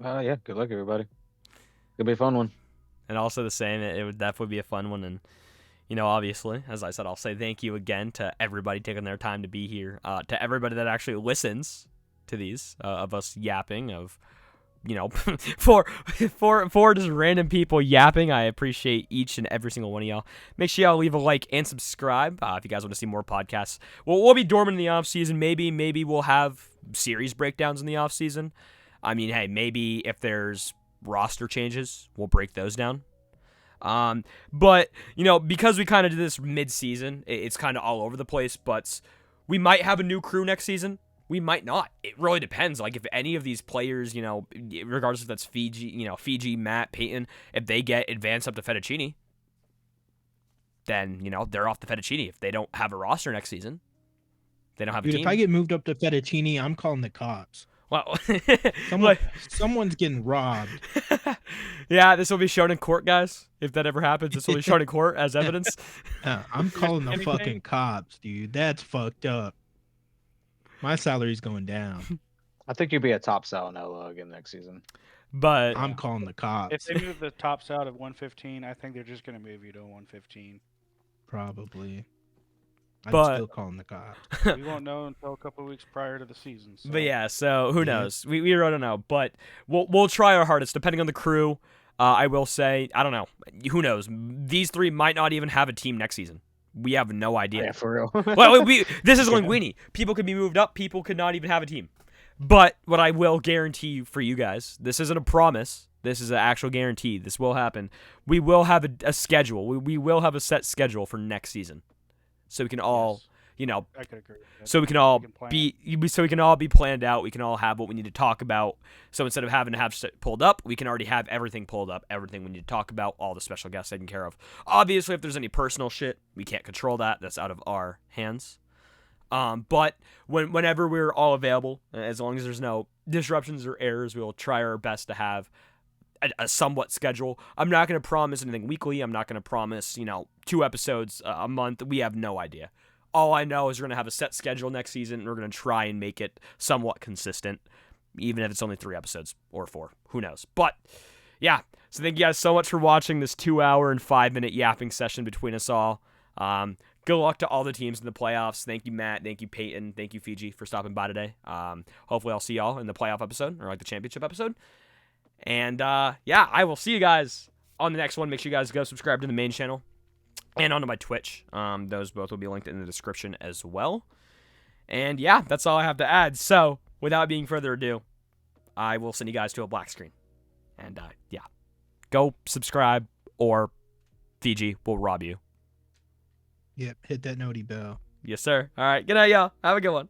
Yeah, good luck, everybody. It'll be a fun one. And also the same, it would definitely be a fun one. And, you know, obviously, as I said, I'll say thank you again to everybody taking their time to be here. To everybody that actually listens to these, of us yapping, of, you know, for just random people yapping. I appreciate each and every single one of y'all. Make sure y'all leave a like and subscribe if you guys want to see more podcasts. We'll be dormant in the off season. Maybe we'll have series breakdowns in the off season. I mean, hey, maybe if there's roster changes, we'll break those down. But, you know, because we kind of did this mid-season, it's kind of all over the place, but we might have a new crew next season. We might not. It really depends. Like, if any of these players, you know, regardless if that's Fiji, Matt, Payton, if they get advanced up to Fettuccine, then, you know, they're off the Fettuccine. If they don't have a roster next season, they don't have a team. If I get moved up to Fettuccine, I'm calling the cops. Well, someone's getting robbed. Yeah, this will be shown in court, guys. If that ever happens, this will be shown in court as evidence. I'm calling the fucking cops, dude. That's fucked up. My salary's going down. I think you'll be a top sal in LO again next season. But I'm calling the cops. If they move the tops out of 115, I think they're just going to move you to 115. Probably. I'm But- still calling the cops. We won't know until a couple of weeks prior to the season. So. But yeah, so who knows? We really don't know. But we'll try our hardest, depending on the crew. I will say, I don't know. Who knows? These 3 might not even have a team next season. We have no idea. Yeah, for real. Well, this is Linguine. People could be moved up. People could not even have a team. But what I will guarantee for you guys, this isn't a promise, This is an actual guarantee. This will happen. We will have a schedule. We will have a set schedule for next season, so we can all, Yes, I could agree with that. so we can all plan be planned out. We can all have what we need to talk about. So instead of having to have shit pulled up, we can already have everything pulled up, everything we need to talk about, all the special guests taken care of. Obviously, if there's any personal shit, we can't control that. That's out of our hands. But whenever we're all available, as long as there's no disruptions or errors, we will try our best to have a somewhat schedule. I'm not going to promise anything weekly. I'm not going to promise, 2 episodes a month. We have no idea. All I know is we're going to have a set schedule next season, and we're going to try and make it somewhat consistent, even if it's only 3 episodes or 4. Who knows? But, yeah. So thank you guys so much for watching this 2-hour and 5-minute yapping session between us all. Good luck to all the teams in the playoffs. Thank you, Matt. Thank you, Payton. Thank you, Fiji, for stopping by today. Hopefully I'll see y'all in the playoff episode, or the championship episode. And, I will see you guys on the next one. Make sure you guys go subscribe to the main channel and onto my Twitch. Those both will be linked in the description as well. And, that's all I have to add. So, without being further ado, I will send you guys to a black screen. And, go subscribe, or Fiji will rob you. Yep, hit that noti bell. Yes, sir. All right. Good night, y'all. Have a good one.